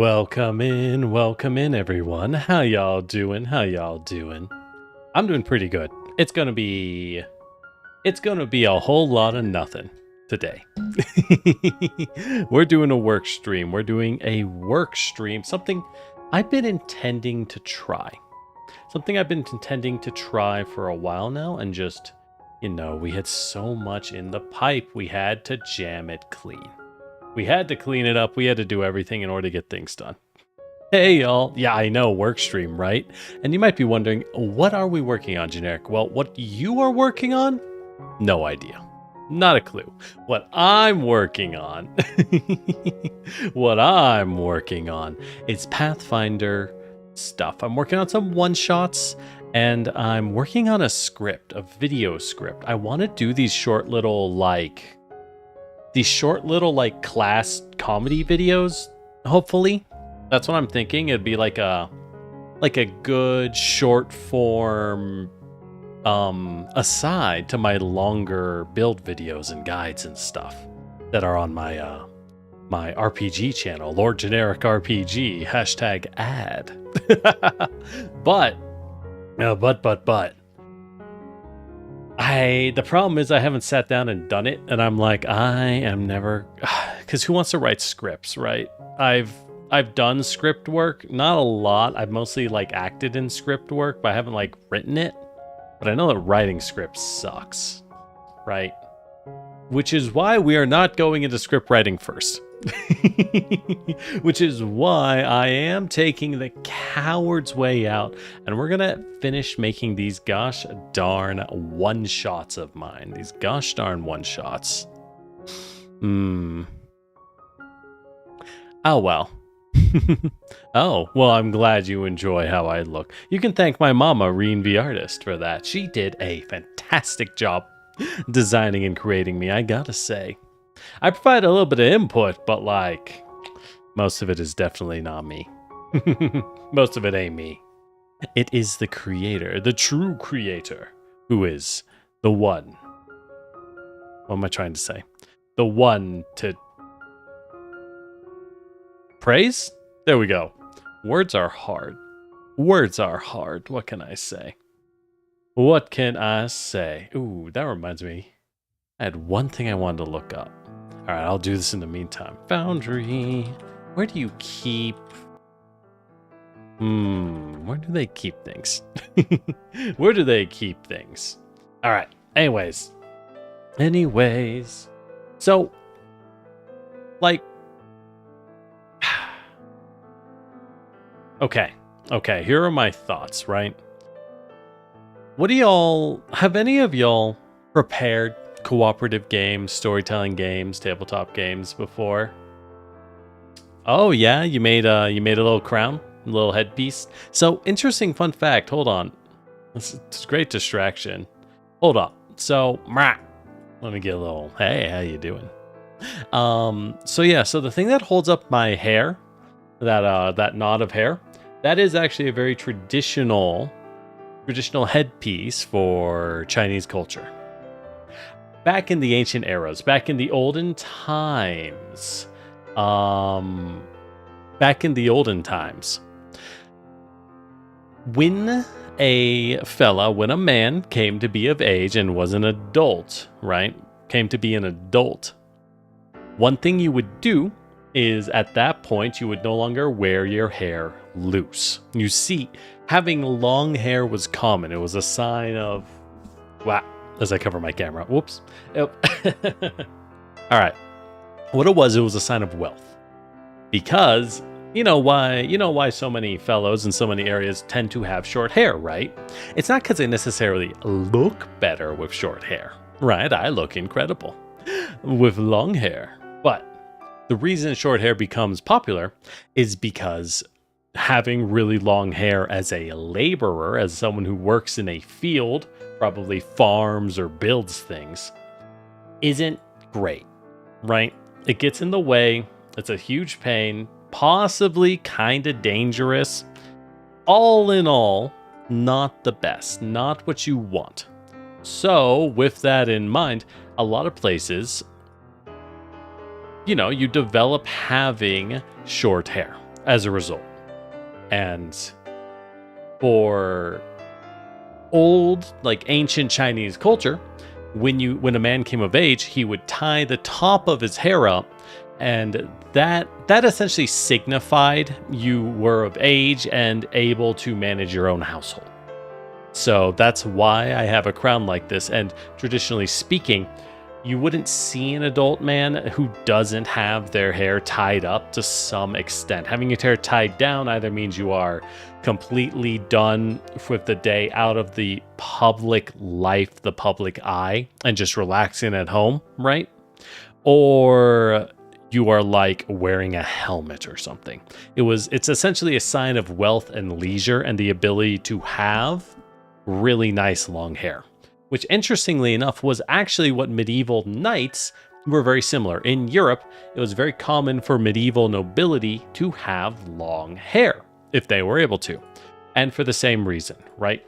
Welcome in everyone. How y'all doing? I'm doing pretty good. It's gonna be a whole lot of nothing today. We're doing a work stream. Something I've been intending to try. For a while now, and just, we had so much in the pipe, we had to jam it clean. We had to clean it up. We had to do everything in order to get things done. Hey, y'all. Yeah, I know, work stream, right? And you might be wondering, what are we working on, Generic? Well, what you are working on? No idea. Not a clue. What I'm working on, is Pathfinder stuff. I'm working on some one-shots, and I'm working on a video script. I want to do these short little, class comedy videos, hopefully. That's what I'm thinking. It'd be like a good short form aside to my longer build videos and guides and stuff that are on my my RPG channel, Lord Generic RPG, #ad. But the problem is I haven't sat down and done it, and I'm like, I am never, because who wants to write scripts, right? I've done script work, not a lot. I've mostly acted in script work, but I haven't written it. But I know that writing scripts sucks, right? Which is why we are not going into script writing first. Which is why I am taking the coward's way out, and we're gonna finish making these gosh darn one-shots of mine. These gosh darn one-shots. Oh well. Oh, well, I'm glad you enjoy how I look. You can thank my mama, Reen the Artist, for that. She did a fantastic job designing and creating me, I gotta say. I provide a little bit of input, but most of it is definitely not me. Most of it ain't me. It is the creator, the true creator, who is the one. What am I trying to say? The one to praise? There we go. Words are hard. What can I say? Ooh, that reminds me. I had one thing I wanted to look up. All right, I'll do this in the meantime. Foundry. Where do you keep... where do they keep things? All right. Anyways. So, Okay, here are my thoughts, right? Have any of y'all prepared cooperative games, storytelling games, tabletop games before? Oh yeah, you made a little crown, a little headpiece. So, interesting fun fact, hold on. It's a great distraction. Hold up. So, let me get a little, hey, how you doing? So the thing that holds up my hair, that knot of hair, that is actually a very traditional headpiece for Chinese culture. Back in the ancient eras, back in the olden times, when a man came to be of age and was an adult, right? Came to be an adult. One thing you would do is at that point, you would no longer wear your hair loose. You see, having long hair was common. It was a sign of... Wow, as I cover my camera. Whoops. Yep. All right. What it was a sign of wealth. Because, you know why so many fellows in so many areas tend to have short hair, right? It's not because they necessarily look better with short hair, right? I look incredible with long hair. But the reason short hair becomes popular is because having really long hair as a laborer, as someone who works in a field, probably farms or builds things, isn't great, right? It gets in the way. It's a huge pain, possibly kind of dangerous. All in all, not the best, not what you want. So with that in mind, a lot of places, you develop having short hair. as a result. And for old, like ancient Chinese culture, when a man came of age, he would tie the top of his hair up, and that essentially signified you were of age and able to manage your own household. So that's why I have a crown like this. And traditionally speaking, you wouldn't see an adult man who doesn't have their hair tied up to some extent. Having your hair tied down either means you are completely done with the day, out of the public life, the public eye, and just relaxing at home, right? Or you are like wearing a helmet or something. It's essentially a sign of wealth and leisure and the ability to have really nice long hair, which interestingly enough was actually what medieval knights were very similar. In Europe, it was very common for medieval nobility to have long hair if they were able to. And for the same reason, right?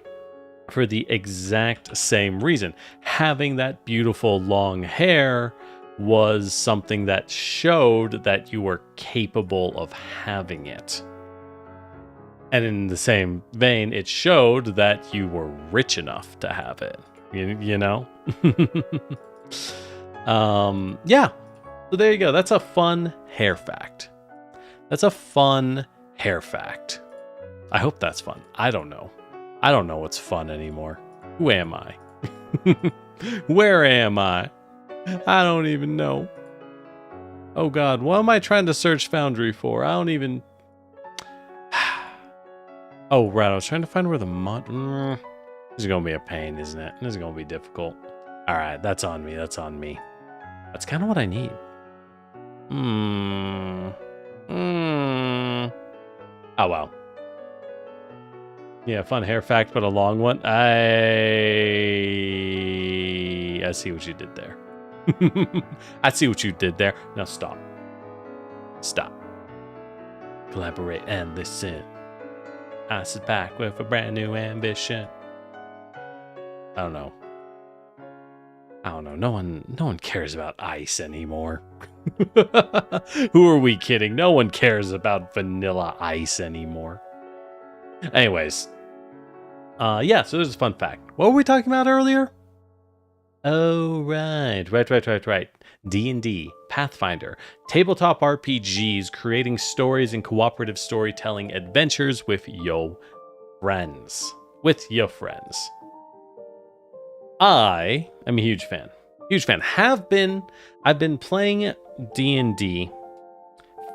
For the exact same reason. Having that beautiful long hair was something that showed that you were capable of having it. And in the same vein, it showed that you were rich enough to have it. You know? Yeah. So there you go. That's a fun hair fact. I hope that's fun. I don't know. I don't know what's fun anymore. Who am I? Where am I? I don't even know. Oh God, what am I trying to search Foundry for? I don't even... Oh, right. I was trying to find where the mod... This is going to be a pain, isn't it? This is going to be difficult. All right. That's on me. That's kind of what I need. Oh, well. Yeah, fun hair fact, but a long one. I see what you did there. I see what you did there. Now stop. Collaborate and listen. Ice is back with a brand new ambition. I don't know. No one cares about ice anymore. Who are we kidding? No one cares about vanilla ice anymore. Anyways. Yeah, so there's a fun fact. What were we talking about earlier? Oh, right. D&D, Pathfinder, tabletop RPGs, creating stories and cooperative storytelling adventures with your friends. I am a huge fan. I've been playing D&D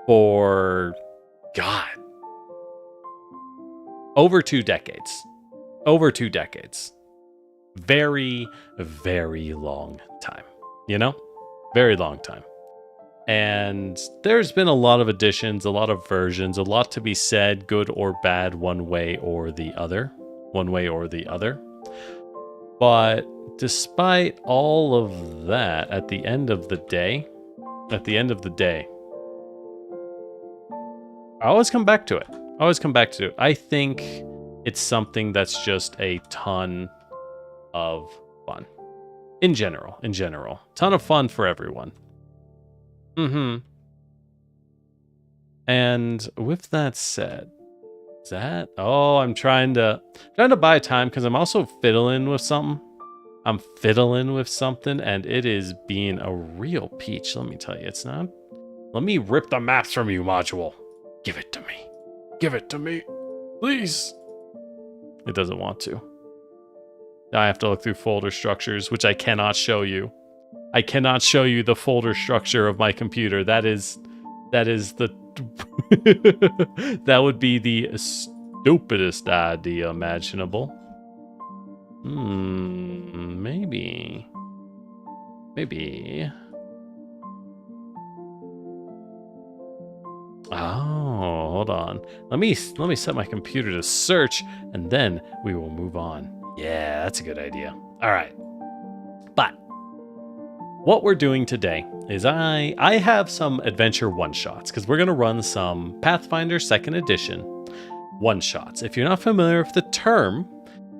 for, God, over 2 decades. Very, very long time. Very long time. And there's been a lot of additions, a lot of versions, a lot to be said, good or bad, one way or the other. But despite all of that, at the end of the day, I always come back to it. I think it's something that's just a ton of fun. In general. Ton of fun for everyone. And with that said, I'm trying to buy time because I'm also fiddling with something. And it is being a real peach. Let me tell you, it's not. Let me rip the maps from you, module. Give it to me. Please. It doesn't want to. Now I have to look through folder structures, which I cannot show you. I cannot show you the folder structure of my computer. That is the that would be the stupidest idea imaginable. Maybe. Oh, hold on. Let me set my computer to search, and then we will move on. Yeah, that's a good idea. All right. But what we're doing today is I have some adventure one-shots, because we're going to run some Pathfinder 2nd Edition one-shots. If you're not familiar with the term,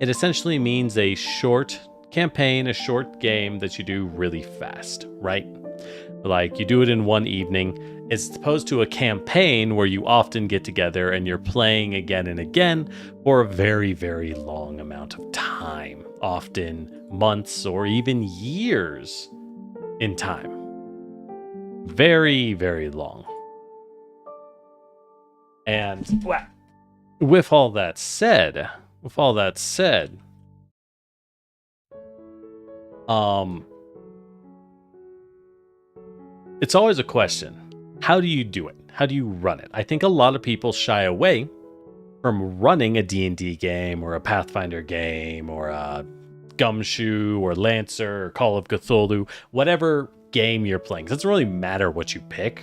it essentially means a short campaign, a short game that you do really fast, right? Like, you do it in one evening. It's opposed to a campaign where you often get together and you're playing again and again for a very, very long amount of time, often months or even years in time. Very, very long. And with all that said, it's always a question. How do you do it? How do you run it? I think a lot of people shy away from running a D&D game or a Pathfinder game or a Gumshoe or Lancer or Call of Cthulhu, whatever game you're playing. It doesn't really matter what you pick.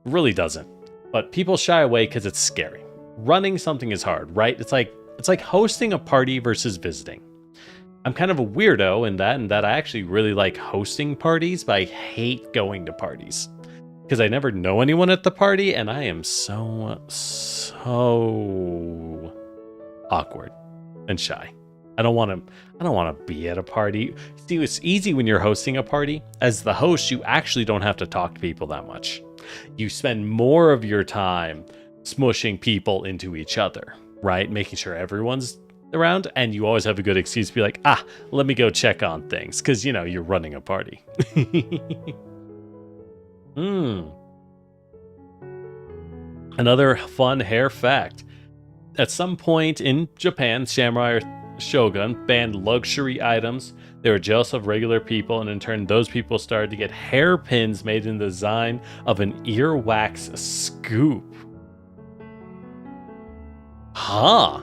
It really doesn't. But people shy away because it's scary. Running something is hard, right? It's like hosting a party versus visiting. I'm kind of a weirdo in that I actually really like hosting parties, but I hate going to parties because I never know anyone at the party, and I am so awkward and shy. I don't want to be at a party. See, it's easy when you're hosting a party. As the host, you actually don't have to talk to people that much. You spend more of your time smushing people into each other, right? Making sure everyone's around, and you always have a good excuse to be like, let me go check on things, because, you're running a party. Another fun hair fact. At some point in Japan, samurai shogun banned luxury items. They were jealous of regular people, and in turn, those people started to get hairpins made in the design of an earwax scoop. Huh.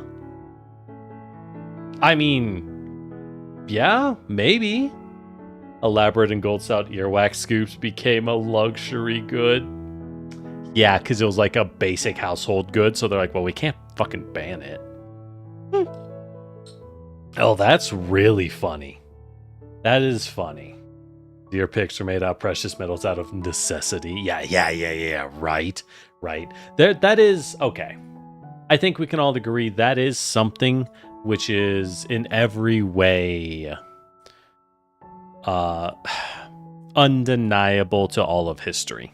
I mean, yeah, maybe. Elaborate and gold-styled earwax scoops became a luxury good. Yeah, because it was like a basic household good, so they're like, well, we can't fucking ban it. Oh, that's really funny. That is funny. Ear picks are made out of precious metals out of necessity. Yeah, right. That is, okay. I think we can all agree that is something which is in every way undeniable to all of history.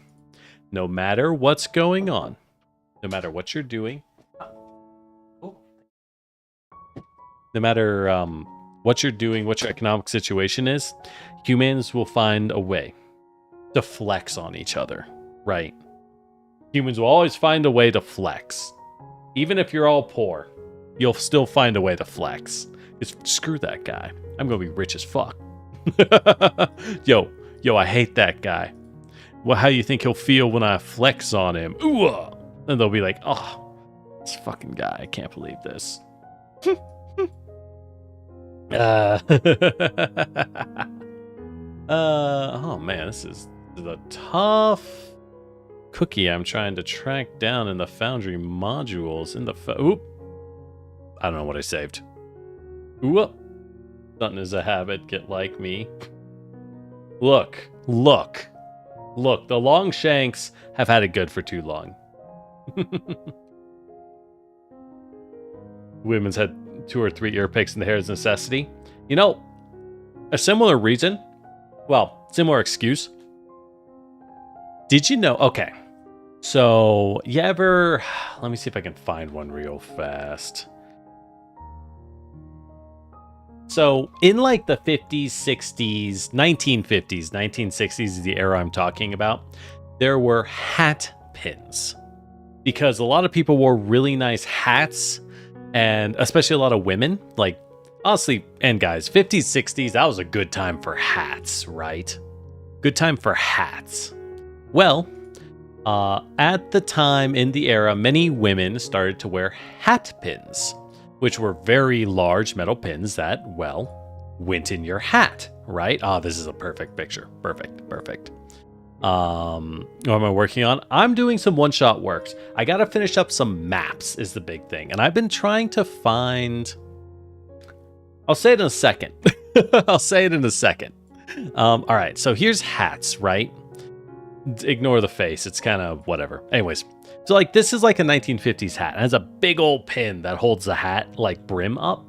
No matter what's going on, no matter what you're doing, no matter what you're doing, what your economic situation is, humans will find a way to flex on each other, right? Humans will always find a way to flex. Even if you're all poor, you'll still find a way to flex. Just screw that guy. I'm going to be rich as fuck. Yo, I hate that guy. Well, how do you think he'll feel when I flex on him? Ooh! And they'll be like, oh, this fucking guy, I can't believe this. Oh man, this is a tough cookie I'm trying to track down in the Foundry modules. Oop. I don't know what I saved. Oop. Something is a habit, get like me. Look. The Longshanks have had it good for too long. Women's had 2 or 3 ear picks in the hair is necessity. A similar reason. Well, similar excuse. Did you know? Okay. So, you ever... Let me see if I can find one real fast. So, in like the 50s, 60s, 1950s, 1960s is the era I'm talking about, there were hat pins. Because a lot of people wore really nice hats, and especially a lot of women, like, honestly, and guys, 50s, 60s, that was a good time for hats, right? Good time for hats. Well, at the time in the era, many women started to wear hat pins, which were very large metal pins that, well, went in your hat, right? This is a perfect picture. Perfect. What am I working on? I'm doing some one-shot works. I gotta finish up some maps is the big thing. And I've been trying to find... I'll say it in a second. All right, so here's hats, right? Ignore the face. It's kind of whatever. Anyways, so like this is like a 1950s hat. It has a big old pin that holds the hat like brim up.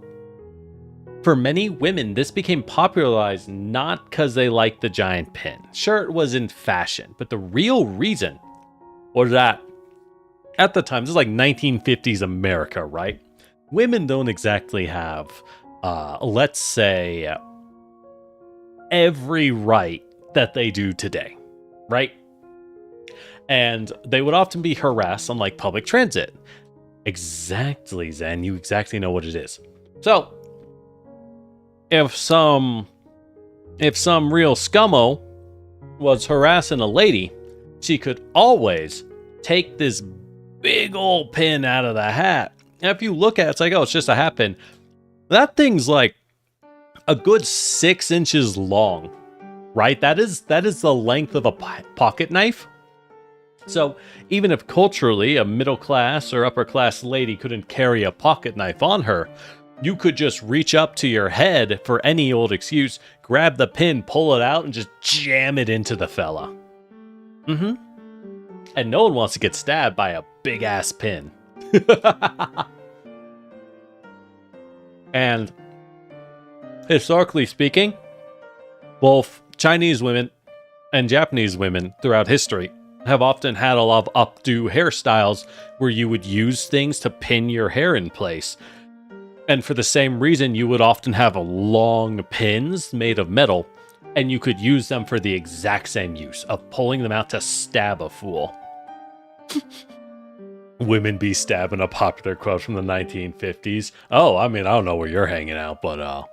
For many women, this became popularized not because they liked the giant pin. Sure, it was in fashion, but the real reason was that at the time, this is like 1950s America, right? Women don't exactly have, let's say, every right that they do today, right? And they would often be harassed on like public transit. Exactly, Zen. You exactly know what it is. So, if some real scummo was harassing a lady, she could always take this big old pin out of the hat. And if you look at it, it's like, oh, it's just a hat pin. That thing's like a good 6 inches long, right? That is the length of a pocket knife. So even if culturally a middle class or upper class lady couldn't carry a pocket knife on her, you could just reach up to your head for any old excuse, grab the pin, pull it out, and just jam it into the fella. And no one wants to get stabbed by a big ass pin. And historically speaking, both Chinese women and Japanese women throughout history have often had a lot of updo hairstyles where you would use things to pin your hair in place. And for the same reason, you would often have long pins made of metal, and you could use them for the exact same use of pulling them out to stab a fool. Women be stabbing, a popular quote from the 1950s. Oh, I mean, I don't know where you're hanging out, but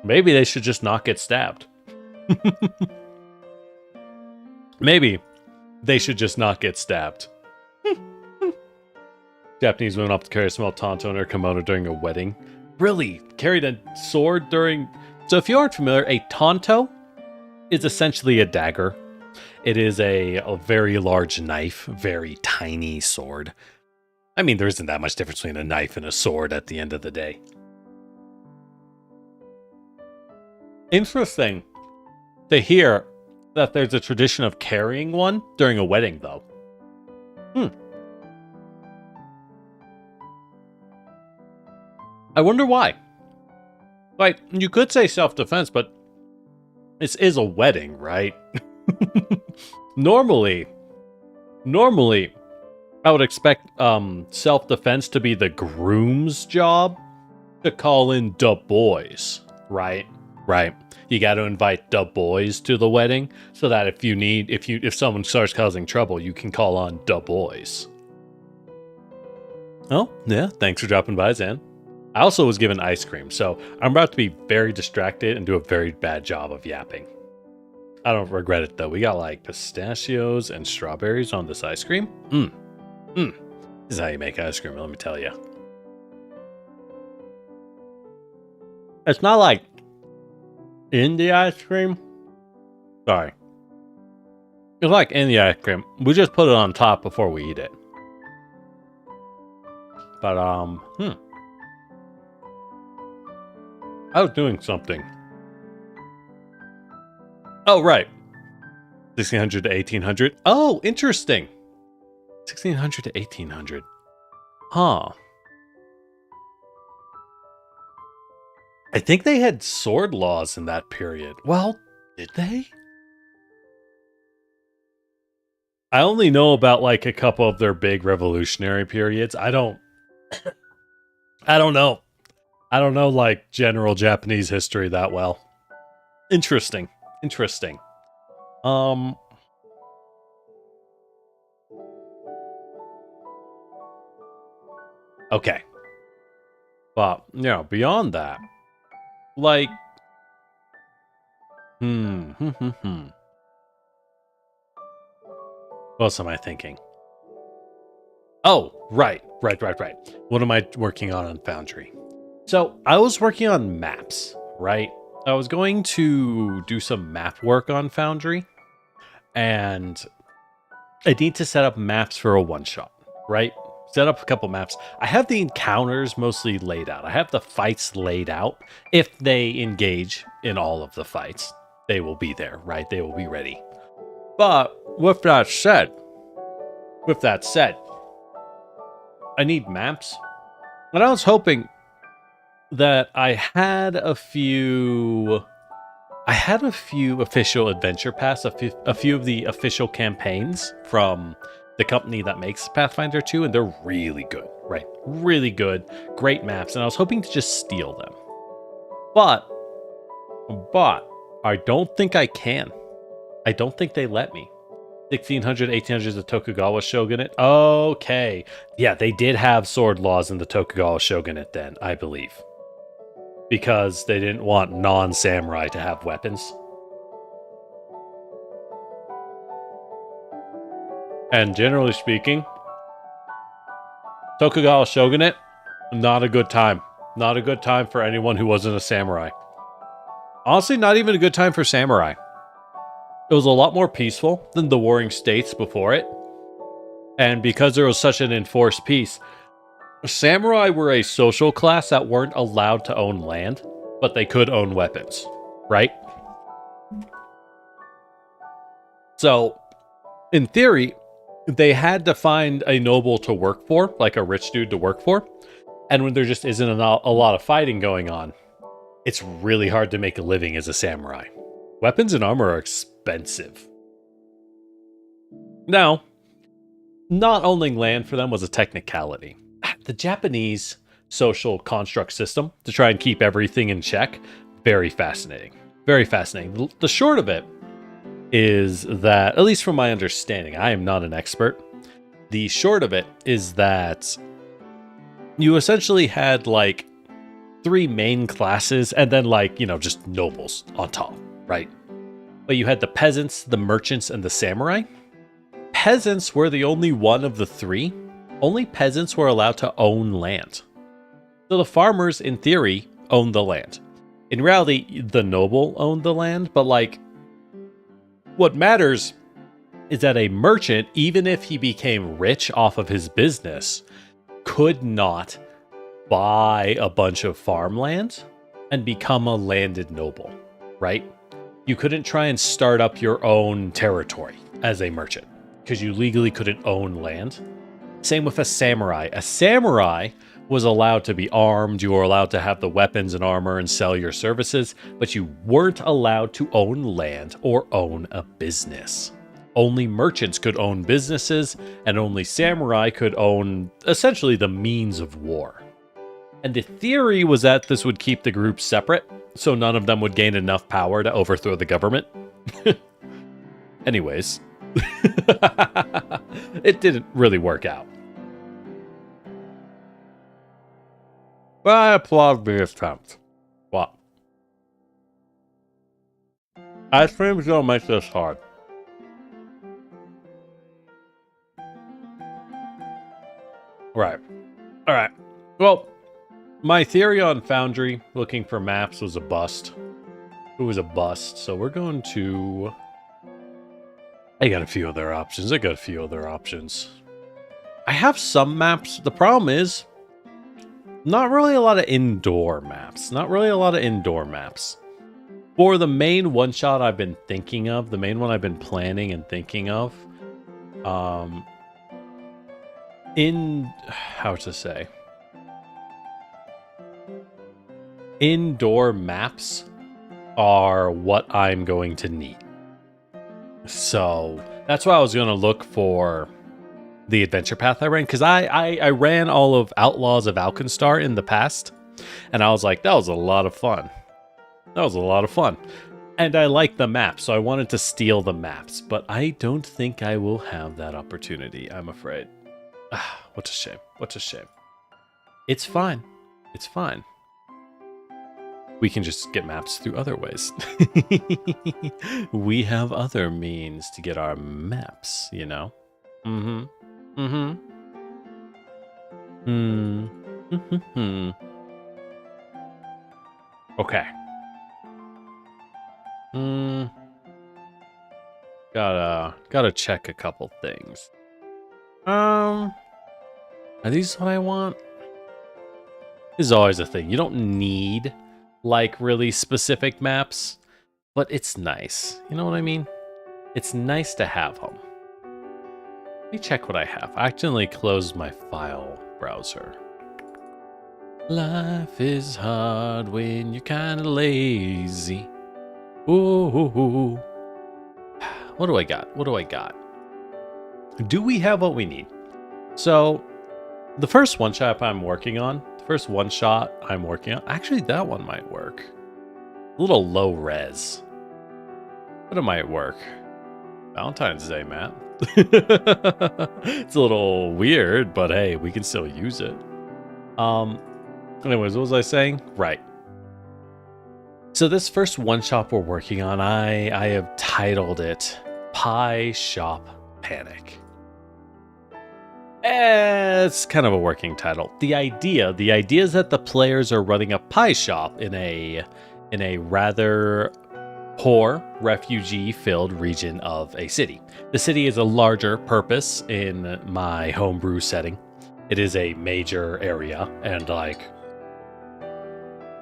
maybe they should just not get stabbed. Maybe they should just not get stabbed. Japanese women often carry a small tanto in their kimono during a wedding. Really? Carried a sword during... So if you aren't familiar, a tanto is essentially a dagger. It is a very large knife, very tiny sword. I mean, there isn't that much difference between a knife and a sword at the end of the day. Interesting to hear that there's a tradition of carrying one during a wedding, though. I wonder why. Like, you could say self-defense, but this is a wedding, right? Normally, I would expect self-defense to be the groom's job to call in the boys, right? Right. You got to invite the boys to the wedding so that if someone starts causing trouble, you can call on the boys. Oh, yeah. Thanks for dropping by, Zan. I also was given ice cream, so I'm about to be very distracted and do a very bad job of yapping. I don't regret it, though. We got, like, pistachios and strawberries on this ice cream. This is how you make ice cream, let me tell you. It's not like in the ice cream. Sorry. It's like in the ice cream. We just put it on top before we eat it. But, I was doing something. Oh, right. 1600 to 1800. Oh, interesting. 1600 to 1800. Huh. I think they had sword laws in that period. Well, did they? I only know about like a couple of their big revolutionary periods. I don't know. I don't know like general Japanese history that well. Interesting. Okay. But, you know, beyond that, like, what else am I thinking? Oh, right. What am I working on Foundry? So, I was working on maps, right? I was going to do some map work on Foundry, and I need to set up maps for a one-shot, right? Set up a couple maps. I have the encounters mostly laid out. I have the fights laid out. If they engage in all of the fights, they will be there, right? They will be ready. But with that said, I need maps. And I was hoping that I had a few official adventure pass, a few of the official campaigns from the company that makes Pathfinder 2, and they're really good, right? Really good, great maps, and I was hoping to just steal them. But I don't think I can. I don't think they let me. 1600, 1800s, the Tokugawa shogunate. Okay. Yeah, they did have sword laws in the Tokugawa shogunate then, I believe. Because they didn't want non-samurai to have weapons. And generally speaking, Tokugawa shogunate, not a good time. Not a good time for anyone who wasn't a samurai. Honestly, not even a good time for samurai. It was a lot more peaceful than the warring states before it. And because there was such an enforced peace, samurai were a social class that weren't allowed to own land, but they could own weapons, right? So, in theory, they had to find a noble to work for, like a rich dude to work for. And when there just isn't a lot of fighting going on, it's really hard to make a living as a samurai. Weapons and armor are expensive. Now, not owning land for them was a technicality. The Japanese social construct system to try and keep everything in check, very fascinating. Very fascinating. The short of it is that, at least from my understanding, I am not an expert. The short of it is that you essentially had like 3 main classes and then like, just nobles on top, right? But you had the peasants, the merchants, and the samurai. Peasants were the only one of the 3. Only peasants were allowed to own land. So the farmers, in theory, owned the land. In reality, the noble owned the land, but like, what matters is that a merchant, even if he became rich off of his business, could not buy a bunch of farmland and become a landed noble, right? You couldn't try and start up your own territory as a merchant because you legally couldn't own land. Same with a samurai. A samurai was allowed to be armed. You were allowed to have the weapons and armor and sell your services, but you weren't allowed to own land or own a business. Only merchants could own businesses, and only samurai could own essentially the means of war. And the theory was that this would keep the groups separate, so none of them would gain enough power to overthrow the government. Anyways, it didn't really work out. But I applaud the attempt. What? Ice cream's gonna make this hard. Right. Alright. Well, my theory on Foundry looking for maps was a bust. It was a bust, so we're going to... I got a few other options. I have some maps. The problem is, not really a lot of indoor maps. For the main one-shot I've been thinking of, the main one I've been planning and thinking of, indoor maps are what I'm going to need. So that's why I was going to look for the adventure path I ran, because I ran all of Outlaws of Alkenstar in the past, and I was like, that was a lot of fun. And I like the maps, so I wanted to steal the maps, but I don't think I will have that opportunity, I'm afraid. What a shame. It's fine. We can just get maps through other ways. We have other means to get our maps, Okay. Gotta check a couple things. Are these what I want? This is always a thing. You don't need like really specific maps, but it's nice. You know what I mean? It's nice to have them. Let me check what I have. I accidentally closed my file browser. Life is hard when you're kind of lazy. Ooh. What do I got? What do I got? Do we have what we need? So, the first one-shot I'm working on, actually that one might work. A little low res. But it might work. Valentine's Day, Matt. It's a little weird, but hey, we can still use it. Anyways, what was I saying? Right. So this first one-shot we're working on, I have titled it Pie Shop Panic. It's kind of a working title. The idea is that the players are running a pie shop in a rather poor, refugee-filled region of a city. The city is a larger purpose in my homebrew setting. It is a major area, and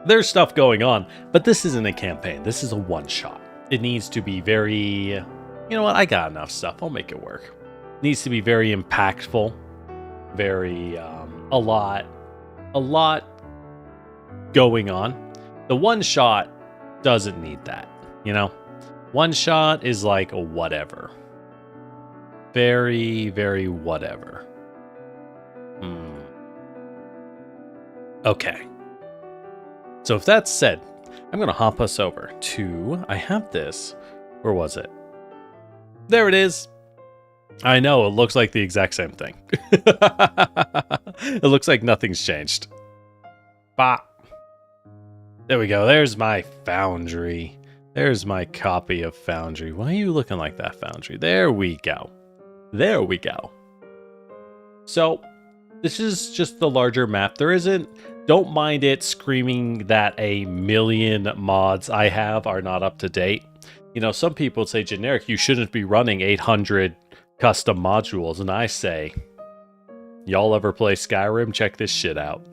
there's stuff going on, but this isn't a campaign. This is a one-shot. It needs to be very, you know what, I got enough stuff. I'll make it work. It needs to be very impactful, very, a lot going on. The one-shot doesn't need that, you know? One shot is like a whatever. Very, very whatever. Okay. So if that's said, I'm going to hop us over to... I have this. Where was it? There it is. I know, it looks like the exact same thing. It looks like nothing's changed. Bah. There we go. There's my Foundry. There's my copy of Foundry. Why are you looking like that, Foundry? There we go. There we go. So, this is just the larger map. There isn't... Don't mind it screaming that a million mods I have are not up to date. You know, some people say, generic, you shouldn't be running 800 custom modules. And I say, y'all ever play Skyrim? Check this shit out.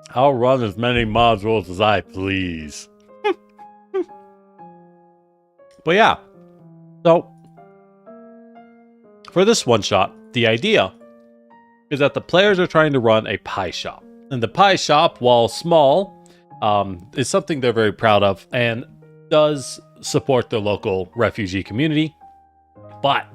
I'll run as many modules as I please. But yeah, so for this one shot, the idea is that the players are trying to run a pie shop. And the pie shop, while small, is something they're very proud of and does support the local refugee community. But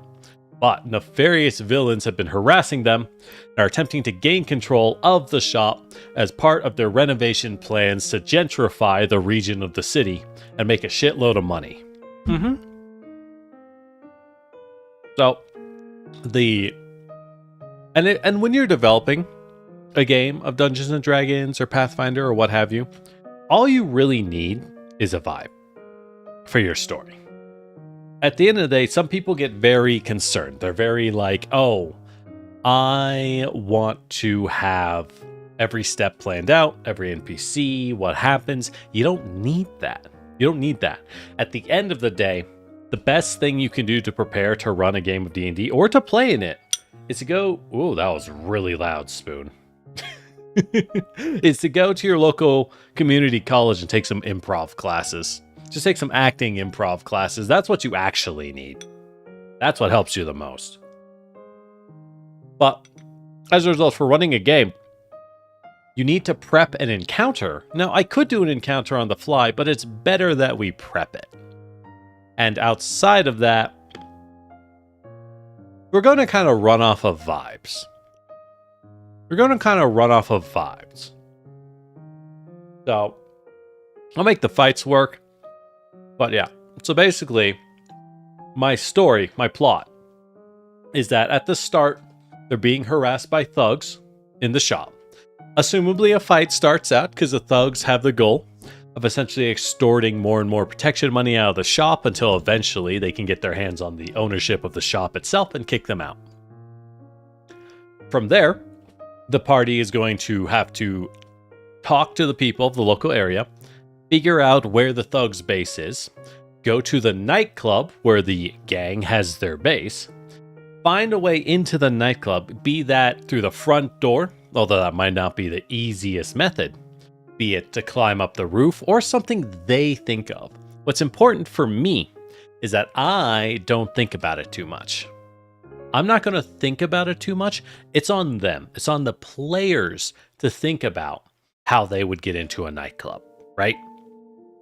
nefarious villains have been harassing them and are attempting to gain control of the shop as part of their renovation plans to gentrify the region of the city and make a shitload of money. So, and when you're developing a game of Dungeons and Dragons or Pathfinder or what have you, all you really need is a vibe for your story. At the end of the day, some people get very concerned. They're very like, oh, I want to have every step planned out, every NPC, what happens. You don't need that. You don't need that. At the end of the day, the best thing you can do to prepare to run a game of D&D or to play in it is to go, ooh, that was really loud, Spoon. Is to go to your local community college and take some improv classes. Just take some acting improv classes. That's what you actually need. That's what helps you the most. But as a result, for running a game, you need to prep an encounter. Now, I could do an encounter on the fly, but it's better that we prep it. And outside of that, we're going to kind of run off of vibes. So, I'll make the fights work. But yeah, so basically, my story, my plot, is that at the start, they're being harassed by thugs in the shop. Assumably, a fight starts out because the thugs have the goal of essentially extorting more and more protection money out of the shop until eventually they can get their hands on the ownership of the shop itself and kick them out. From there, the party is going to have to talk to the people of the local area, figure out where the thugs' base is, go to the nightclub where the gang has their base, find a way into the nightclub, be that through the front door, although that might not be the easiest method, be it to climb up the roof or something they think of. What's important for me is that I don't think about it too much. I'm not going to think about it too much. It's on them. It's on the players to think about how they would get into a nightclub, right?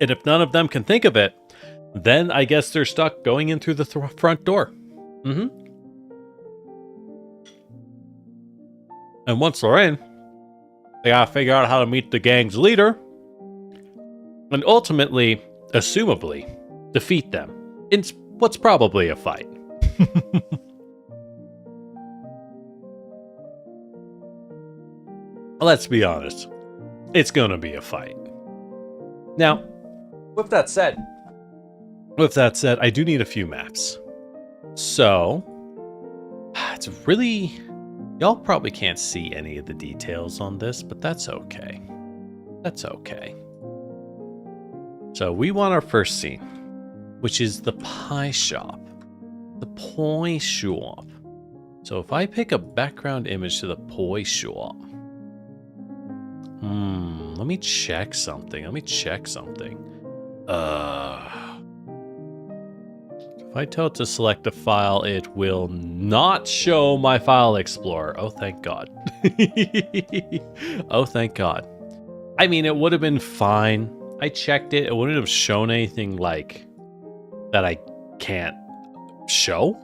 And if none of them can think of it, then I guess they're stuck going in through the front door. And once they're in, they gotta figure out how to meet the gang's leader and ultimately, assumably, defeat them in what's probably a fight. Let's be honest. It's gonna be a fight. Now, with that said, I do need a few maps. So, it's really... Y'all probably can't see any of the details on this, but that's okay. That's okay. So we want our first scene, which is the pie shop. The pie shop. So if I pick a background image to the pie shop... let me check something. If I tell it to select a file, it will not show my file explorer. Oh, thank God. Oh, thank God. I mean, it would have been fine. I checked it. It wouldn't have shown anything like that I can't show.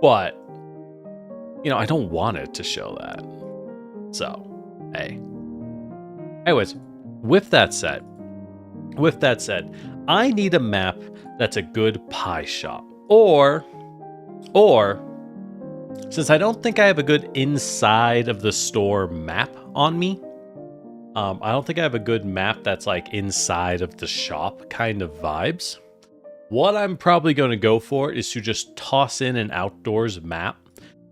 But, you know, I don't want it to show that. So, hey. Anyways, with that said, I need a map that's a good pie shop. Or, since I don't think I have a good inside of the store map on me, I don't think I have a good map that's like inside of the shop kind of vibes. What I'm probably going to go for is to just toss in an outdoors map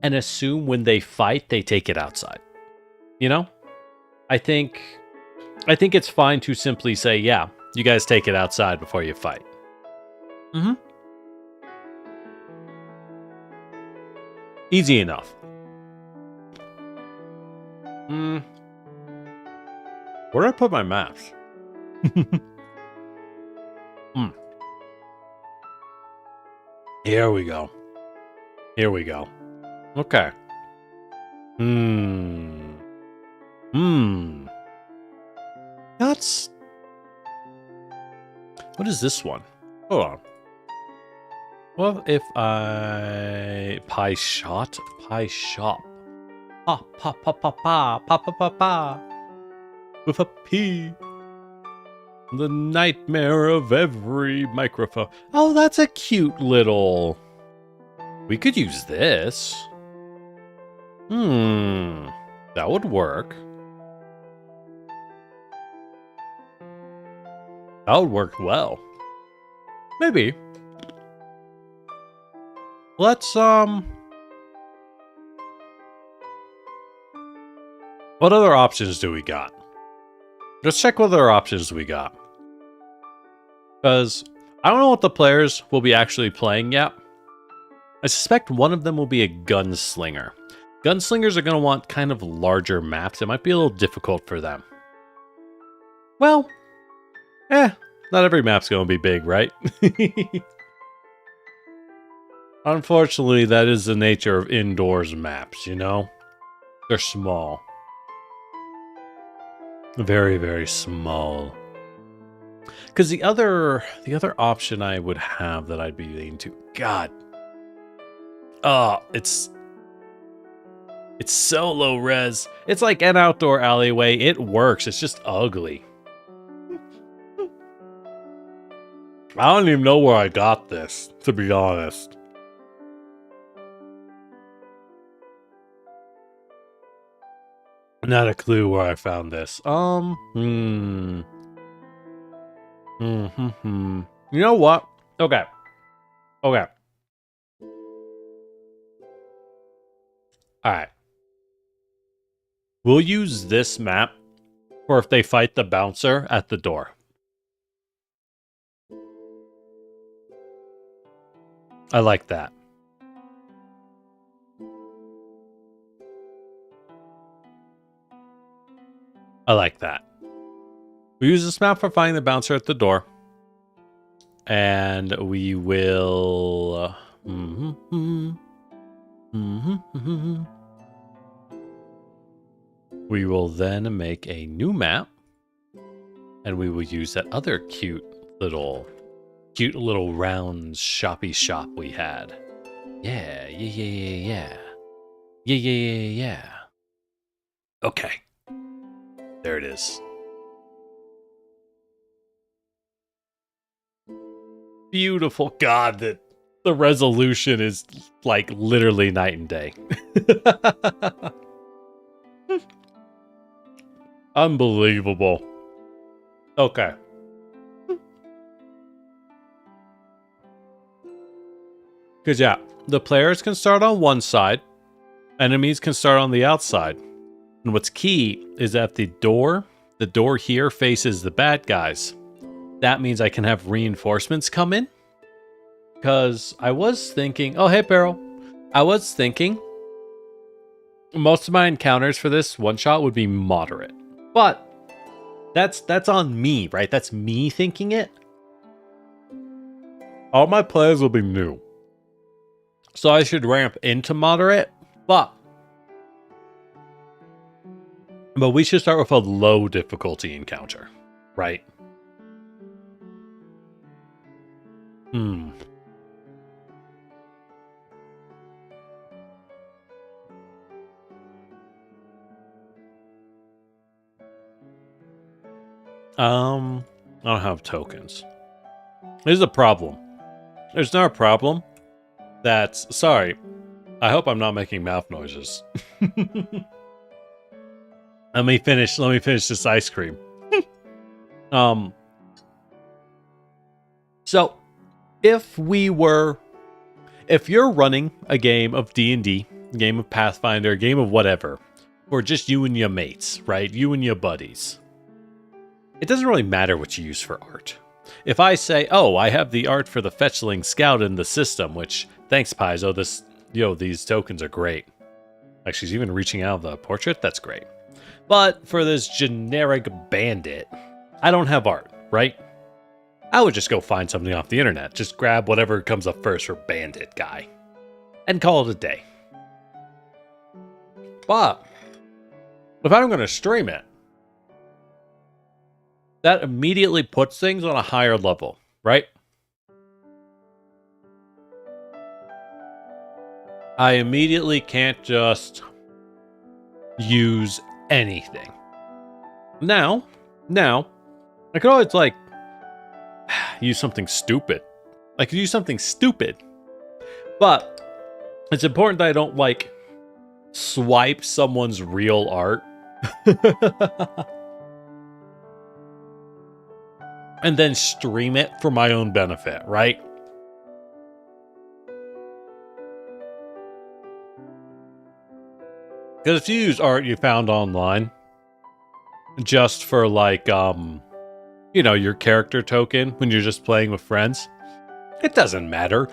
and assume when they fight, they take it outside. You know? I think it's fine to simply say, yeah, you guys take it outside before you fight. Easy enough. Where did I put my maps? Here we go. Okay. That's... What is this one? Hold on. Well, if I... Pie shop. Pa. With a P. The nightmare of every microphone. Oh, that's a cute little... We could use this. That would work. That would work well. Maybe. Let's, What other options do we got? Let's check what other options we got. Because I don't know what the players will be actually playing yet. I suspect one of them will be a gunslinger. Gunslingers are going to want kind of larger maps. It might be a little difficult for them. Well, not every map's going to be big, right? Unfortunately, that is the nature of indoors maps, you know? They're small. Very, very small. Because the other option I would have that I'd be leaning to... God. Oh, it's so low res. It's like an outdoor alleyway. It works. It's just ugly. I don't even know where I got this, to be honest. Not a clue where I found this. You know what? Okay. Alright. We'll use this map for if they fight the bouncer at the door. I like that. We use this map for finding the bouncer at the door. And we will... We will then make a new map, and we will use that other cute little round shoppy shop we had. Yeah. Yeah. Okay. There it is. Beautiful. God, the resolution is like literally night and day. Unbelievable. Okay. Because yeah, the players can start on one side, enemies can start on the outside. And what's key is that the door here faces the bad guys. That means I can have reinforcements come in. Because I was thinking, oh, hey, Peril. I was thinking most of my encounters for this one shot would be moderate. But that's on me, right? That's me thinking it. All my players will be new. So I should ramp into moderate, but we should start with a low difficulty encounter, right? I don't have tokens. There's a problem. There's not a problem. Sorry. I hope I'm not making mouth noises. Let me finish this ice cream. So if you're running a game of D&D, a game of Pathfinder, a game of whatever, or just you and your mates, right? You and your buddies. It doesn't really matter what you use for art. If I say, oh, I have the art for the Fetchling Scout in the system, which, thanks, Paizo, these tokens are great. Like, she's even reaching out of the portrait, that's great. But for this generic bandit, I don't have art, right? I would just go find something off the internet. Just grab whatever comes up first for bandit guy. And call it a day. But if I'm going to stream it, that immediately puts things on a higher level, right? I immediately can't just use anything. Now, I could always, like, use something stupid. I could use something stupid. But it's important that I don't, like, swipe someone's real art. And then stream it for my own benefit, right? Because if you use art you found online just for, like, your character token when you're just playing with friends, it doesn't matter.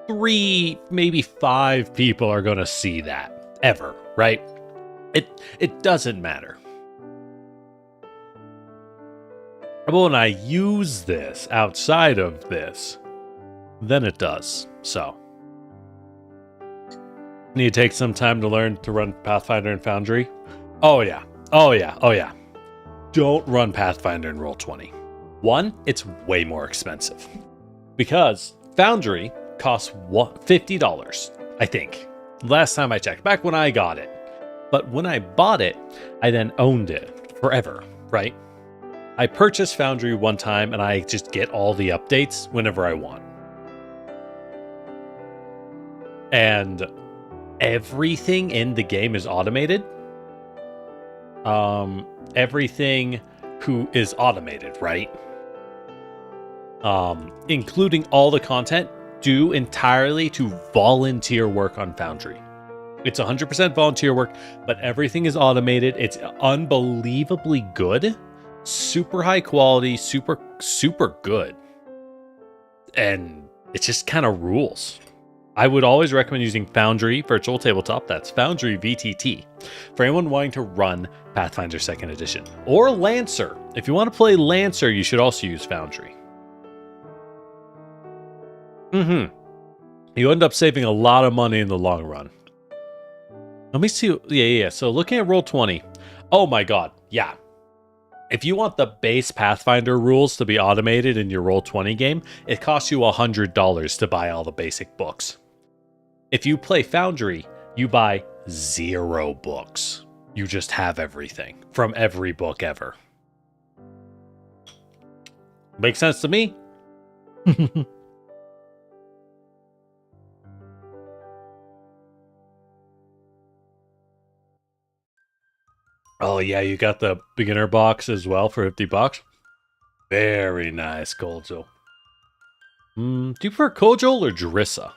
3, maybe 5 people are going to see that ever, right? It doesn't matter. But when I use this outside of this, then it does. So, need to take some time to learn to run Pathfinder and Foundry. Oh yeah. Don't run Pathfinder and Roll20. 1, it's way more expensive. Because Foundry costs $50, I think. Last time I checked, back when I got it. But when I bought it, I then owned it forever, right? I purchased Foundry one time and I just get all the updates whenever I want. And everything in the game is automated. Everything is automated, right? Including all the content due entirely to volunteer work on Foundry. It's 100% volunteer work, but everything is automated. It's unbelievably good. Super high quality, super good. And it just kind of rules. I would always recommend using Foundry Virtual Tabletop. That's Foundry VTT. For anyone wanting to run Pathfinder 2nd Edition. Or Lancer. If you want to play Lancer, you should also use Foundry. You end up saving a lot of money in the long run. Let me see. Yeah. So looking at Roll20. Oh my god. Yeah. If you want the base Pathfinder rules to be automated in your Roll20 game, it costs you $100 to buy all the basic books. If you play Foundry, you buy 0 books. You just have everything from every book ever. Makes sense to me. Oh yeah, you got the beginner box as well for $50. Very nice, Kojo. Do you prefer Kojo or Jarissa?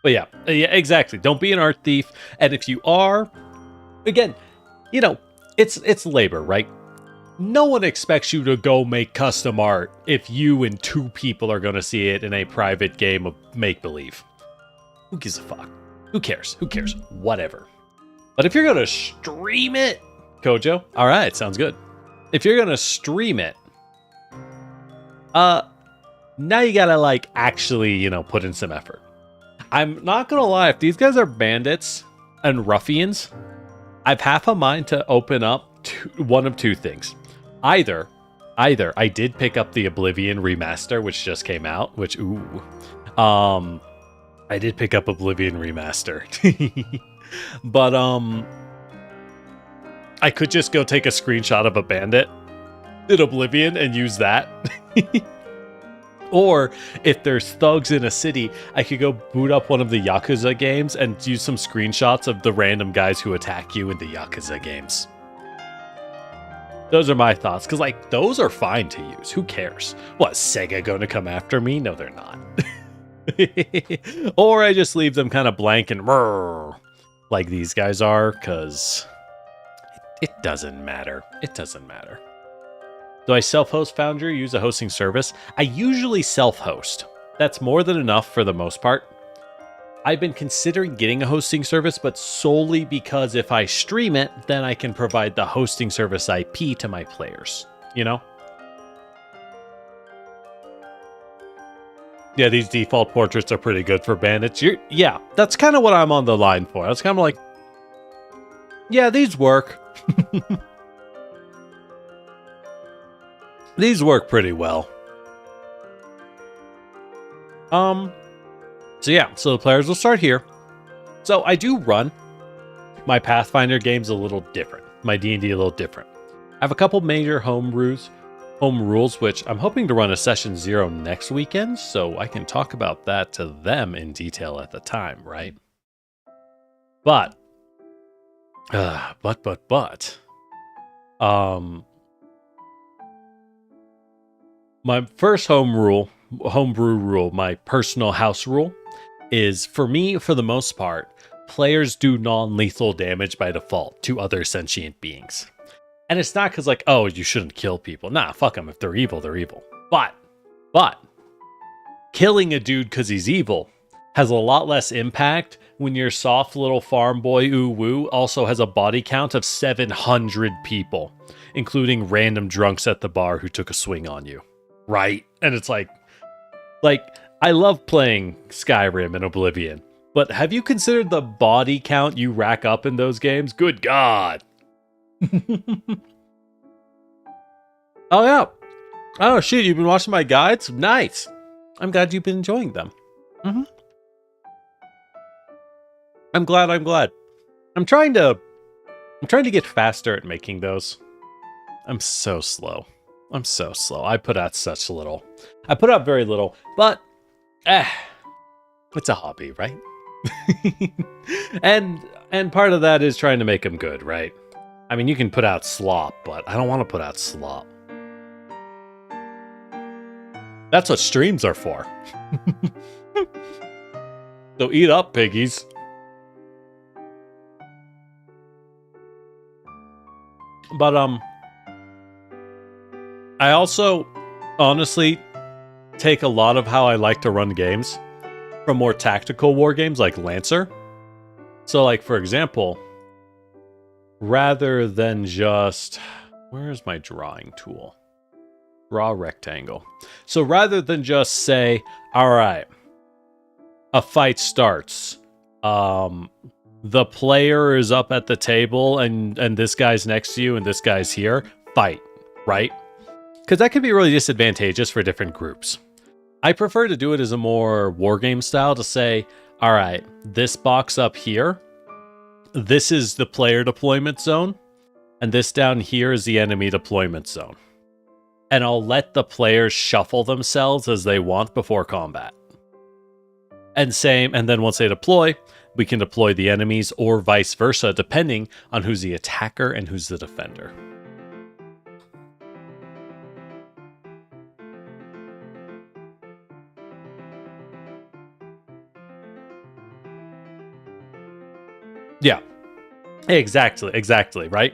But yeah, exactly. Don't be an art thief. And if you are, again, you know, it's labor, right? No one expects you to go make custom art if you and 2 people are going to see it in a private game of make-believe. Who gives a fuck? Who cares? Who cares? Whatever. But if you're going to stream it, Kojo, all right, sounds good. If you're going to stream it, now you got to like actually, you know, put in some effort. I'm not going to lie, if these guys are bandits and ruffians, I've half a mind to open up one of 2 things. Either I did pick up the Oblivion remaster, which just came out, which, I did pick up Oblivion remaster. But, I could just go take a screenshot of a bandit in Oblivion and use that. Or if there's thugs in a city, I could go boot up one of the Yakuza games and use some screenshots of the random guys who attack you in the Yakuza games. Those are my thoughts, because, like, those are fine to use. Who cares? What, Sega going to come after me? No, they're not. Or I just leave them kind of blank and like these guys are, because it doesn't matter. It doesn't matter. Do I self-host Foundry or use a hosting service? I usually self-host. That's more than enough for the most part. I've been considering getting a hosting service, but solely because if I stream it, then I can provide the hosting service IP to my players, you know? Yeah, these default portraits are pretty good for bandits. Yeah, that's kind of what I'm on the line for. That's kind of like, yeah, these work. These work pretty well. So yeah, so the players will start here. So I do run my Pathfinder games a little different. My D&D a little different. I have a couple major home rules, which I'm hoping to run a session 0 next weekend, so I can talk about that to them in detail at the time, right? But my first homebrew rule, my personal house rule, is for me, for the most part, players do non-lethal damage by default to other sentient beings. And it's not because, like, oh, you shouldn't kill people. Nah, fuck them. If they're evil, they're evil. But killing a dude because he's evil has a lot less impact when your soft little farm boy woo also has a body count of 700 people, including random drunks at the bar who took a swing on you. Right? And it's like, I love playing Skyrim and Oblivion, but have you considered the body count you rack up in those games? Good God. Oh, yeah. Oh, shit, you've been watching my guides? Nice. I'm glad you've been enjoying them. I'm glad. I'm trying to get faster at making those. I'm so slow. I put out very little, but it's a hobby, right? and part of that is trying to make them good, right? I mean, you can put out slop, but I don't want to put out slop. That's what streams are for. So eat up, piggies. But I also honestly take a lot of how I like to run games from more tactical war games like Lancer. So, like, for example, rather than just... Where's my drawing tool? Draw rectangle. So rather than just say, all right, a fight starts, The player is up at the table and this guy's next to you and this guy's here. Fight, right? Because that can be really disadvantageous for different groups. I prefer to do it as a more wargame style to say, all right, this box up here, this is the player deployment zone, and this down here is the enemy deployment zone. And I'll let the players shuffle themselves as they want before combat. And then once they deploy, we can deploy the enemies or vice versa, depending on who's the attacker and who's the defender. Yeah, exactly, right?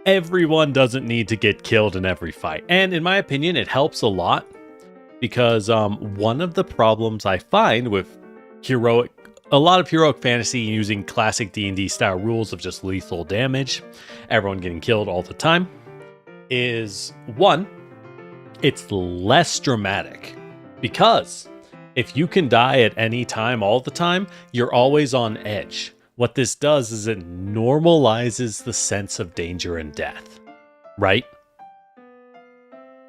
Everyone doesn't need to get killed in every fight. And in my opinion, it helps a lot because one of the problems I find with a lot of heroic fantasy using classic D&D style rules of just lethal damage, everyone getting killed all the time, is one, it's less dramatic because if you can die at any time all the time, you're always on edge. What this does is it normalizes the sense of danger and death, right?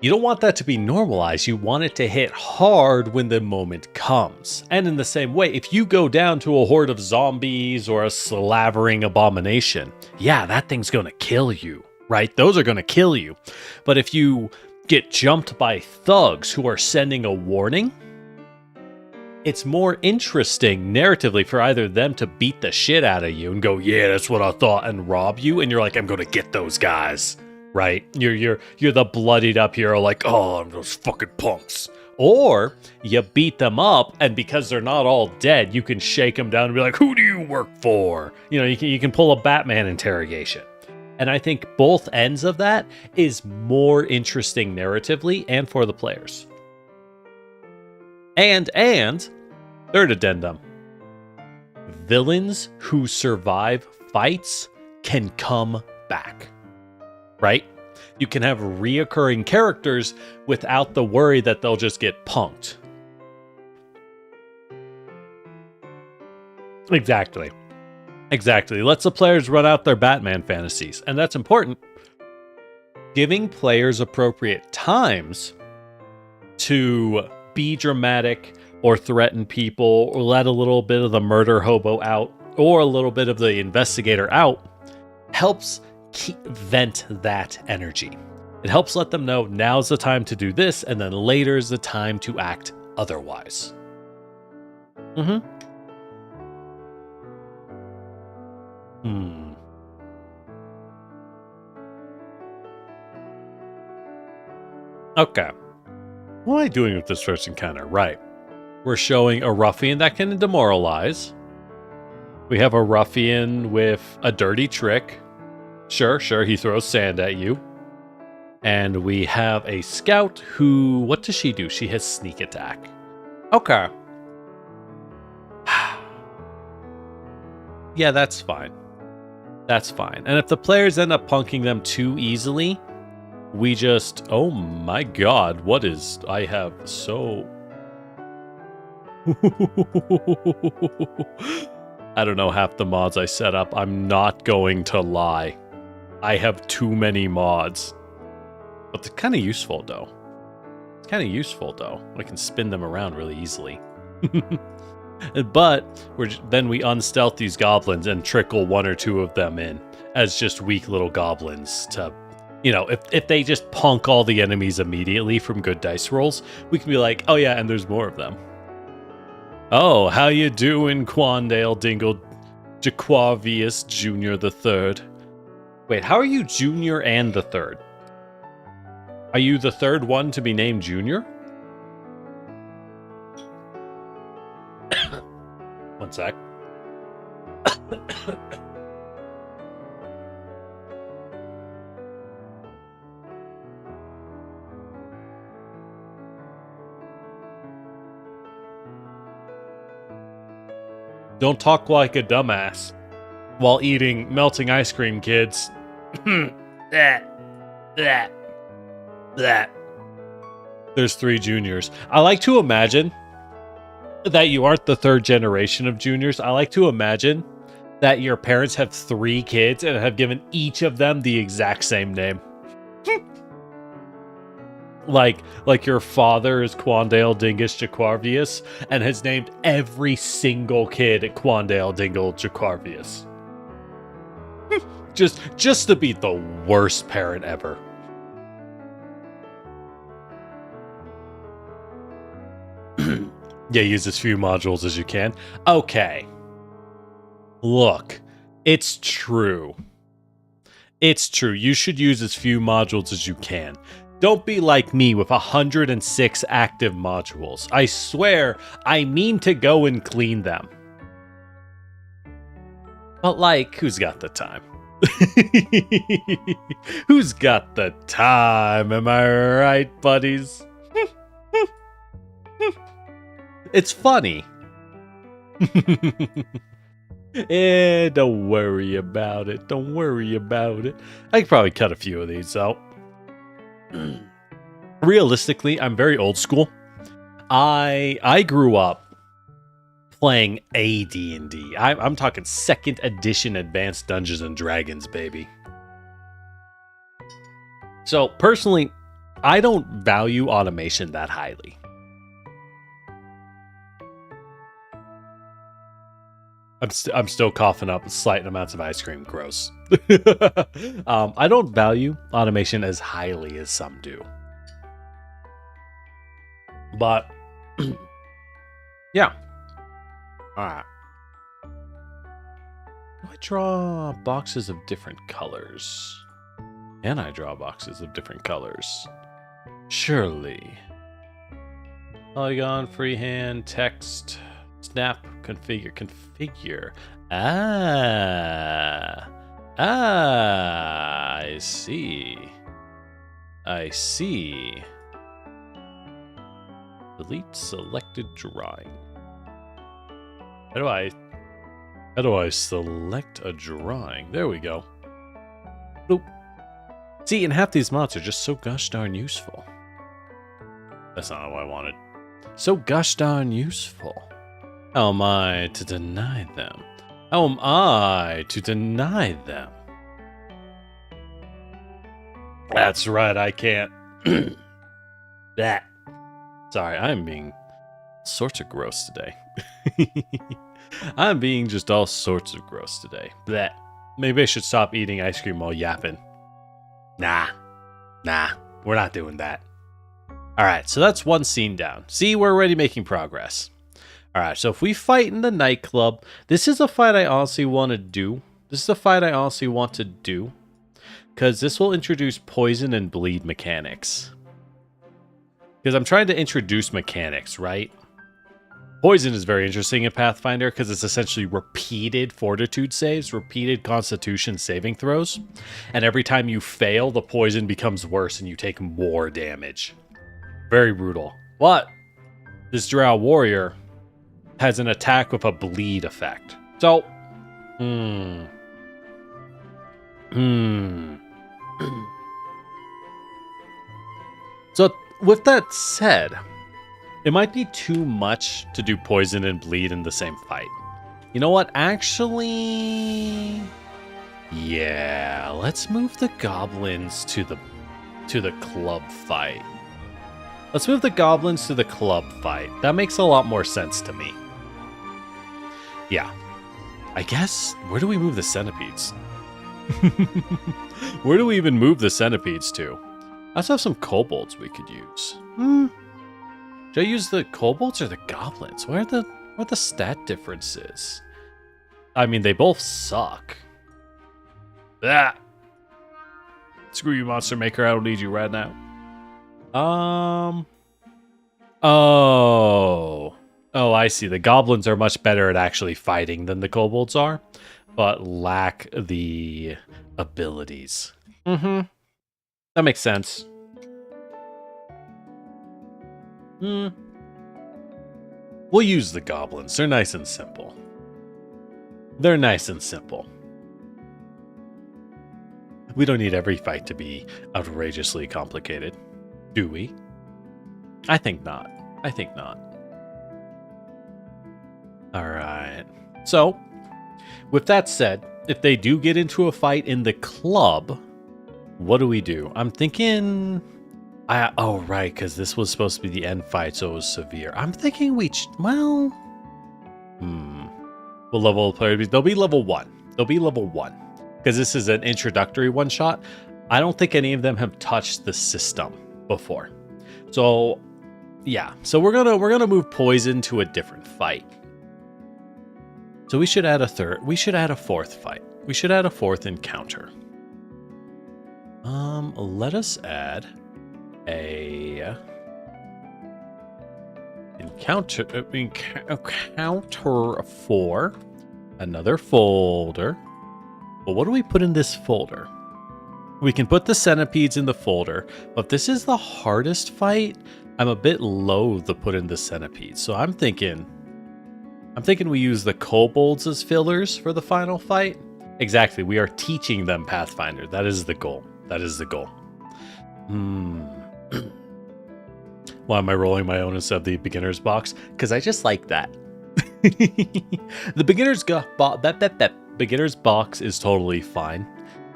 You don't want that to be normalized. You want it to hit hard when the moment comes. And in the same way, if you go down to a horde of zombies or a slavering abomination, yeah, that thing's going to kill you, right? Those are going to kill you. But if you get jumped by thugs who are sending a warning, it's more interesting narratively for either them to beat the shit out of you and go, yeah, that's what I thought, and rob you, and you're like, I'm gonna get those guys, right? You're the bloodied up hero, like, oh, I'm those fucking punks. Or you beat them up, and because they're not all dead, you can shake them down and be like, who do you work for? You know, you can pull a Batman interrogation. And I think both ends of that is more interesting narratively and for the players. And third addendum, villains who survive fights can come back, right? You can have reoccurring characters without the worry that they'll just get punked. Exactly. Lets the players run out their Batman fantasies, and that's important. Giving players appropriate times to be dramatic or threaten people or let a little bit of the murder hobo out or a little bit of the investigator out helps vent that energy. It helps let them know now's the time to do this and then later's the time to act otherwise. Okay. What am I doing with this first encounter? Right. We're showing a ruffian that can demoralize. We have a ruffian with a dirty trick. Sure, he throws sand at you. And we have a scout who, what does she do? She has sneak attack. Okay. Yeah, that's fine. And if the players end up punking them too easily, we just, oh my god, I have so... I don't know half the mods I set up. I'm not going to lie. I have too many mods. But they're kind of useful, though. I can spin them around really easily. But then we unstealth these goblins and trickle one or two of them in as just weak little goblins to... You know, if they just punk all the enemies immediately from good dice rolls, we can be like, oh yeah, and there's more of them. Oh, how you doing, Quandale Dingle Jaquavius Jr. the Third? Wait, how are you Junior and the Third? Are you the third one to be named Junior? One sec. Don't talk like a dumbass while eating melting ice cream, kids. That. There's 3 juniors. I like to imagine that you aren't the third generation of juniors. I like to imagine that your parents have 3 kids and have given each of them the exact same name. like your father is Quandale Dingus Jaquarvius and has named every single kid Quandale Dingle Jaquarvius. just to be the worst parent ever. Yeah, use as few modules as you can. Okay. Look, it's true. It's true. You should use as few modules as you can. Don't be like me with 106 active modules. I swear, I mean to go and clean them. But like, who's got the time? Who's got the time? Am I right, buddies? It's funny. Don't worry about it. Don't worry about it. I could probably cut a few of these out. Realistically, I'm very old school. I grew up playing AD&D. I'm talking 2nd edition Advanced Dungeons and Dragons, baby. So personally, I don't value automation that highly. I'm still coughing up slight amounts of ice cream. Gross. I don't value automation as highly as some do. But, yeah. Alright. Do I draw boxes of different colors? Can I draw boxes of different colors? Surely. Polygon, freehand, text... Snap, configure. I see. Delete selected drawing. How do I select a drawing? There we go. Boop. See, and half these mods are just so gosh darn useful. That's not what I wanted. So gosh darn useful. How am I to deny them? How am I to deny them? That's right, I can't. That. Sorry, I'm being sorts of gross today. I'm being just all sorts of gross today. Blech. Maybe I should stop eating ice cream while yapping. Nah, we're not doing that. Alright, so that's one scene down. See, we're already making progress. Alright, so if we fight in the nightclub, this is a fight I honestly want to do. Because this will introduce poison and bleed mechanics. Because I'm trying to introduce mechanics, right? Poison is very interesting in Pathfinder because it's essentially repeated fortitude saves, repeated constitution saving throws. And every time you fail, the poison becomes worse and you take more damage. Very brutal. But this Drow Warrior has an attack with a bleed effect. So, So, with that said, it might be too much to do poison and bleed in the same fight. You know what? Actually, yeah, let's move the goblins to the club fight. That makes a lot more sense to me. Yeah. I guess, where do we move the centipedes? Where do we even move the centipedes to? I also have some kobolds we could use. Should I use the kobolds or the goblins? Where are the stat differences? I mean, they both suck. Ah! Screw you, Monster Maker. I don't need you right now. Oh, I see. The goblins are much better at actually fighting than the kobolds are, but lack the abilities. That makes sense. We'll use the goblins. They're nice and simple. We don't need every fight to be outrageously complicated, do we? I think not. All right. So, with that said, if they do get into a fight in the club, what do we do? I'm thinking... oh, right, because this was supposed to be the end fight, so it was severe. I'm thinking well... What level of players? They'll be level 1. They'll be level 1. Because this is an introductory one-shot. I don't think any of them have touched the system before. So, yeah. So we're gonna move poison to a different fight. So we should add a third. We should add a fourth fight. We should add a fourth encounter. Let us add a encounter 4. Another folder. Well, what do we put in this folder? We can put the centipedes in the folder, but this is the hardest fight. I'm a bit loath to put in the centipedes, so I'm thinking we use the kobolds as fillers for the final fight. Exactly, we are teaching them Pathfinder. That is the goal. That is the goal. Why am I rolling my own instead of the beginner's box? Because I just like that. The beginner's box is totally fine.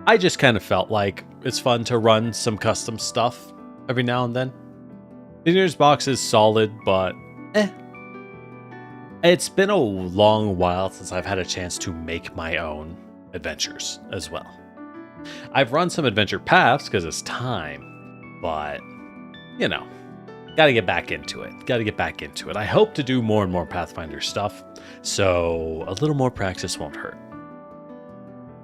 I just kind of felt like it's fun to run some custom stuff every now and then. Beginner's box is solid, but It's been a long while since I've had a chance to make my own adventures as well. I've run some adventure paths because it's time, but, you know, gotta get back into it. I hope to do more and more Pathfinder stuff, so a little more practice won't hurt.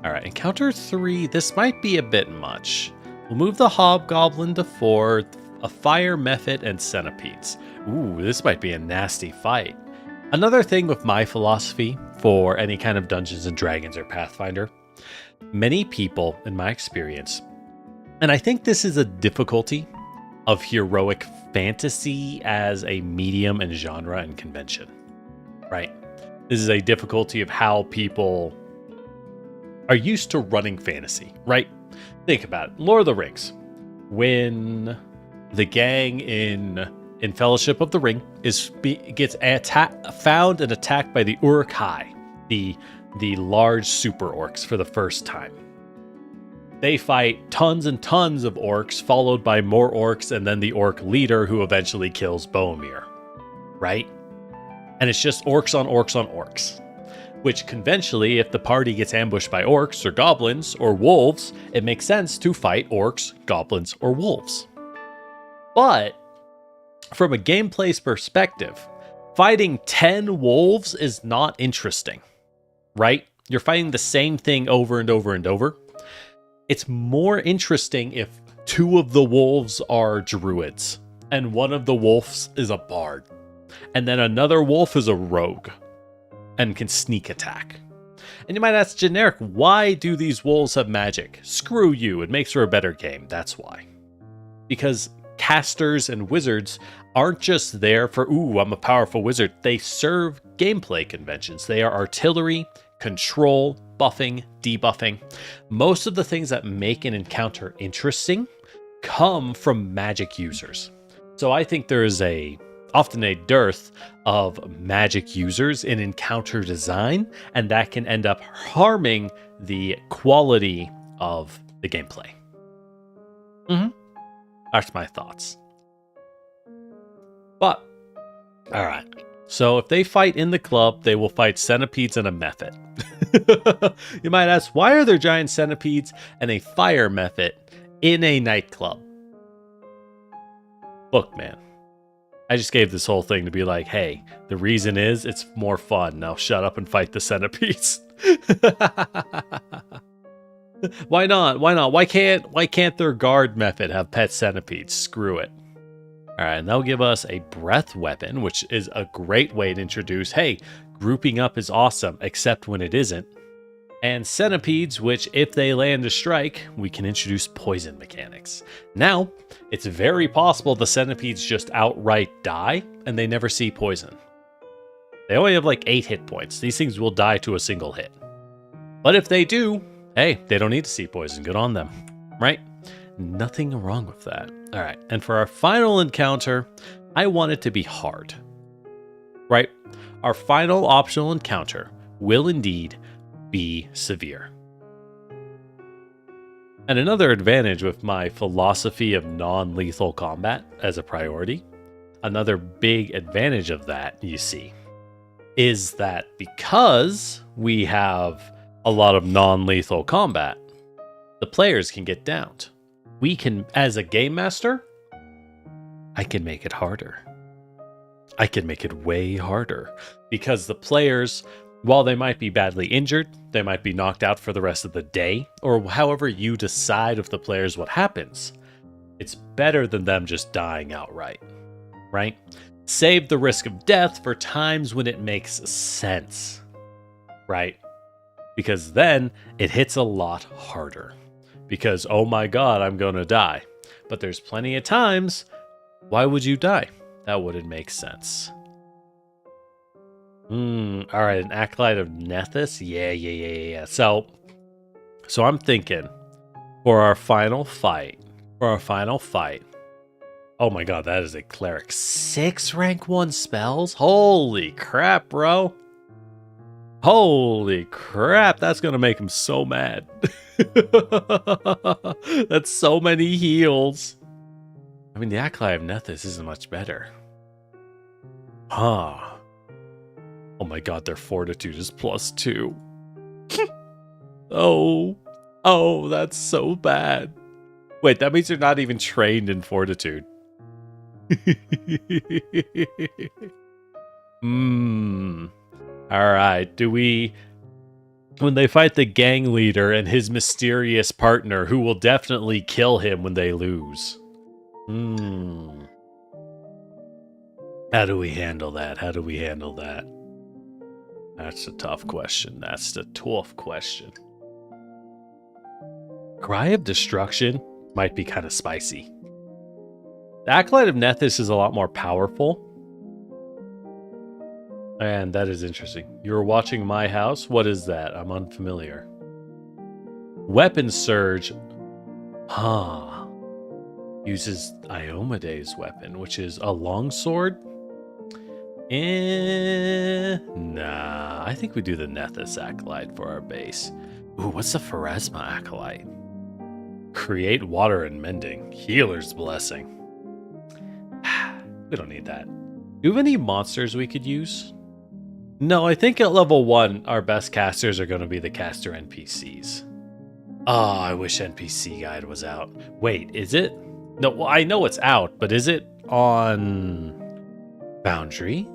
All right, encounter 3. This might be a bit much. We'll move the hobgoblin to 4, a fire mephit, and centipedes. Ooh, this might be a nasty fight. Another thing with my philosophy for any kind of Dungeons and Dragons or Pathfinder, many people, in my experience, and I think this is a difficulty of heroic fantasy as a medium and genre and convention, right? This is a difficulty of how people are used to running fantasy, right? Think about it. Lord of the Rings. When the gang in Fellowship of the Ring gets found and attacked by the Uruk-hai, the large super orcs for the first time. They fight tons and tons of orcs, followed by more orcs, and then the orc leader who eventually kills Boromir, right? And it's just orcs on orcs on orcs. Which conventionally, if the party gets ambushed by orcs or goblins or wolves, it makes sense to fight orcs, goblins, or wolves. But from a gameplay's perspective, fighting 10 wolves is not interesting, right? You're fighting the same thing over and over and over. It's more interesting if 2 of the wolves are druids, and 1 of the wolves is a bard, and then another wolf is a rogue and can sneak attack. And you might ask, generic, why do these wolves have magic? Screw you, it makes for a better game, that's why. Because casters and wizards aren't just there for, ooh, I'm a powerful wizard. They serve gameplay conventions. They are artillery, control, buffing, debuffing. Most of the things that make an encounter interesting come from magic users. So I think there is often a dearth of magic users in encounter design, and that can end up harming the quality of the gameplay. That's my thoughts. But, alright. So if they fight in the club, they will fight centipedes and a mephit. You might ask, why are there giant centipedes and a fire mephit in a nightclub? Look, man. I just gave this whole thing to be like, hey, the reason is it's more fun. Now shut up and fight the centipedes. Why not? Why can't their guard mephit have pet centipedes? Screw it. All right, and they'll give us a breath weapon, which is a great way to introduce, hey, grouping up is awesome, except when it isn't. And centipedes, which if they land a strike, we can introduce poison mechanics. Now, it's very possible the centipedes just outright die, and they never see poison. They only have like 8 hit points. These things will die to a single hit. But if they do, hey, they don't need to see poison. Good on them, right? Nothing wrong with that. All right, and for our final encounter, I want it to be hard, right? our final optional encounter will indeed be severe. And another advantage with my philosophy of non-lethal combat as a priority, another big advantage of that, you see, is that because we have a lot of non-lethal combat, the players can get downed. We can, as a game master, I can make it harder. I can make it way harder because the players, while they might be badly injured, they might be knocked out for the rest of the day, or however you decide with the players what happens, it's better than them just dying outright, right? Save the risk of death for times when it makes sense, right? Because then it hits a lot harder. Because, oh my god, I'm going to die. But there's plenty of times, why would you die? That wouldn't make sense. Alright, an Acolyte of Nethys? Yeah. So I'm thinking, for our final fight, oh my god, that is a Cleric. 6 rank 1 spells? Holy crap, bro. Holy crap, that's gonna make him so mad. That's so many heals. I mean, the Acolyte of Nethys isn't much better. Huh. Oh my god, their fortitude is +2. Oh, that's so bad. Wait, that means they're not even trained in fortitude. Alright, when they fight the gang leader and his mysterious partner who will definitely kill him when they lose. How do we handle that? That's a tough question. Cry of Destruction might be kind of spicy. The Acolyte of Nethys is a lot more powerful. And that is interesting. You're watching My House? What is that? I'm unfamiliar. Weapon Surge. Uses Iomede's weapon, which is a longsword. Nah, I think we do the Nethys Acolyte for our base. Ooh, what's the Pharasma Acolyte? Create Water and Mending. Healer's Blessing. We don't need that. Do we have any monsters we could use? No, I think at level 1, our best casters are going to be the caster NPCs. Oh, I wish NPC Guide was out. Wait, is it? No, well, I know it's out, but is it on Foundry?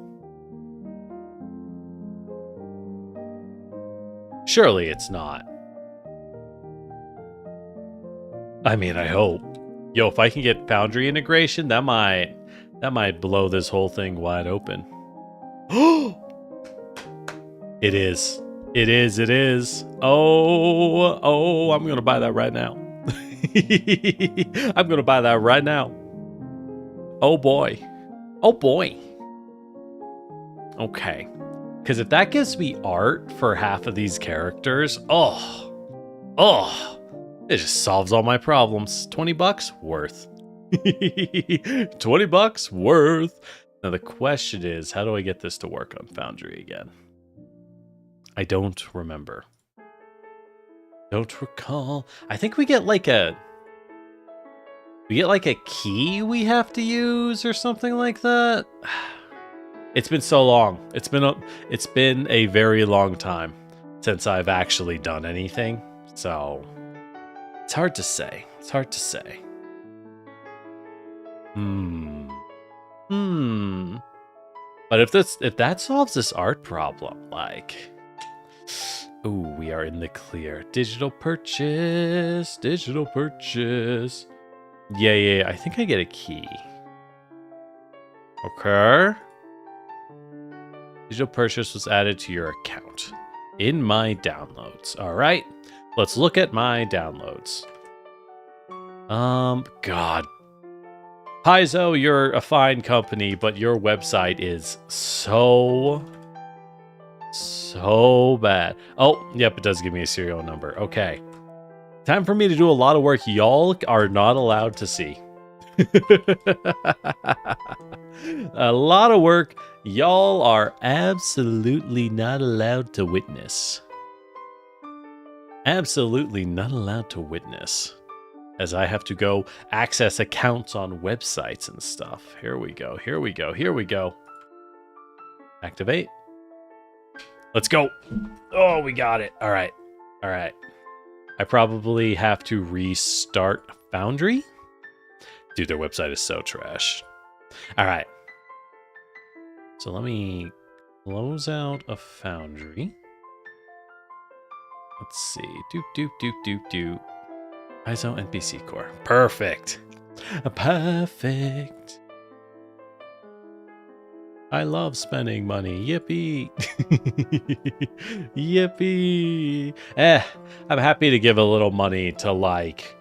Surely it's not. I mean, I hope. Yo, if I can get Foundry integration, that might blow this whole thing wide open. It is. Oh, I'm going to buy that right now. I'm going to buy that right now. Oh boy. Okay. Because if that gives me art for half of these characters, it just solves all my problems. $20 worth. $20 worth. Now the question is, how do I get this to work on Foundry again? I don't remember. Don't recall. I think we get like a key we have to use or something like that. It's been so long. It's been a very long time since I've actually done anything. So it's hard to say. But if that solves this art problem, like, ooh, we are in the clear. Digital purchase. Yeah. I think I get a key. Okay. Digital purchase was added to your account in my downloads. All right, let's look at my downloads. God. Paizo, you're a fine company, but your website is so bad. Oh, yep, it does give me a serial number. Okay. Time for me to do a lot of work y'all are not allowed to see. A lot of work y'all are absolutely not allowed to witness. Absolutely not allowed to witness. As I have to go access accounts on websites and stuff. Here we go, here we go, here we go. Activate. Let's go. Oh, we got it. All right. All right. I probably have to restart Foundry. Dude, their website is so trash. All right. So let me close out a Foundry. Let's see. Doop. ISO NPC core. Perfect. Perfect. I love spending money. Yippee. Yippee. I'm happy to give a little money to like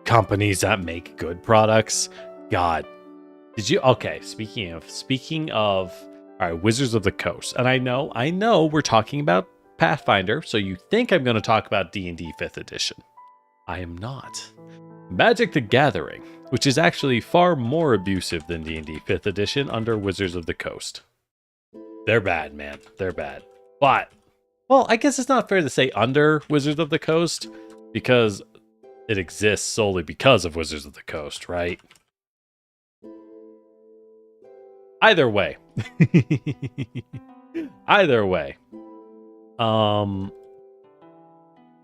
companies that make good products. God. Did you? Okay, speaking of, all right, Wizards of the Coast. And I know we're talking about Pathfinder, so you think I'm going to talk about D&D 5th edition. I am not. Magic the Gathering, which is actually far more abusive than D&D 5th edition under Wizards of the Coast. They're bad, man. They're bad. But, well, I guess it's not fair to say under Wizards of the Coast, because it exists solely because of Wizards of the Coast, right? Either way. Either way.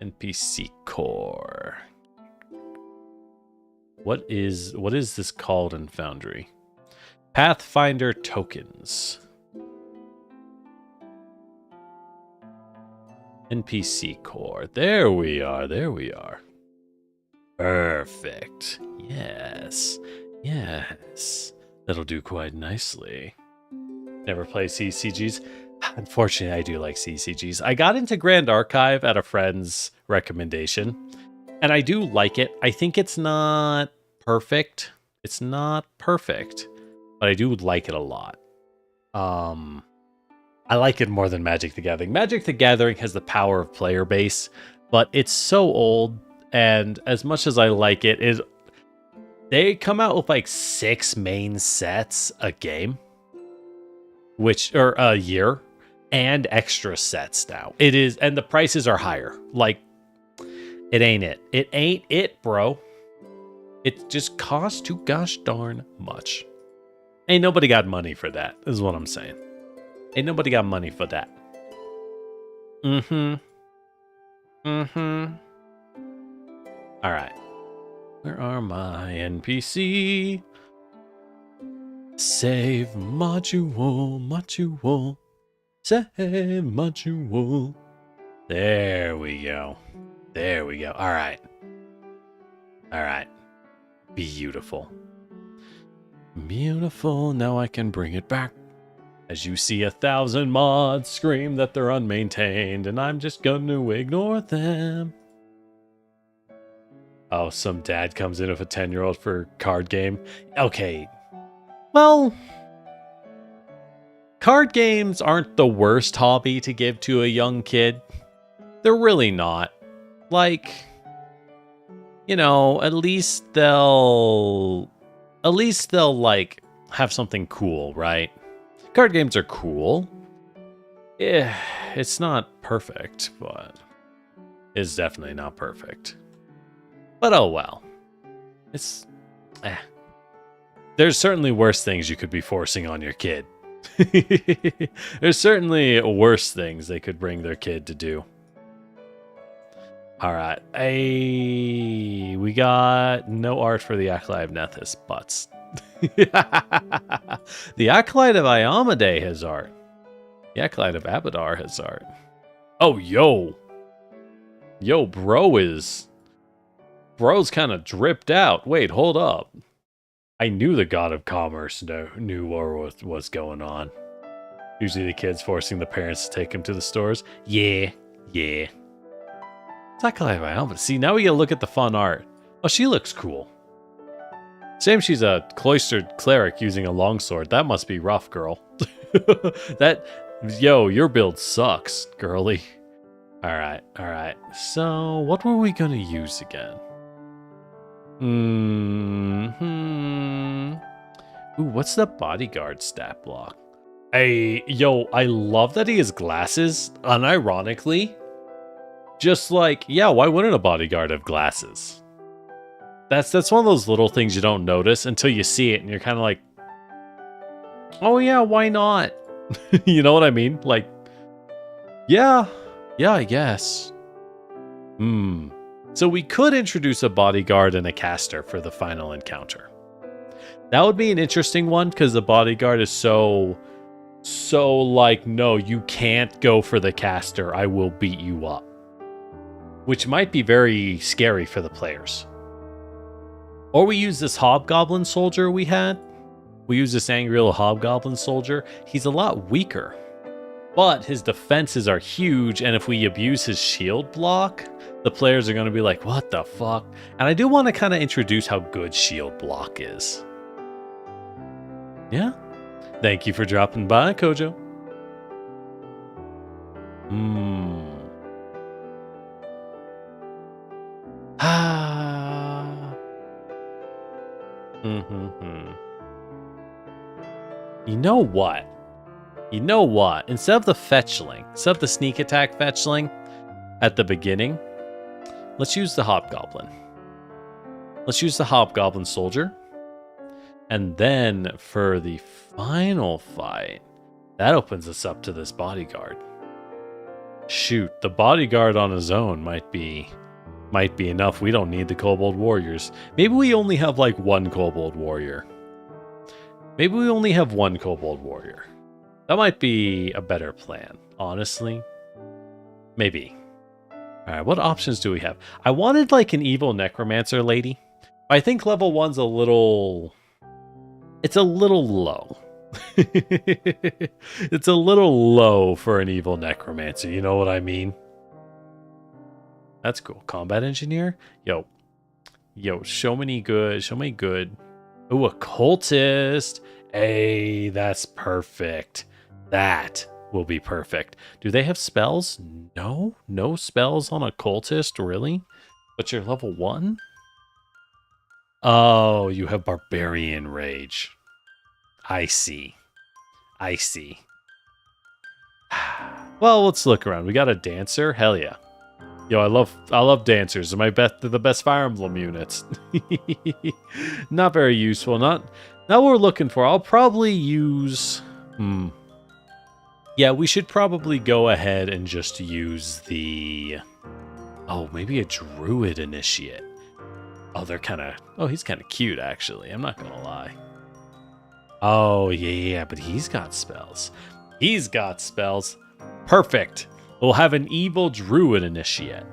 NPC core. What is this called in Foundry? Pathfinder tokens. NPC core. There we are. There we are. Perfect. Yes. Yes. That'll do quite nicely. Never play CCGs. Unfortunately, I do like CCGs. I got into Grand Archive at a friend's recommendation, and I do like it. I think it's not perfect. It's not perfect, but I do like it a lot. I like it more than Magic the Gathering. Magic the Gathering has the power of player base, but it's so old, and as much as I like it, they come out with like 6 main sets a game, or a year, and extra sets now. It is, and the prices are higher. Like, it ain't it. It ain't it, bro. It just costs too gosh darn much. Ain't nobody got money for that, is what I'm saying. Ain't nobody got money for that. All right. Where are my NPC? Save module. Save module. There we go. There we go. All right. All right. Beautiful. Beautiful. Now I can bring it back. As you see 1,000 mods scream that they're unmaintained, and I'm just gonna ignore them. Oh, some dad comes in with a 10-year-old for card game. Okay. Well, card games aren't the worst hobby to give to a young kid. They're really not. Like, you know, at least they'll like have something cool, right? Card games are cool. Yeah, it's not perfect, but it's definitely not perfect. But oh well. It's There's certainly worse things you could be forcing on your kid. There's certainly worse things they could bring their kid to do. All right. We got no art for the Acolyte of Nethys, butts. The Acolyte of Iomedae has art. The Acolyte of Abadar has art. Oh, yo. Yo, bro's kind of dripped out. Wait, hold up. I knew the God of Commerce knew what was going on. Usually the kids forcing the parents to take him to the stores. Yeah. It's Acolyte of Iomedae. See, now we gotta look at the fun art. Oh, she looks cool. Shame she's a cloistered cleric using a longsword. That must be rough, girl. Yo, your build sucks, girly. All right. So, what were we gonna use again? Ooh, what's the bodyguard stat block? Hey, yo, I love that he has glasses, unironically. Just like, yeah, why wouldn't a bodyguard have glasses? That's one of those little things you don't notice until you see it and you're kind of like, oh yeah, why not? You know what I mean? Like, yeah, I guess. So we could introduce a bodyguard and a caster for the final encounter. That would be an interesting one because the bodyguard is so like, no, you can't go for the caster. I will beat you up. Which might be very scary for the players. Or we use this hobgoblin soldier we had. We use this angry little hobgoblin soldier. He's a lot weaker. But his defenses are huge, and if we abuse his shield block, the players are going to be like, what the fuck? And I do want to kind of introduce how good shield block is. Yeah. Thank you for dropping by, Kojo. You know what? Instead of the fetchling, instead of the sneak attack fetchling at the beginning, let's use the hobgoblin. Let's use the hobgoblin soldier. And then for the final fight, that opens us up to this bodyguard. Shoot, the bodyguard on his own might be enough. We don't need the kobold warriors. Maybe we only have like one kobold warrior. That might be a better plan, honestly. Maybe. Alright, what options do we have? I wanted like an evil necromancer lady. I think level 1's a little... It's a little low. It's a little low for an evil necromancer, you know what I mean? That's cool. Combat engineer? Yo, show me good. Ooh, occultist. Hey, that's perfect. That will be perfect. Do they have spells? No spells on occultist, really? But you're level 1? Oh, you have barbarian rage. I see. Well, let's look around. We got a dancer. Hell yeah. Yo, I love dancers. They're they're the best Fire Emblem units. Not very useful. Not what we're looking for. I'll probably use... Yeah, we should probably go ahead and just use the... Oh, maybe a druid initiate. Oh, they're kind of... Oh, he's kind of cute, actually. I'm not going to lie. Oh, yeah, but he's got spells. Perfect. We'll have an evil druid initiate.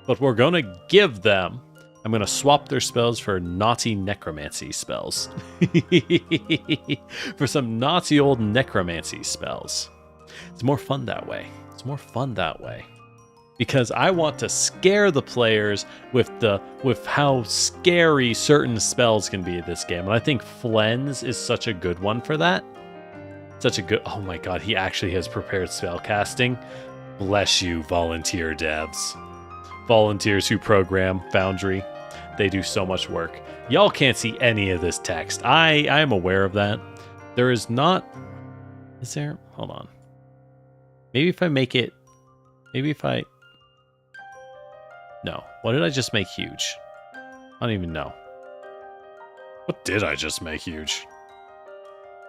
But we're going to give them... I'm going to swap their spells for naughty necromancy spells. For some naughty old necromancy spells. It's more fun that way. Because I want to scare the players with how scary certain spells can be in this game. And I think Flens is such a good one for that. Oh my god, he actually has prepared spell casting. Bless you, volunteer devs. Volunteers who program Foundry. They do so much work. Y'all can't see any of this text. I am aware of that. There is not... Is there? Hold on. Maybe if I make it... No. What did I just make huge? I don't even know. What did I just make huge?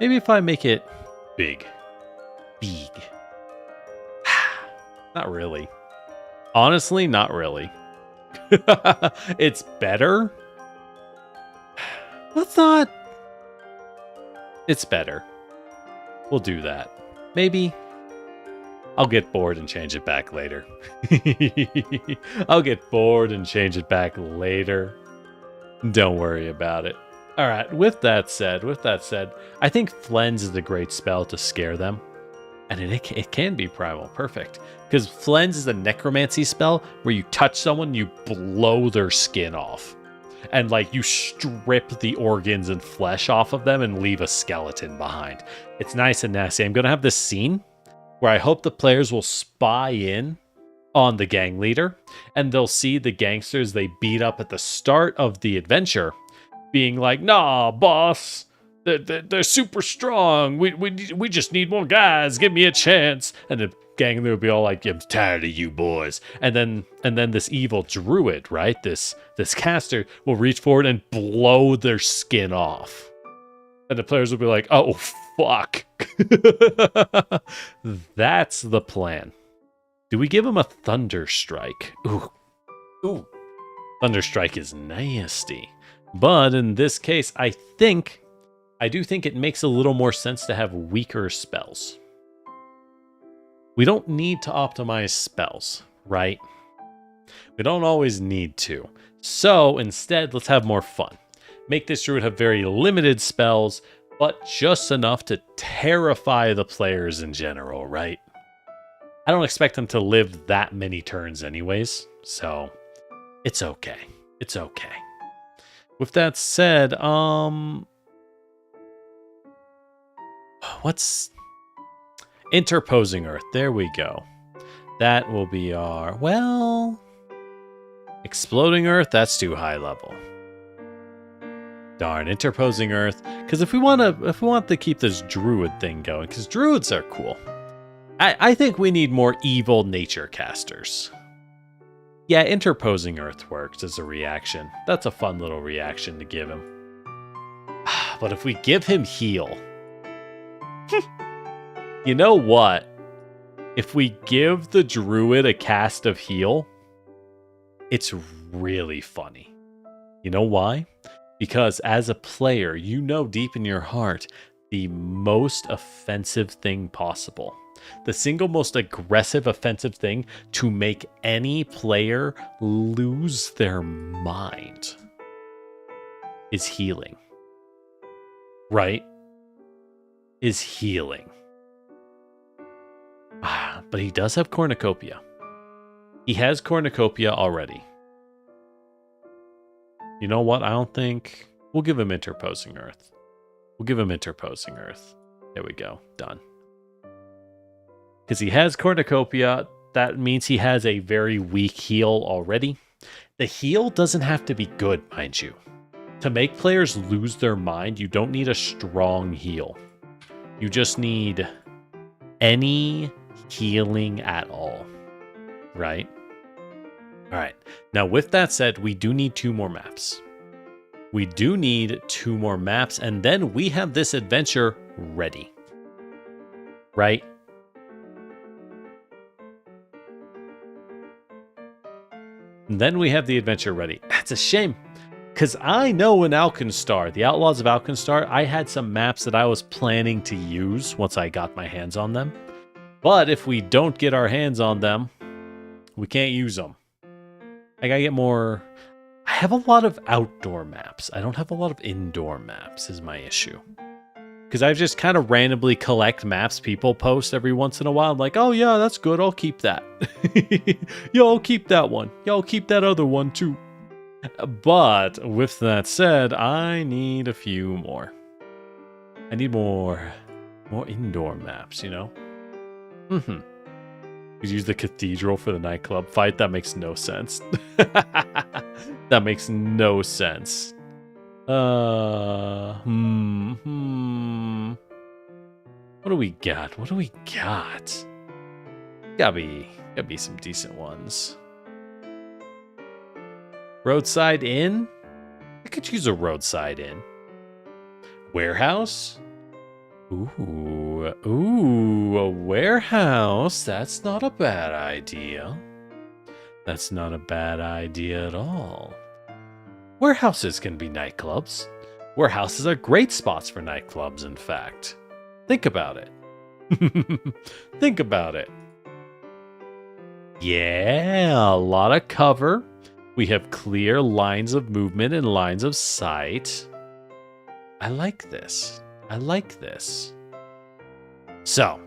Maybe if I make it big. Not really. Honestly, not really. It's better. Let's not. It's better. We'll do that. Maybe. I'll get bored and change it back later. Don't worry about it. All right, with that said, I think Flens is a great spell to scare them. And it can be primal. Perfect. Because Flens is a necromancy spell where you touch someone, you blow their skin off. And like you strip the organs and flesh off of them and leave a skeleton behind. It's nice and nasty. I'm going to have this scene where I hope the players will spy in on the gang leader, and they'll see the gangsters they beat up at the start of the adventure being like, nah, boss, They're super strong. We just need more guys. Give me a chance. And the gang will be all like, I'm tired of you boys. And then this evil druid, right? This caster will reach forward and blow their skin off. And the players will be like, oh, fuck. That's the plan. Do we give him a Thunder Strike? Ooh. Thunder Strike is nasty. But in this case, I do think it makes a little more sense to have weaker spells. We don't need to optimize spells, right? We don't always need to. So instead, let's have more fun. Make this druid have very limited spells, but just enough to terrify the players in general, right? I don't expect them to live that many turns anyways, so it's okay. It's okay. With that said, what's Interposing Earth? There we go. That will be our, well, Exploding Earth, that's too high level. Darn, Interposing Earth, because if we want to keep this druid thing going, because druids are cool. I think we need more evil nature casters. Yeah, Interposing Earth works as a reaction. That's a fun little reaction to give him. But if we give him heal, you know what? If we give the druid a cast of heal, it's really funny. You know why? Because as a player, you know deep in your heart the most offensive thing possible. The single most aggressive offensive thing to make any player lose their mind is healing. Right? Is healing. But he does have Cornucopia. He has Cornucopia already. You know what? I don't think... We'll give him Interposing Earth. We'll give him Interposing Earth. There we go. Done. Because he has Cornucopia, that means he has a very weak heal already. The heal doesn't have to be good, mind you. To make players lose their mind, you don't need a strong heal. You just need any healing at all. Right? Alright. Now with that said, we do need 2 more maps. We do need 2 more maps, and then we have this adventure ready. Right? And then we have the adventure ready. That's a shame. Because I know in Alkenstar, the Outlaws of Alkenstar, I had some maps that I was planning to use once I got my hands on them. But if we don't get our hands on them, we can't use them. I gotta get more... I have a lot of outdoor maps. I don't have a lot of indoor maps is my issue. Because I just kind of randomly collect maps people post every once in a while. I'm like, oh yeah, that's good. I'll keep that. Yo, I'll keep that one. Yo, I'll keep that other one too. But with that said, I need a few more. I need more indoor maps, you know? Mm-hmm. You use the cathedral for the nightclub fight? That makes no sense. That makes no sense. What do we got? What do we got? Gotta be some decent ones. Roadside Inn? I could use a roadside inn. Warehouse? Ooh, a warehouse. That's not a bad idea. That's not a bad idea at all. Warehouses can be nightclubs. Warehouses are great spots for nightclubs, in fact. Think about it. Think about it. Yeah, a lot of cover. We have clear lines of movement and lines of sight. I like this. I like this. So,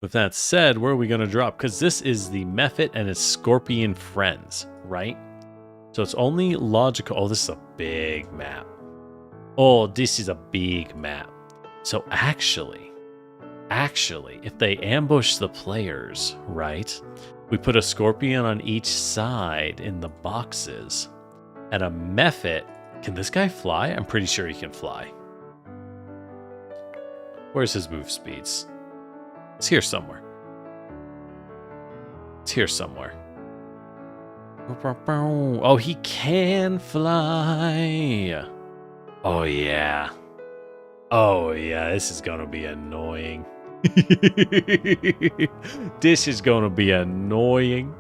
with that said, where are we going to drop? Because this is the Mephit and his Scorpion friends, right? So it's only logical. Oh, this is a big map. Oh, this is a big map. So actually, if they ambush the players, right? We put a Scorpion on each side in the boxes. And a Mephit. Can this guy fly? I'm pretty sure he can fly. Where's his move speeds? It's here somewhere. It's here somewhere. Oh, he can fly. Oh, yeah. Oh, yeah. This is going to be annoying. This is going to be annoying.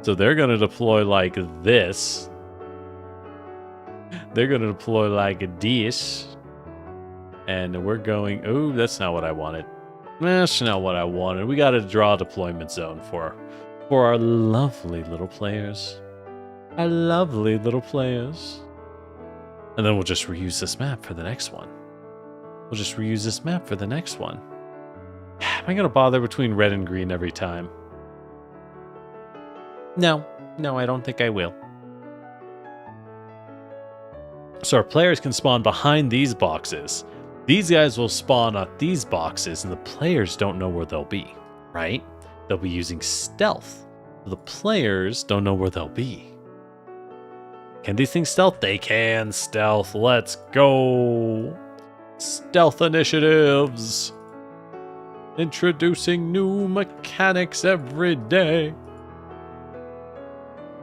So they're going to deploy like this. They're going to deploy like this. And we're going... Oh, that's not what I wanted. That's not what I wanted. We got to draw a deployment zone for our lovely little players. Our lovely little players. And then we'll just reuse this map for the next one. We'll just reuse this map for the next one. Am I going to bother between red and green every time? No, I don't think I will. So our players can spawn behind these boxes. These guys will spawn at these boxes, and the players don't know where they'll be, right? They'll be using stealth. The players don't know where they'll be. Can these things stealth? They can stealth. Let's go. Stealth initiatives. Introducing new mechanics every day.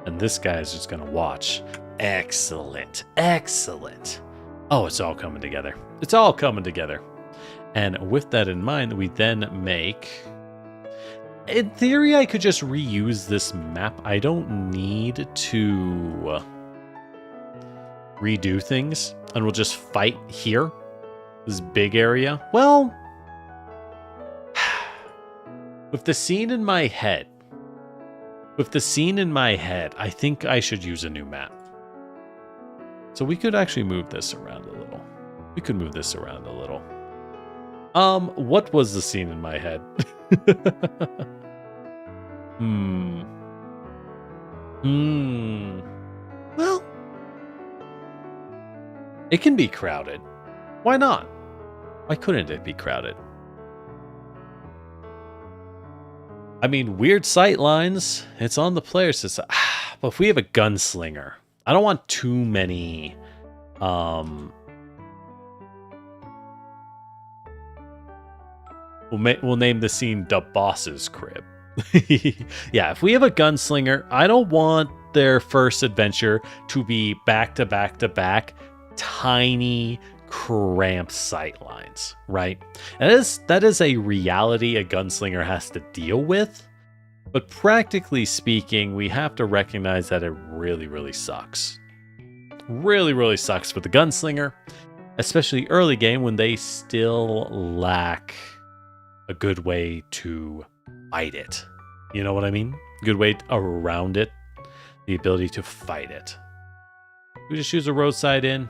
And this guy's just going to watch. Excellent. Excellent. Oh, it's all coming together. It's all coming together. And with that in mind, we then make... In theory, I could just reuse this map. I don't need to redo things. And we'll just fight here. This big area. Well, with the scene in my head, I think I should use a new map. So we could actually move this around a little. What was the scene in my head? Well, it can be crowded. Why not? Why couldn't it be crowded? I mean, weird sight lines. It's on the players to decide. But if we have a gunslinger, I don't want too many. We'll name the scene "The Boss's Crib." Yeah, if we have a gunslinger, I don't want their first adventure to be back to back to back, tiny, cramped sight lines, right? And that is a reality a gunslinger has to deal with. But practically speaking, we have to recognize that it really, really sucks. Really, really sucks for the gunslinger, especially early game when they still lack a good way to fight it. You know what I mean? Good way around it. The ability to fight it. We just use a roadside inn.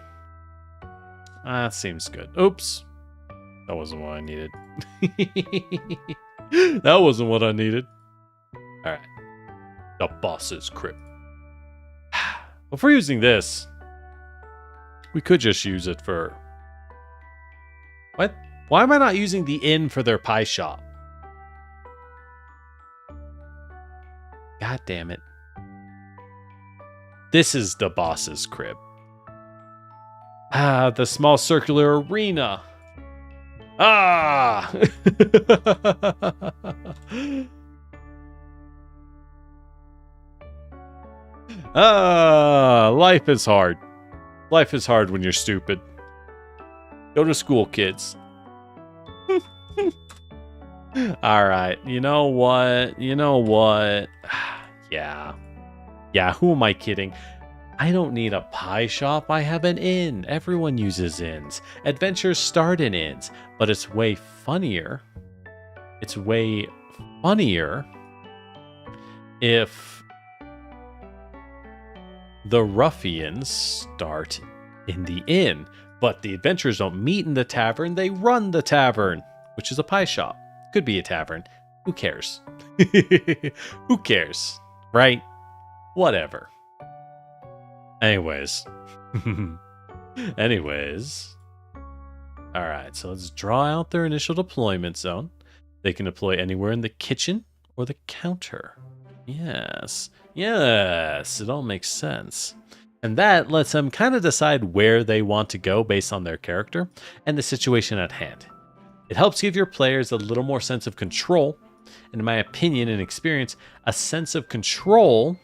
That seems good. Oops. That wasn't what I needed. That wasn't what I needed. Alright. The Boss's Crib. If we're using this, we could just use it for... What? Why am I not using the inn for their pie shop? God damn it. This is the Boss's Crib. Ah, the small circular arena. Ah! Ah, life is hard. Life is hard when you're stupid. Go to school, kids. Alright, you know what? Yeah, who am I kidding? I don't need a pie shop, I have an inn. Everyone uses inns. Adventures start in inns, but it's way funnier. It's way funnier if the ruffians start in the inn, but the adventurers don't meet in the tavern, they run the tavern, which is a pie shop. Could be a tavern. Who cares? Who cares? Right? Whatever. Anyways. Alright, so let's draw out their initial deployment zone. They can deploy anywhere in the kitchen or the counter. Yes, it all makes sense. And that lets them kind of decide where they want to go based on their character and the situation at hand. It helps give your players a little more sense of control. And in my opinion and experience, a sense of control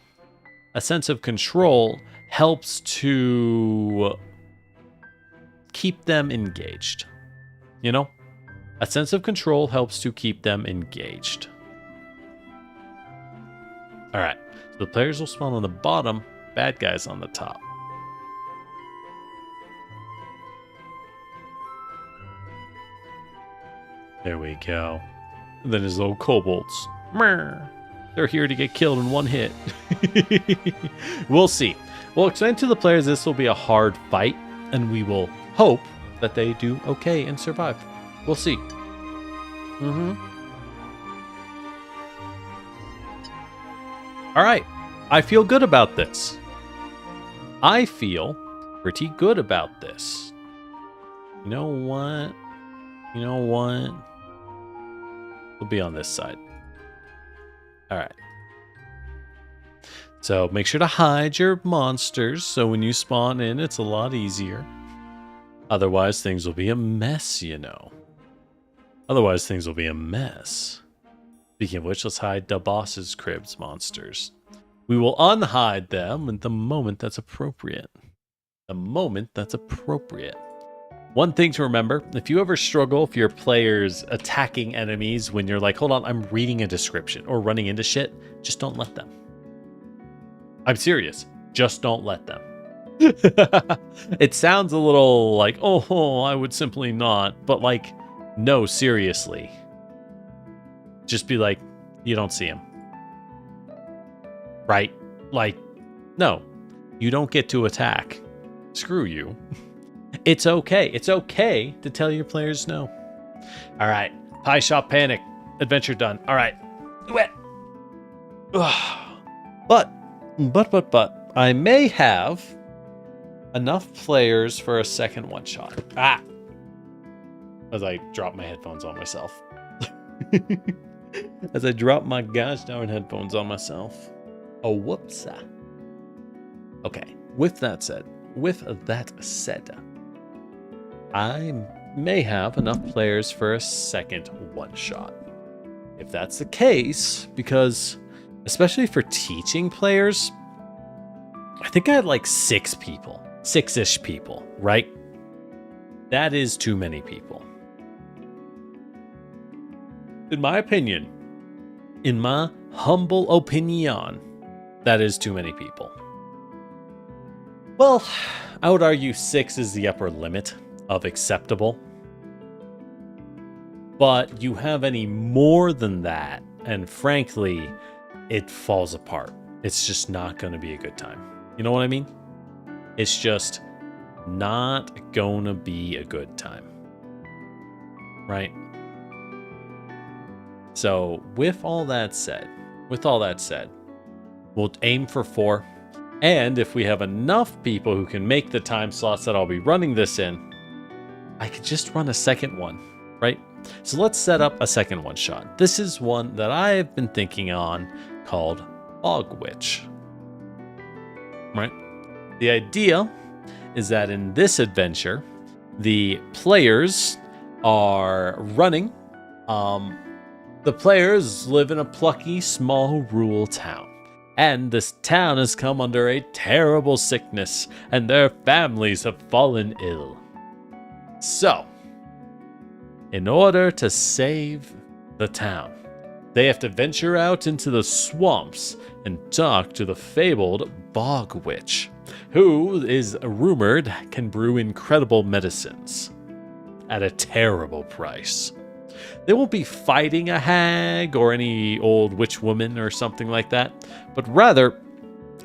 helps to keep them engaged. You know? A sense of control helps to keep them engaged. All right. So the players will spawn on the bottom, bad guys on the top. There we go. And then his little kobolds. They're here to get killed in one hit. We'll see. We'll explain to the players this will be a hard fight, and we will hope that they do okay and survive. We'll see. All right. I feel good about this. I feel pretty good about this. You know what? We'll be on this side. All right. So make sure to hide your monsters so when you spawn in, it's a lot easier. Otherwise, things will be a mess, you know. Otherwise, things will be a mess. Speaking of which, let's hide the boss's cribs monsters. We will unhide them at the moment that's appropriate. The moment that's appropriate. One thing to remember, if you ever struggle if your players attacking enemies when you're like, hold on, I'm reading a description or running into shit, just don't let them. I'm serious. Just don't let them. It sounds a little like, oh, I would simply not. But like, no, seriously. Just be like, you don't see him. Right? Like, no. You don't get to attack. Screw you. It's okay. It's okay to tell your players no. All right. Pie shop panic. Adventure done. All right. Do it. But, I may have enough players for a second one shot. As I drop my headphones on myself. As I drop my gosh darn headphones on myself. Oh, whoops. Okay. With that said, I may have enough players for a second one shot. If that's the case, because especially for teaching players, I think I had like 6 people, 6-ish people, right? That is too many people. In my opinion, in my humble opinion, that is too many people. Well, I would argue 6 is the upper limit of acceptable. But you have any more than that, and frankly, it falls apart. It's just not going to be a good time. You know what I mean? It's just not going to be a good time. Right? So, with all that said, we'll aim for 4. And if we have enough people who can make the time slots that I'll be running this in, I could just run a second one, right? So let's set up a second one shot. This is one that I've been thinking on called Bog Witch, right? The idea is that in this adventure, the players are running. The players live in a plucky, small, rural town. And this town has come under a terrible sickness, and their families have fallen ill. So, in order to save the town, they have to venture out into the swamps and talk to the fabled Bog Witch, who is rumored can brew incredible medicines at a terrible price. They won't be fighting a hag or any old witch woman or something like that, but rather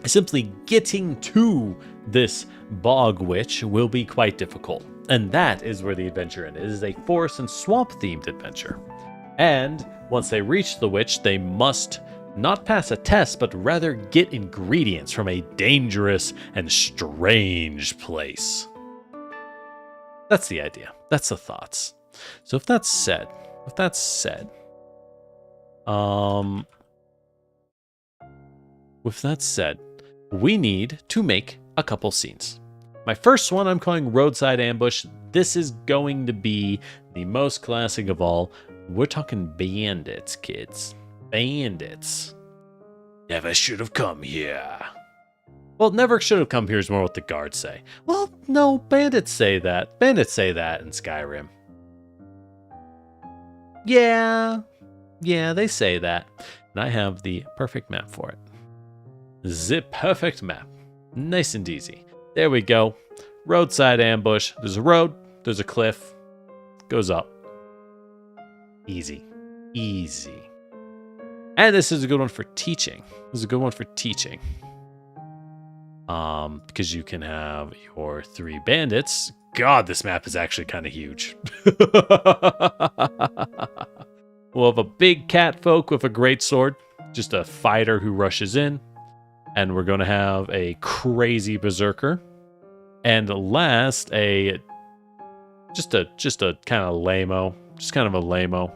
simply getting to this Bog Witch will be quite difficult. And that is where the adventure ends. It is a forest and swamp themed adventure. And once they reach the witch, they must not pass a test, but rather get ingredients from a dangerous and strange place. That's the idea. That's the thoughts. So with that said, we need to make a couple scenes. My first one I'm calling Roadside Ambush. This is going to be The most classic of all, we're talking bandits, kids. Bandits. Never should have come here. Well, never should have come here is more what the guards say. Well, no, bandits say that. Bandits say that in Skyrim. Yeah, they say that. And I have the perfect map for it. The perfect map. Nice and easy. There we go. Roadside ambush. There's a road. There's a cliff. Goes up. Easy. Easy. And this is a good one for teaching. This is a good one for teaching. Because you can have your 3 bandits. God, this map is actually kind of huge. We'll have a big cat folk with a great sword. Just a fighter who rushes in. And we're going to have a crazy berserker. And last, just a kind of lame-o. Just kind of a lame-o.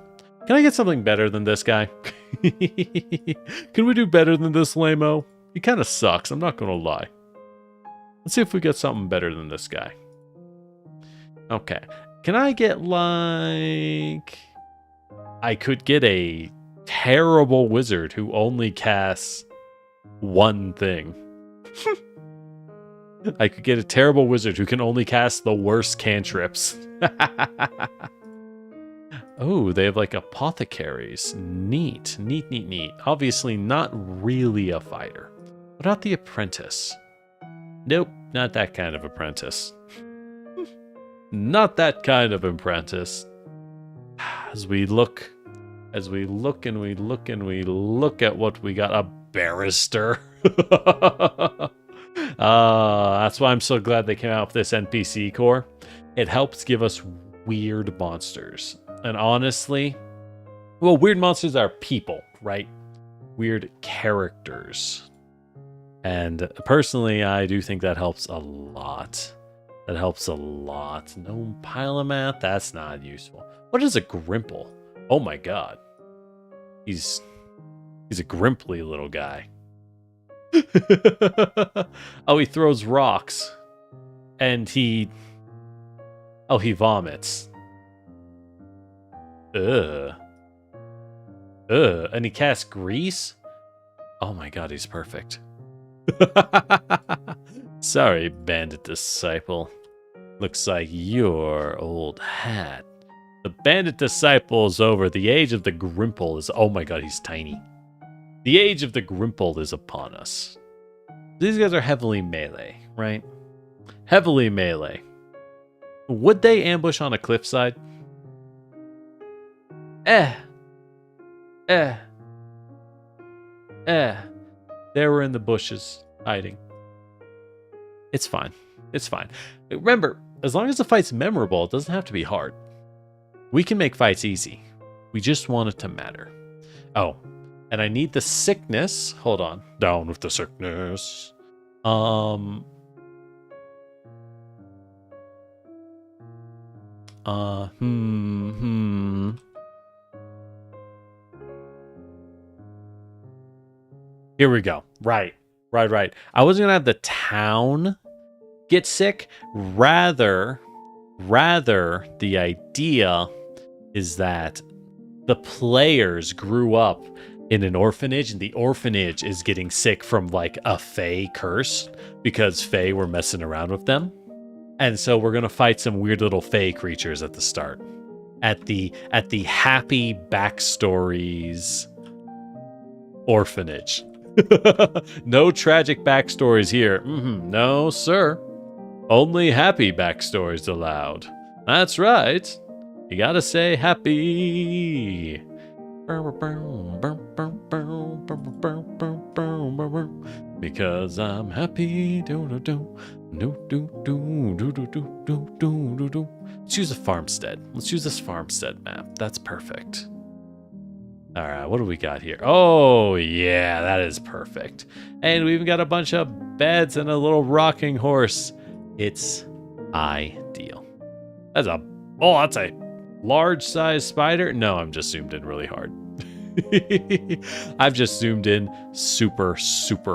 Can I get something better than this guy? Can we do better than this lame-o? He kind of sucks, I'm not going to lie. Let's see if we get something better than this guy. Okay. Can I get like... I could get a terrible wizard who only casts one thing. I could get a terrible wizard who can only cast the worst cantrips. Oh, they have like apothecaries. Neat. Obviously not really a fighter. What about the apprentice? Nope, not that kind of apprentice. Not that kind of apprentice. As we look and we look at what we got, a barrister. That's why I'm so glad they came out with this NPC core. It helps give us weird monsters. And honestly, well, weird monsters are people, right? Weird characters. And personally, I do think that helps a lot. That helps a lot. No Pylomath, that's not useful. What is a Grimple? Oh my god. He's a grimply little guy. Oh, he throws rocks. And he vomits. Ugh. And he casts grease? Oh my god, he's perfect. Sorry, bandit disciple. Looks like your old hat. The bandit disciple is over. The age of the Grimple is... Oh my god, he's tiny. The age of the Grimple is upon us. These guys are heavily melee, right? Heavily melee. Would they ambush on a cliffside? They were in the bushes, hiding. It's fine. It's fine. Remember, as long as the fight's memorable, it doesn't have to be hard. We can make fights easy. We just want it to matter. Oh, and I need the sickness. Hold on. Down with the sickness. Here we go. Right. I wasn't gonna have the town get sick. Rather, the idea is that the players grew up in an orphanage, and the orphanage is getting sick from like a Fae curse because Fae were messing around with them. And so we're gonna fight some weird little Fae creatures at the start. At the happy backstories orphanage. No tragic backstories here. No, sir. Only happy backstories allowed. That's right. You gotta say happy. Because I'm happy. Let's use a farmstead. Let's use this farmstead map. That's perfect. All right, what do we got here? Oh, yeah, that is perfect. And we even got a bunch of beds and a little rocking horse. It's ideal. That's a large size spider. No, I'm just zoomed in really hard. I've just zoomed in super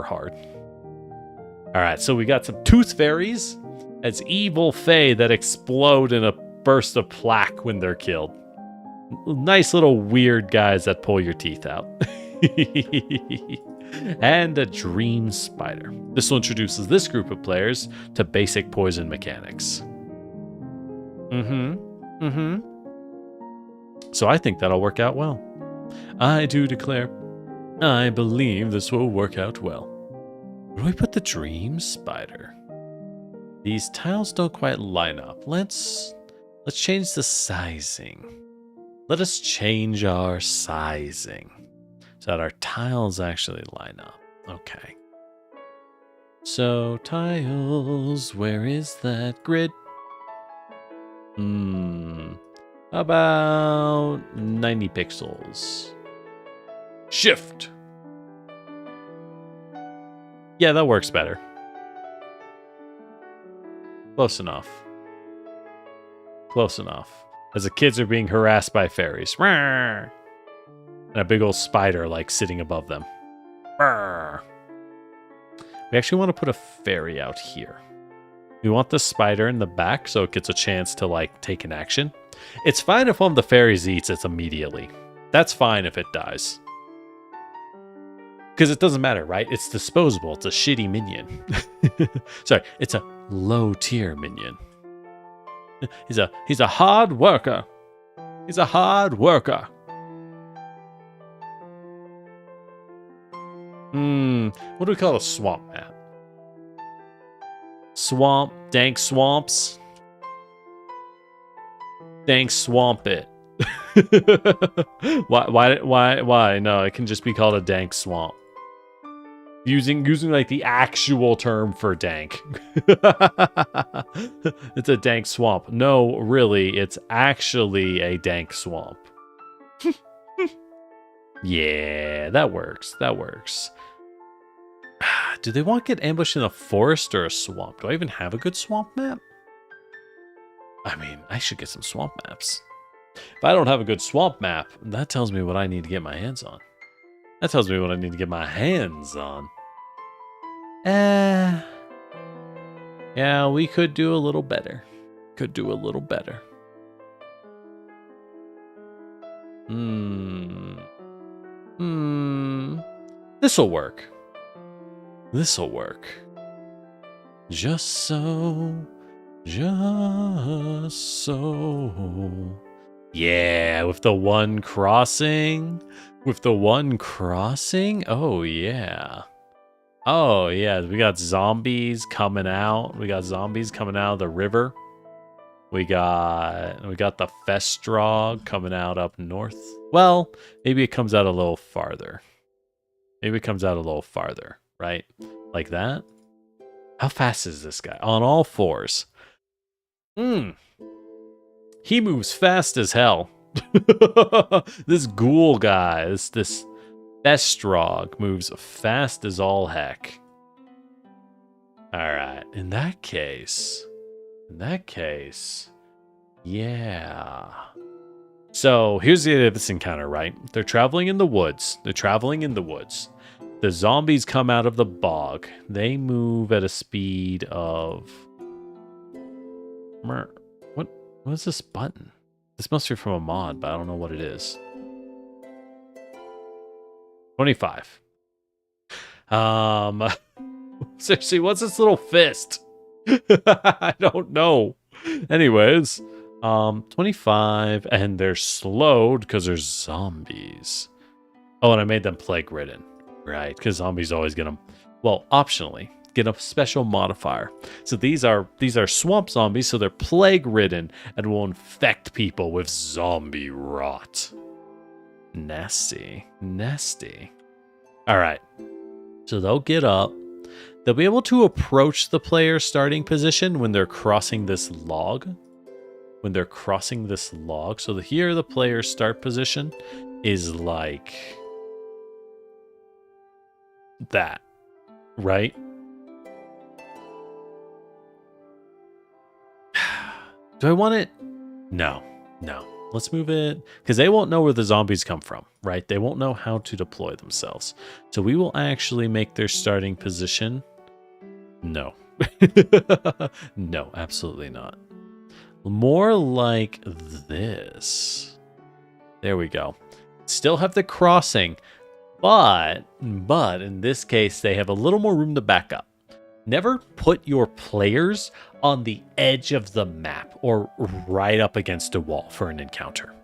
hard. All right, so we got some tooth fairies as evil fae that explode in a burst of plaque when they're killed. Nice little weird guys that pull your teeth out. And a dream spider. This will introduces this group of players to basic poison mechanics. So I think that'll work out well. I do declare, I believe this will work out well. Where do we put the dream spider? These tiles don't quite line up. Let's change the sizing. Let us change our sizing so that our tiles actually line up. Okay. So tiles, where is that grid? About 90 pixels. Shift. Yeah, that works better. Close enough. Close enough. As the kids are being harassed by fairies. And a big old spider, like, sitting above them. We actually want to put a fairy out here. We want the spider in the back so it gets a chance to, like, take an action. It's fine if one of the fairies eats it immediately. That's fine if it dies. Because it doesn't matter, right? It's disposable. It's a shitty minion. Sorry, it's a low-tier minion. He's a hard worker. He's a hard worker. What do we call a swamp map? Swamp, dank swamps. Dank swamp it. Why? No, it can just be called a dank swamp. Using like the actual term for dank. It's a dank swamp. No, really, it's actually a dank swamp. Yeah, that works. That works. Do they want to get ambushed in a forest or a swamp? Do I even have a good swamp map? I mean, I should get some swamp maps. If I don't have a good swamp map, that tells me what I need to get my hands on. That tells me what I need to get my hands on. Yeah, we could do a little better. Could do a little better. This'll work. This'll work. Just so. Just so. Yeah, with the one crossing. With the one crossing. Oh, yeah. Oh, yeah. We got zombies coming out. We got zombies coming out of the river. We got the Festrog coming out up north. Well, maybe it comes out a little farther. Maybe it comes out a little farther, right? Like that. How fast is this guy? On all fours. He moves fast as hell. This ghoul guy, this Festrog moves fast as all heck. Alright, in that case, yeah. So here's the idea of this encounter, right? They're traveling in the woods. The zombies come out of the bog. They move at a speed of... What is this button? This must be from a mod, but I don't know what it is. 25. Seriously, what's this little fist? I don't know. Anyways, 25, and they're slowed because there's zombies. Oh, and I made them plague-ridden, right? Because zombies always get them. Well, optionally, get a special modifier. So these are swamp zombies, so they're plague-ridden and will infect people with zombie rot. Nasty, nasty. All right, so they'll get up. They'll be able to approach the player's starting position when they're crossing this log. So here the player's start position is like that, right? Do I want it? No. Let's move it, because they won't know where the zombies come from, right? They won't know how to deploy themselves. So we will actually make their starting position. No. No, absolutely not. More like this. There we go. Still have the crossing, but in this case, they have a little more room to back up. Never put your players on the edge of the map or right up against a wall for an encounter.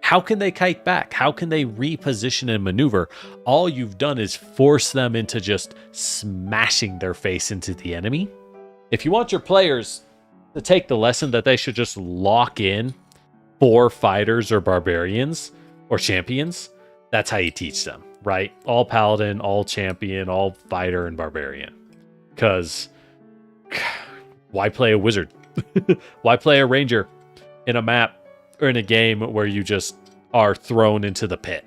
How can they kite back? How can they reposition and maneuver? All you've done is force them into just smashing their face into the enemy. If you want your players to take the lesson that they should just lock in 4 fighters or barbarians or champions, that's how you teach them, right? All paladin, all champion, all fighter and barbarian. Because why play a wizard? Why play a ranger in a map or in a game where you just are thrown into the pit?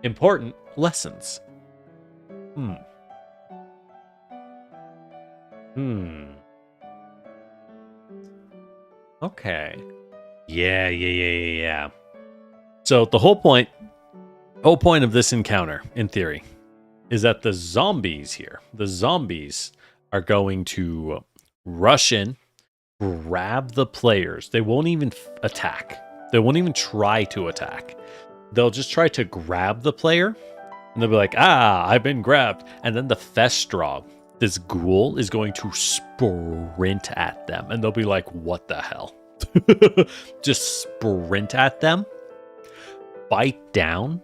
Important lessons. Okay. Yeah. So the whole point of this encounter, in theory, is that the zombies are going to rush in, grab the players. They won't even attack. They won't even try to attack. They'll just try to grab the player, and they'll be like, I've been grabbed. And then the Festrog, this ghoul, is going to sprint at them, and they'll be like, what the hell? Just sprint at them, bite down,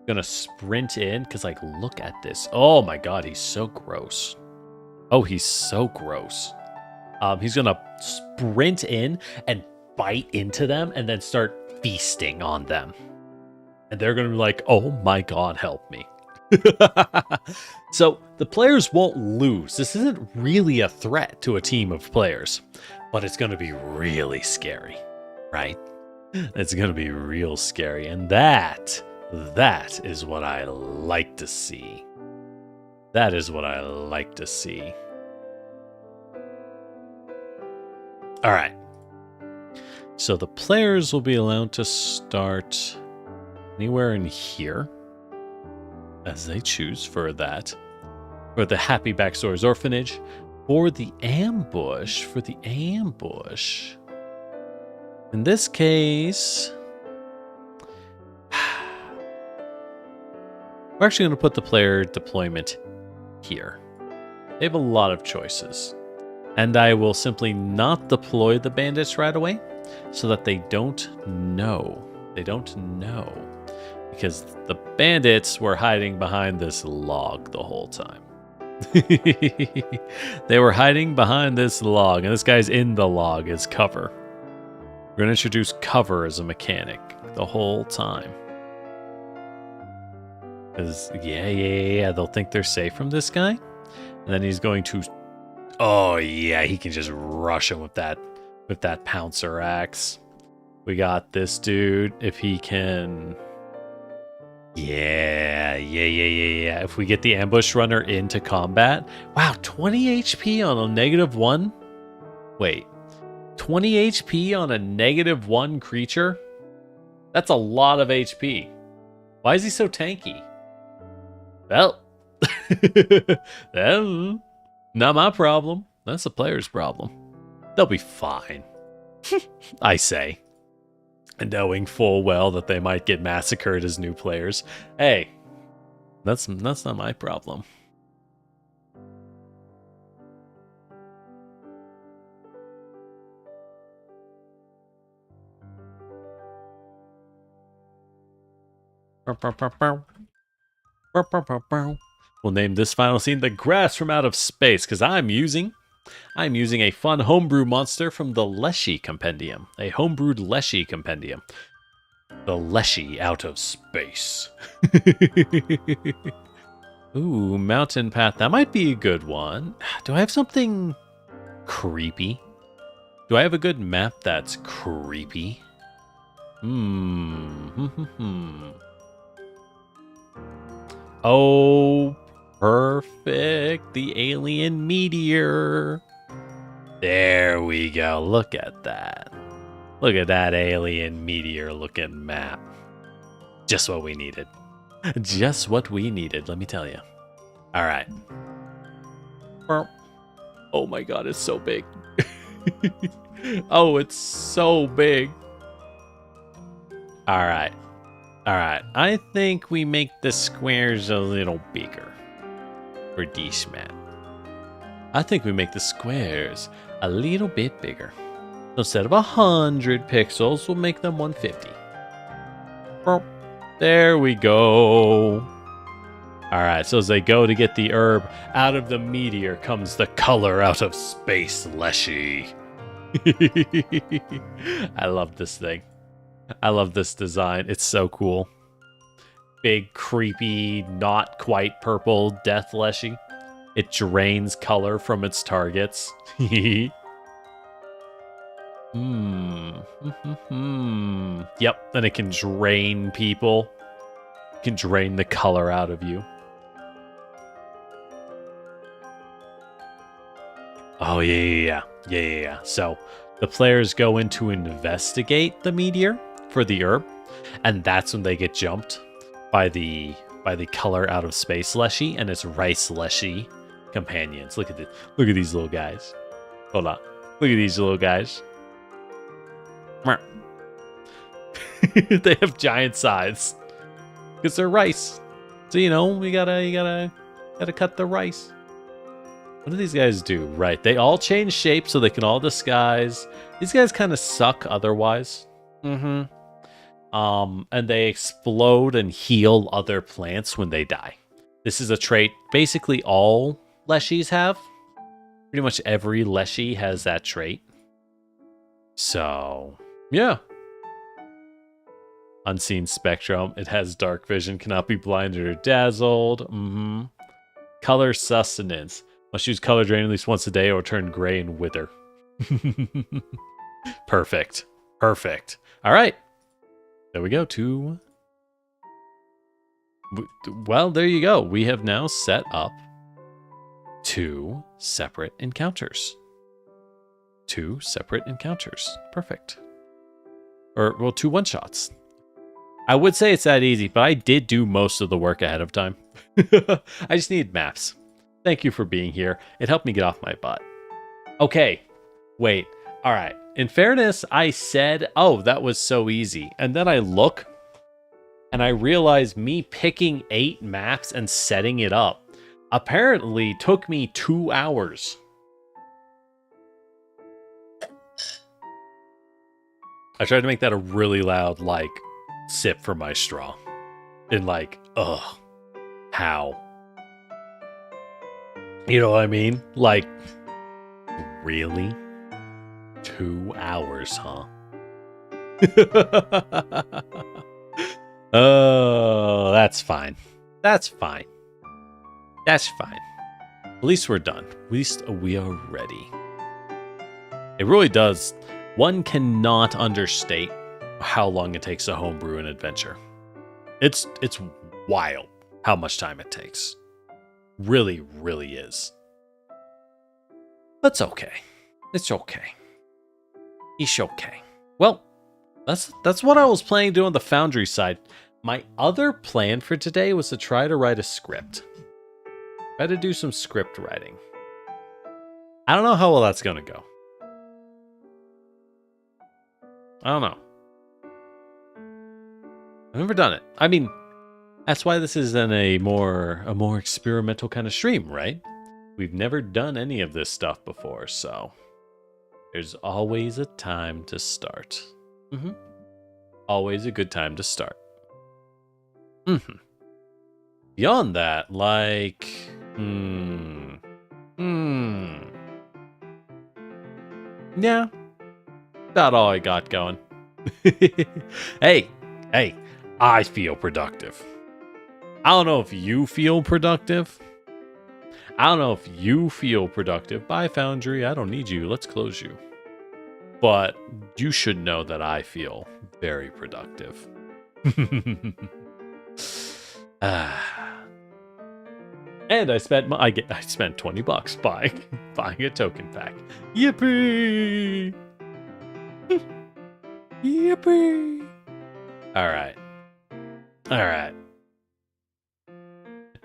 gonna sprint in, because like, look at this. Oh my god, he's so gross. He's gonna sprint in and bite into them and then start feasting on them. And they're gonna be like, oh my god, help me. So the players won't lose. This isn't really a threat to a team of players, but it's gonna be really scary, right? It's gonna be real scary, and that is what I like to see. That is what I like to see. All right. So the players will be allowed to start anywhere in here as they choose for that. For the Happy Backstories Orphanage. For the ambush. In this case, we're actually going to put the player deployment here. They have a lot of choices. And I will simply not deploy the bandits right away so that they don't know. Because the bandits were hiding behind this log the whole time. They were hiding behind this log, and this guy's in the log as cover. We're going to introduce cover as a mechanic the whole time. Because, yeah, they'll think they're safe from this guy. And then he's going to... Oh, yeah, he can just rush him with that pouncer axe. We got this dude. If he can... Yeah. If we get the ambush runner into combat... Wow, 20 HP on a -1? Wait. 20 HP on a -1 creature? That's a lot of HP. Why is he so tanky? Well, not my problem. That's the player's problem. They'll be fine. I say. And knowing full well that they might get massacred as new players. Hey, that's not my problem. We'll name this final scene The Grass from Out of Space, because I'm using a fun homebrew monster from the Leshy Compendium. A homebrewed Leshy Compendium. The Leshy Out of Space. Ooh, Mountain Path. That might be a good one. Do I have something creepy? Do I have a good map that's creepy? Oh, perfect. The alien meteor. There we go. Look at that. Look at that alien meteor looking map. Just what we needed. Just what we needed, let me tell you. All right. Oh my god, it's so big. Oh, it's so big. All right. All right. I think we make the squares a little bigger for D-Schmat. I think we make the squares a little bit bigger. So instead of 100 pixels, we'll make them 150. There we go. All right, so as they go to get the herb, out of the meteor comes the color out of space, Leshy. I love this thing. I love this design. It's so cool. Big, creepy, not quite purple death Leshy. It drains color from its targets. Yep, and it can drain people. It can drain the color out of you. Oh, yeah. So the players go in to investigate the meteor for the herb, and that's when they get jumped by the color out of space Leshy and its rice Leshy companions. Look at these little guys. Hold on. Look at these little guys. They have giant sides because they're rice. So we gotta cut the rice. What do these guys do? Right, they all change shape so they can all disguise. These guys kind of suck otherwise. And they explode and heal other plants when they die. This is a trait basically all Leshies have. Pretty much every Leshy has that trait. So, yeah. Unseen spectrum. It has dark vision, cannot be blinded or dazzled. Color sustenance. Must use color drain at least once a day or turn gray and wither. Perfect. All right. There we go. Well, there you go. We have now set up 2 separate encounters. 2 separate encounters. Perfect. Or, well, 2 one-shots. I would say it's that easy, but I did do most of the work ahead of time. I just need maps. Thank you for being here. It helped me get off my butt. Okay. Wait. All right. In fairness, I said, oh, that was so easy. And then I look, and I realize me picking 8 maps and setting it up apparently took me 2 hours. I tried to make that a really loud, sip for my straw. And how? You know what I mean? Really? 2 hours, huh? Oh, that's fine. At least we're done. At least we are ready. It really does. One cannot understate how long it takes to homebrew an adventure. It's wild how much time it takes. Really, really is. That's okay. It's okay. It's okay. Well, that's what I was planning to do on the Foundry side. My other plan for today was to try to write a script. Try to do some script writing. I don't know how well that's gonna go. I don't know. I've never done it. I mean, that's why this is in a more experimental kind of stream, right? We've never done any of this stuff before, so there's always a time to start. Always a good time to start. Beyond that, yeah, about all I got going. Hey, I feel productive. I don't know if you feel productive. Bye, Foundry. I don't need you. Let's close you. But you should know that I feel very productive. And I spent $20 buying a token pack. Yippee! Yippee! All right.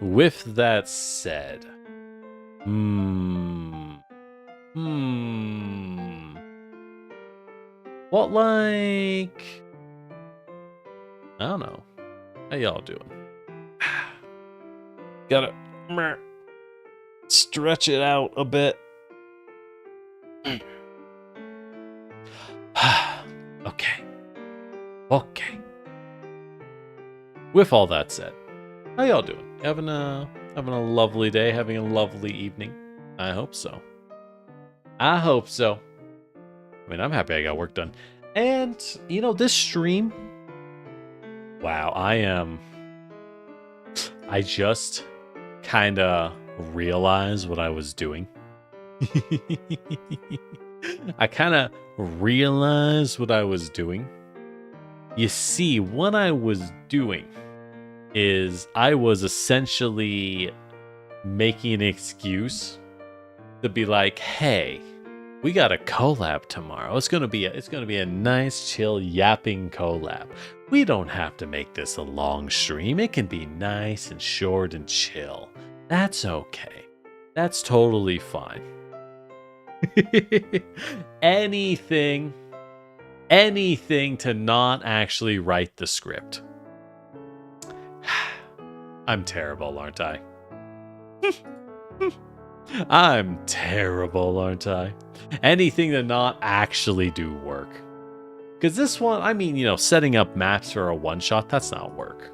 With that said, What, like... I don't know. How y'all doing? Gotta stretch it out a bit. Okay. Okay. With all that said, how y'all doing? Having a lovely day? Having a lovely evening? I hope so. I hope so. I mean, I'm happy I got work done. And, you know, this stream... Wow, I just kind of realized what I was doing. I kind of realized what I was doing. You see, what I was doing is I was essentially making an excuse to be like, hey, we got a collab tomorrow. It's gonna be a nice, chill, yapping collab. We don't have to make this a long stream. It can be nice and short and chill. That's okay. That's totally fine. Anything to not actually write the script. I'm terrible, aren't I? I'm terrible, aren't I? Anything to not actually do work. Because this one, I mean, you know, setting up maps for a one-shot, that's not work.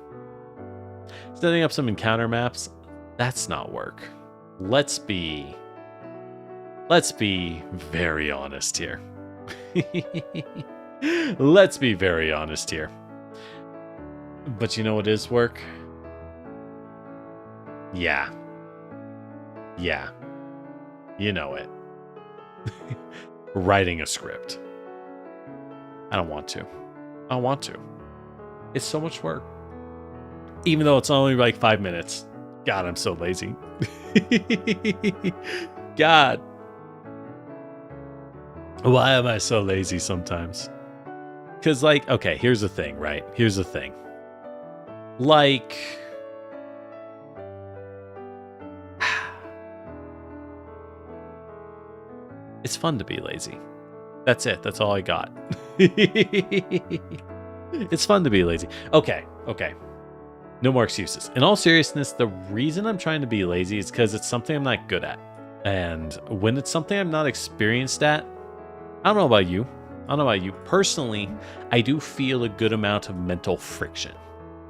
Setting up some encounter maps, that's not work. Let's be very honest here. Let's be very honest here. But you know what is work? Yeah. Yeah. You know it. Writing a script. I don't want to. I don't want to. It's so much work. Even though it's only like 5 minutes. God, I'm so lazy. God. Why am I so lazy sometimes? Because, like, okay, here's the thing, right? Here's the thing. Like... It's fun to be lazy. That's it. That's all I got. It's fun to be lazy. Okay. No more excuses. In all seriousness, the reason I'm trying to be lazy is because it's something I'm not good at. And when it's something I'm not experienced at, I don't know about you. Personally, I do feel a good amount of mental friction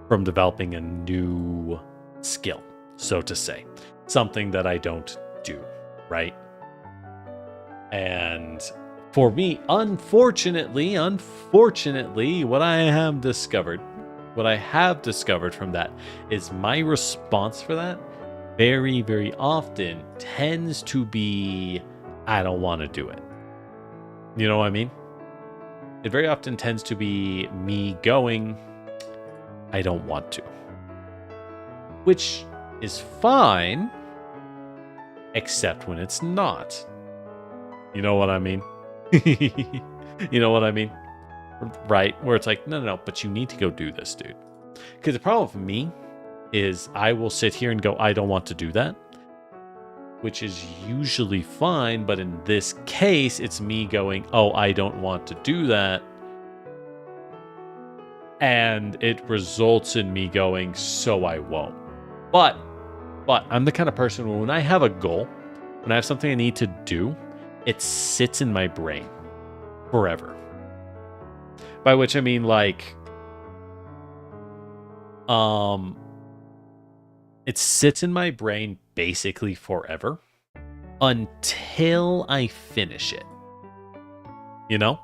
from developing a new skill, so to say. Something that I don't do, right? And for me, unfortunately, what I have discovered from that is my response for that very, very often tends to be, I don't want to do it. You know what I mean? It very often tends to be me going, I don't want to. Which is fine, except when it's not. You know what I mean? You know what I mean? Right? Where it's like, no, but you need to go do this, dude. Because the problem with me is I will sit here and go, I don't want to do that. Which is usually fine, but in this case, it's me going, oh, I don't want to do that. And it results in me going, so I won't. But I'm the kind of person when I have a goal, when I have something I need to do, it sits in my brain forever. By which I mean, like, it sits in my brain basically forever until I finish it. You know?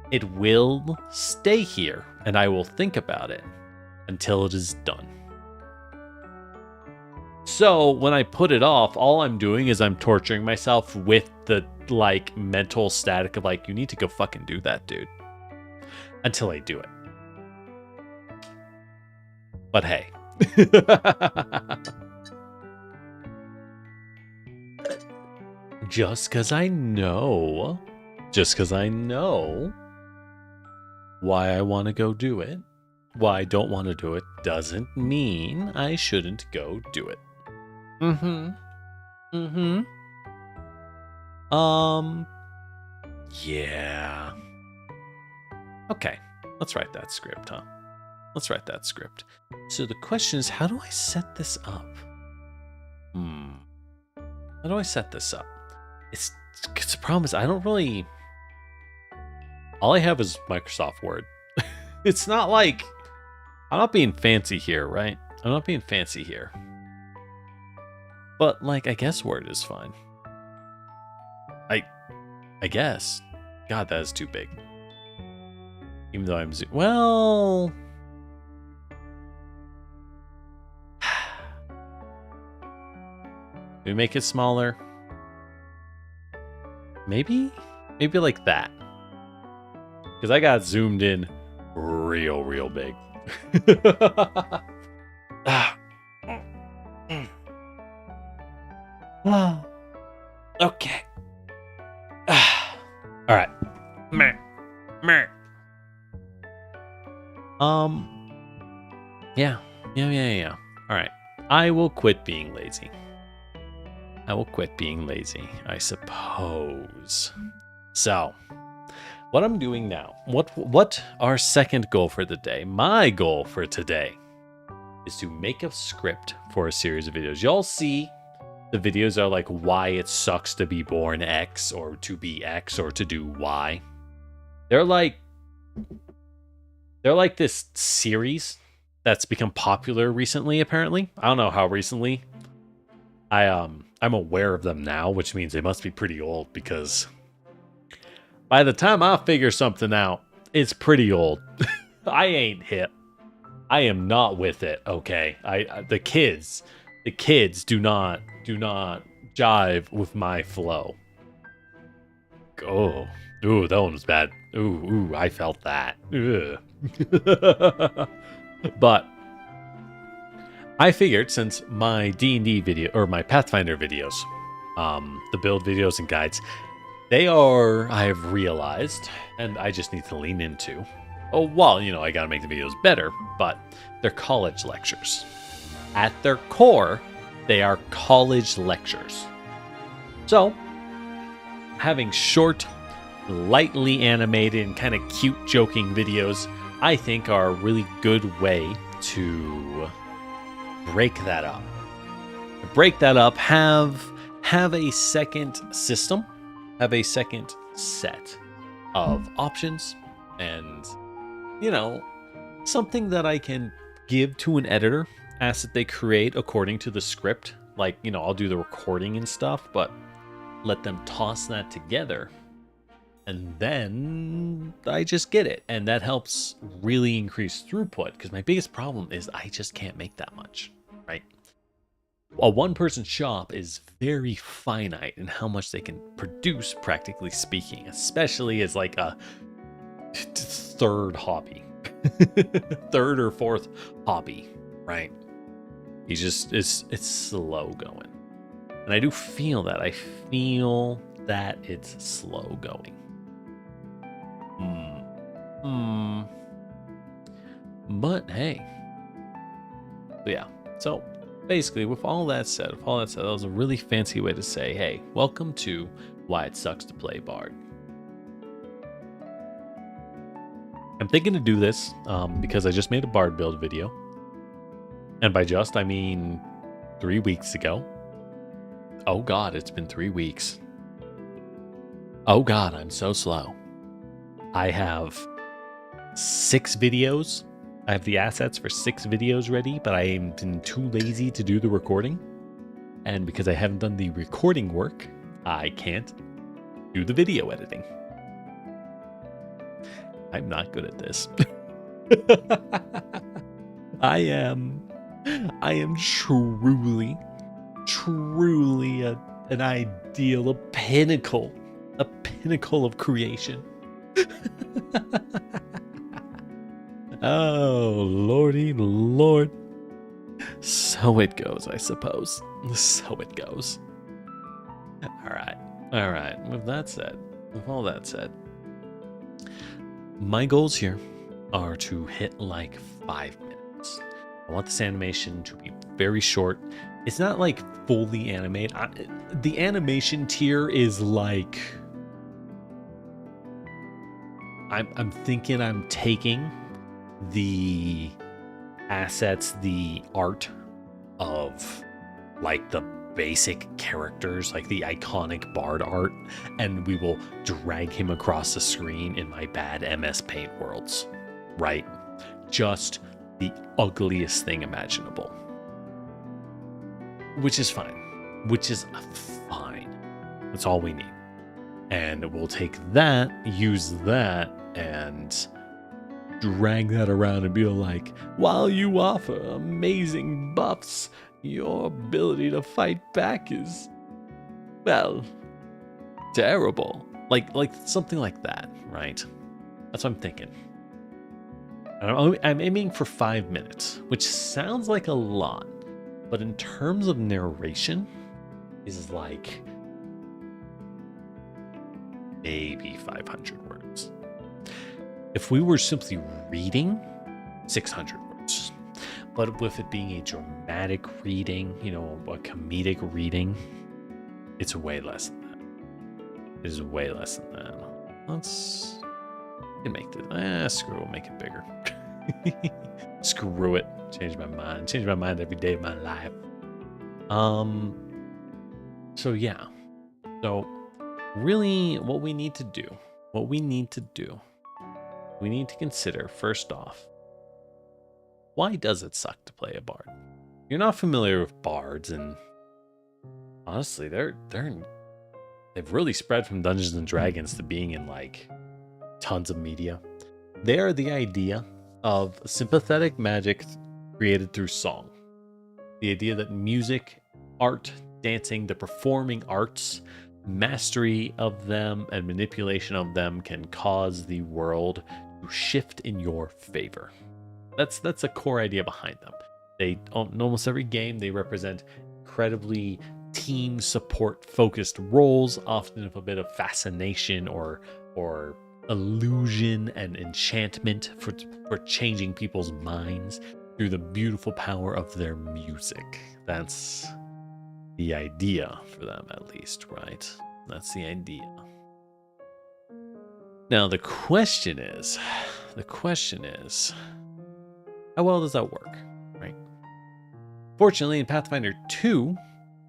It will stay here and I will think about it until it is done. So when I put it off, all I'm doing is I'm torturing myself with the, like, mental static of, like, you need to go fucking do that, dude. Until I do it. But hey. Just because I know why I want to go do it, why I don't want to do it, doesn't mean I shouldn't go do it. Yeah. Okay, let's write that script, huh? Let's write that script. So the question is, how do I set this up? How do I set this up? It's the problem is I don't really. All I have is Microsoft Word. It's not like I'm not being fancy here, right? I'm not being fancy here. But like, I guess Word is fine. I guess. God, that is too big. Even though I'm well. We make it smaller. Maybe like that. Because I got zoomed in real big. Okay. All right. Yeah. All right. I will quit being lazy. I suppose. So, what I'm doing now, what our second goal for the day, my goal for today, is to make a script for a series of videos. Y'all see the videos are like why it sucks to be born X or to be X or to do Y. They're like this series that's become popular recently, apparently. I don't know how recently. I'm aware of them now, which means they must be pretty old because by the time I figure something out, it's pretty old. I ain't hip. I am not with it, okay? The kids do not jive with my flow. Oh, ooh, that one was bad. Ooh, I felt that. But I figured since my D&D video or my Pathfinder videos, the build videos and guides, they are, I have realized, and I just need to lean into. Oh, well, I gotta make the videos better, but they're college lectures. At their core, they are college lectures. So, having short, lightly animated, and kind of cute joking videos, I think are a really good way to break that up. Have a second system, have a second set of options, and, something that I can give to an editor, ask that they create according to the script. Like, I'll do the recording and stuff, but let them toss that together. And then I just get it. And that helps really increase throughput, because my biggest problem is I just can't make that much, right? A one-person shop is very finite in how much they can produce, practically speaking, especially as like a third hobby. Third or fourth hobby, right? It's slow going. And I do feel that. I feel that it's slow going. But hey. So yeah. So basically, with all that said, that was a really fancy way to say, hey, welcome to Why It Sucks to Play Bard. I'm thinking to do this because I just made a Bard build video. And by just, I mean 3 weeks ago. Oh God, it's been 3 weeks. Oh God, I'm so slow. I have 6 videos. I have the assets for 6 videos ready, but I am been too lazy to do the recording. And because I haven't done the recording work, I can't do the video editing. I'm not good at this. I am truly an ideal, a pinnacle of creation. Oh, lordy lord. So it goes, I suppose. So it goes. All right. With all that said, my goals here are to hit like 5 minutes. I want this animation to be very short, It's not like fully animated. The animation tier is like, I'm thinking I'm taking the assets, the art of like the basic characters, like the iconic bard art, and we will drag him across the screen in my bad MS Paint worlds, right? Just the ugliest thing imaginable. Which is fine. Which is fine. That's all we need. And we'll take that, use that, and drag that around and be like, while you offer amazing buffs, your ability to fight back is, well, terrible. Like something like that, right? That's what I'm thinking. I'm aiming for 5 minutes, which sounds like a lot, but in terms of narration, is like maybe 500 words. If we were simply reading, 600 words. But with it being a dramatic reading, you know, a comedic reading, it's way less than that. It is way less than that. Let's make this. Screw it, we'll make it bigger. Screw it. Change my mind. Change my mind every day of my life. So yeah. So really what we need to do, we need to consider first off, why does it suck to play a bard? You're not familiar with bards, and honestly, they've really spread from Dungeons and Dragons to being in like tons of media. They are the idea of sympathetic magic created through song. The idea that music, art, dancing, the performing arts, mastery of them and manipulation of them can cause the world to shift in your favor. That's a core idea behind them. They, in almost every game, they represent incredibly team support focused roles, often with a bit of fascination or illusion and enchantment for changing people's minds through the beautiful power of their music. That's the idea for them, at least, right? That's the idea. Now the question is, how well does that work, right? Fortunately, in Pathfinder 2,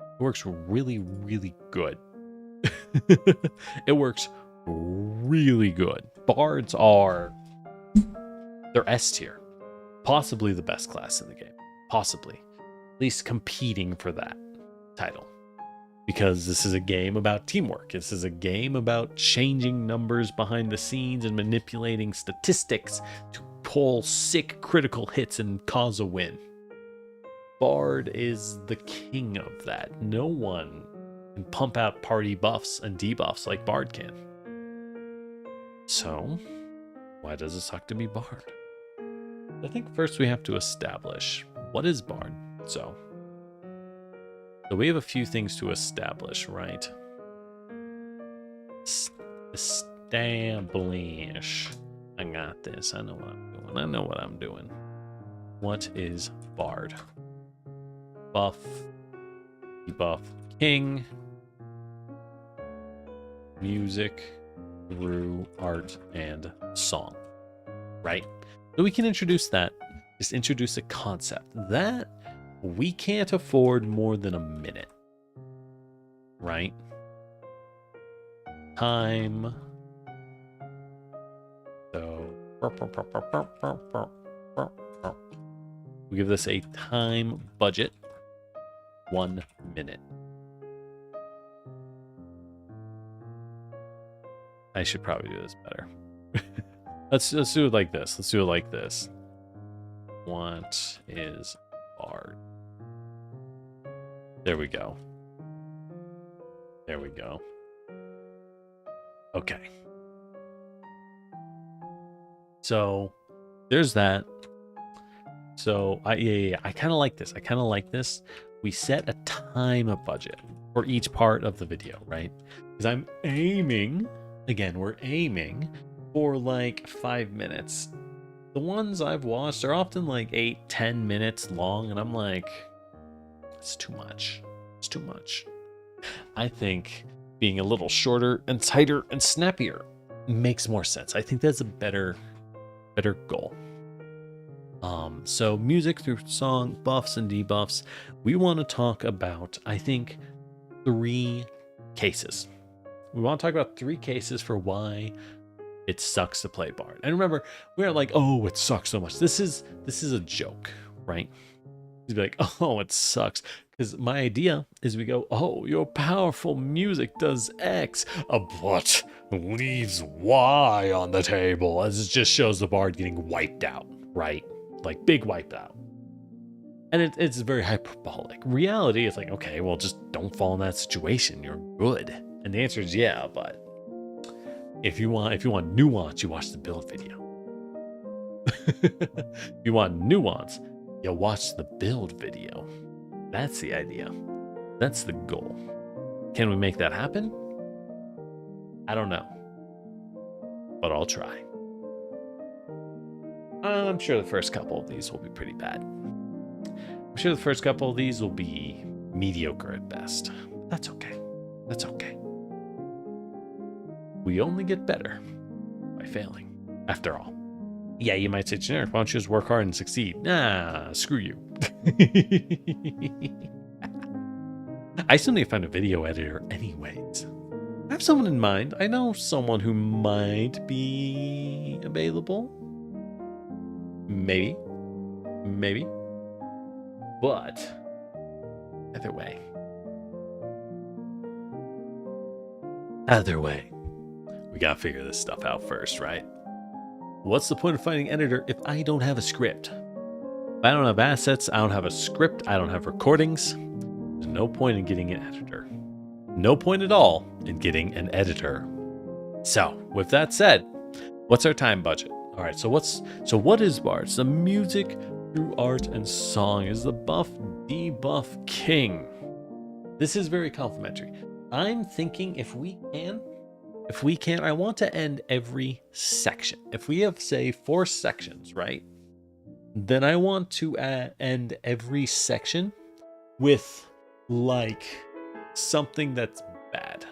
it works really, really good. It works really good. Bards they're S tier. Possibly the best class in the game. Possibly. At least competing for that title. Because this is a game about teamwork. This is a game about changing numbers behind the scenes and manipulating statistics to pull sick critical hits and cause a win. Bard is the king of that. No one can pump out party buffs and debuffs like Bard can. So, why does it suck to be Bard? I think first we have to establish, what is Bard? So we have a few things to establish, right? Establish. I got this. I know what I'm doing. What is Bard? Buff, debuff, king, music, through art and song, right? So we can introduce that. Just introduce a concept that we can't afford more than a minute, right? Time. So we give this a time budget, 1 minute. I should probably do this better. Let's do it like this. Let's do it like this. What is Bard? There we go. There we go. Okay. So there's that. So I kind of like this. We set a time budget for each part of the video, right? Because I'm aiming, again, we're aiming for like 5 minutes. The ones I've watched are often like 8-10 minutes long, and I'm like, It's too much. It's too much. I think being a little shorter and tighter and snappier makes more sense. I think that's a better goal. So music through song, buffs and debuffs. We want to talk about, I think, 3 cases. We want to talk about 3 cases for why it sucks to play Bard. And remember, we're like, oh, it sucks so much. This is a joke, right? You'd be like, oh, it sucks. Because my idea is we go, oh, your powerful music does X, but leaves Y on the table, as it just shows the Bard getting wiped out, right? Like big wiped out. And it's very hyperbolic. Reality is like, okay, well, just don't fall in that situation. You're good. And the answer is yeah, but if you want nuance, you watch the build video. If you want nuance, you watch the build video. That's the idea. That's the goal. Can we make that happen? I don't know. But I'll try. I'm sure the first couple of these will be pretty bad. I'm sure the first couple of these will be mediocre at best. That's okay. That's okay. We only get better by failing, after all. Yeah, you might say, generic, why don't you just work hard and succeed? Nah, screw you. I still need to find a video editor anyways. I have someone in mind. I know someone who might be available. Maybe. But either way, we gotta figure this stuff out first, right? What's the point of finding an editor if I don't have a script? If I don't have assets, I don't have a script, I don't have recordings, there's no point in getting an editor. No point at all in getting an editor. So, with that said, what's our time budget? All right, so what is Bard? The music through art and song is the buff debuff king. This is very complimentary. I'm thinking if we can, I want to end every section. If we have, say, 4 sections, right? Then I want to end every section with, like, something that's bad.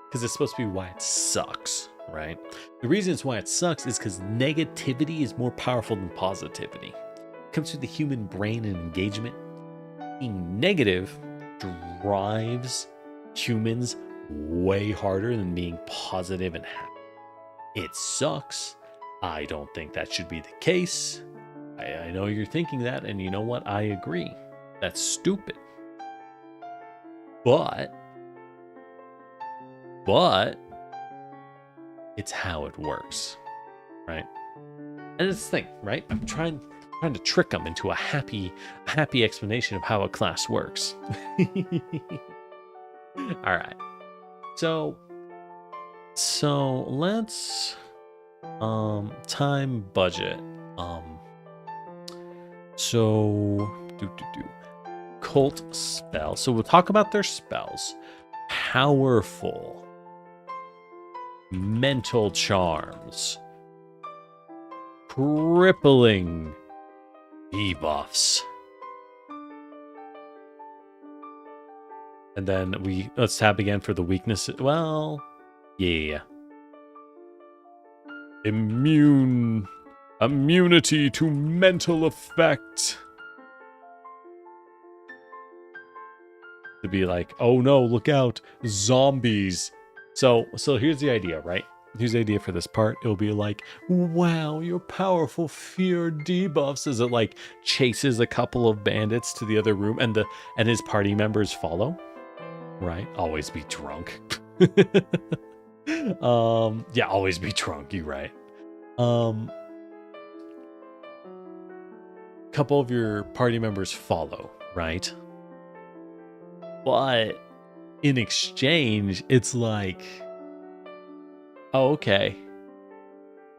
Because it's supposed to be why it sucks, right? The reason it's why it sucks is because negativity is more powerful than positivity. It comes through the human brain and engagement. Being negative drives humans way harder than being positive and happy. It sucks. I don't think that should be the case. I know you're thinking that, and you know what? I agree. That's stupid. But it's how it works, right? And it's the thing, right? I'm trying to trick them into a happy explanation of how a class works. All right. So let's time budget. Cult spell. So we'll talk about their spells. Powerful. Mental charms. Crippling debuffs. And then let's tab again for the weaknesses. Well, yeah. Immunity to mental effect. To be like, oh no, look out, zombies. So here's the idea, right? Here's the idea for this part. It'll be like, wow, your powerful fear debuffs as it like chases a couple of bandits to the other room and his party members follow. Right? Always be drunk. Yeah, always be drunk, you're right. Couple of your party members follow, right? But in exchange, it's like, oh, okay.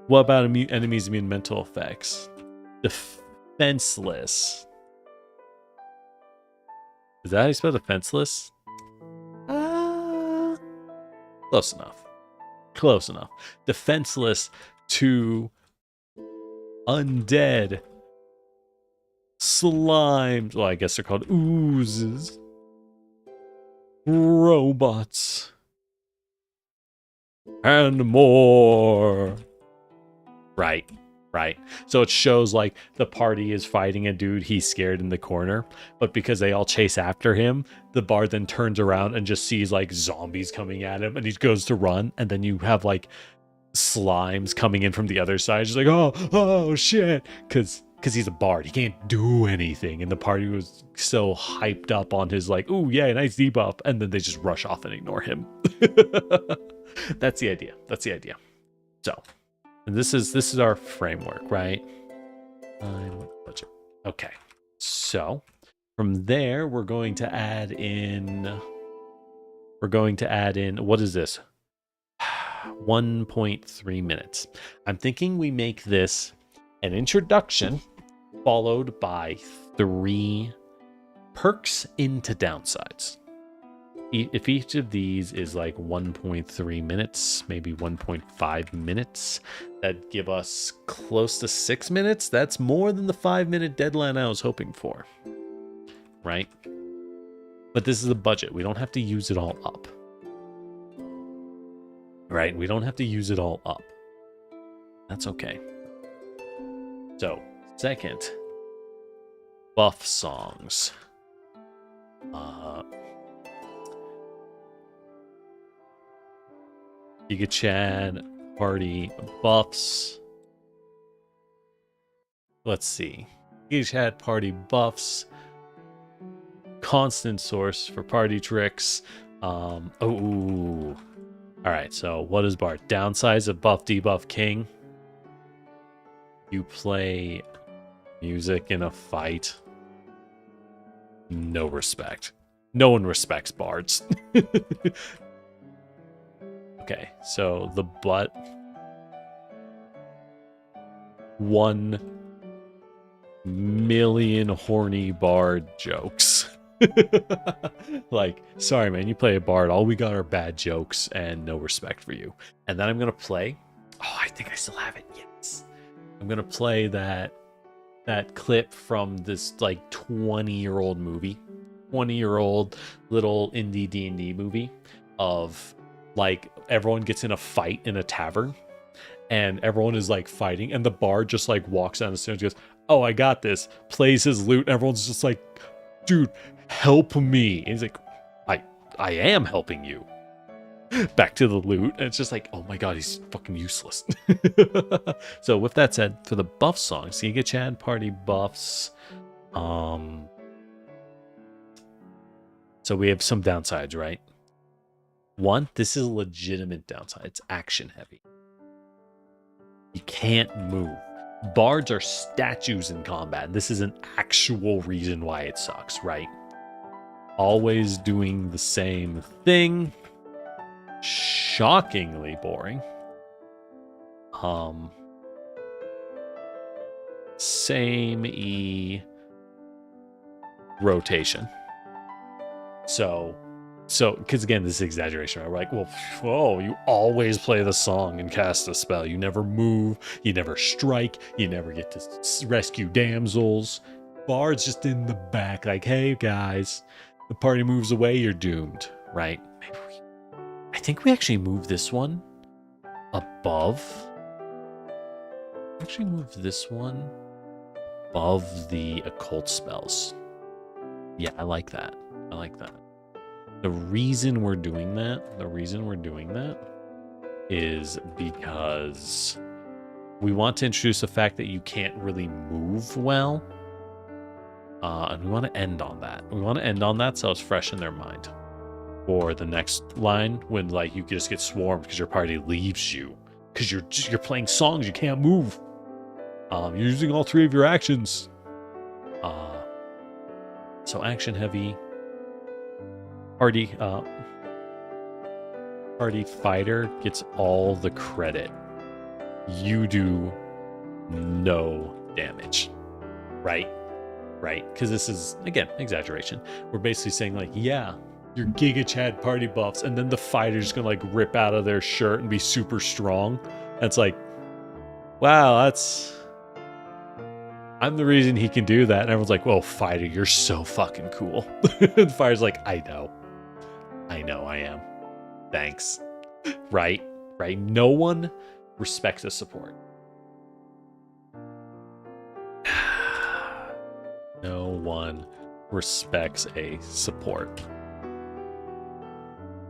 What about enemies immune mental effects? Defenseless. Is that how you spell defenseless? Close enough. Close enough. Defenseless to undead slimes. Well, I guess they're called oozes. Robots. And more. Right. So it shows like the party is fighting a dude, he's scared in the corner, but because they all chase after him, the bard then turns around and just sees like zombies coming at him, and he goes to run, and then you have like slimes coming in from the other side, just like, oh shit, because he's a bard, he can't do anything, and the party was so hyped up on his like, oh yeah, nice debuff, and then they just rush off and ignore him. That's the idea. So, and this is our framework, right? Budget. Okay. So from there, we're going to add in, what is this? 1.3 minutes. I'm thinking we make this an introduction followed by 3 perks into downsides. If each of these is like 1.3 minutes, maybe 1.5 minutes, that'd give us close to 6 minutes. That's more than the 5-minute deadline I was hoping for, right? But this is a budget. We don't have to use it all up, right? We don't have to use it all up. That's okay. So, second, buff songs. Giga Chad party buffs. Let's see. Giga Chad party buffs. Constant source for party tricks. All right, so what is Bard? Downsides of buff debuff king. You play music in a fight. No respect. No one respects bards. Okay, so the butt. 1 million horny bard jokes. Like, sorry man, you play a bard, all we got are bad jokes and no respect for you. And then I'm gonna play, I think I still have it, yes. I'm gonna play that clip from this like 20-year-old movie, 20-year-old little indie D&D movie of like everyone gets in a fight in a tavern and everyone is like fighting, and the bard just like walks down the stairs and goes, oh, I got this, plays his lute, and everyone's just like, dude, help me. And he's like, I am helping you. Back to the lute, and it's just like, oh my god, he's fucking useless. So with that said, for the buff songs, Giga Chad party buffs, so we have some downsides, right? 1, this is a legitimate downside. It's action heavy. You can't move. Bards are statues in combat. This is an actual reason why it sucks, right? Always doing the same thing. Shockingly boring. Same rotation. So because again, this is exaggeration, right? We're like, well, you always play the song and cast a spell. You never move, you never strike, you never get to rescue damsels. Bard's just in the back, like, hey guys, the party moves away, you're doomed, right? I think we actually move this one above. Actually move this one above the occult spells. Yeah, I like that. The reason we're doing that is because we want to introduce the fact that you can't really move well. And we want to end on that. So it's fresh in their mind. For the next line, when like you just get swarmed because your party leaves you. Because you're playing songs, you can't move. You're using all 3 of your actions. So action heavy. Party fighter gets all the credit. You do no damage, right? Because this is, again, exaggeration. We're basically saying like, yeah, your Giga Chad party buffs, and then the fighter's gonna like rip out of their shirt and be super strong. That's like, wow, I'm the reason he can do that. And everyone's like, whoa, Fighter, you're so fucking cool. And Fire's like, I know I am. Thanks. Right? No one respects a support. No one respects a support.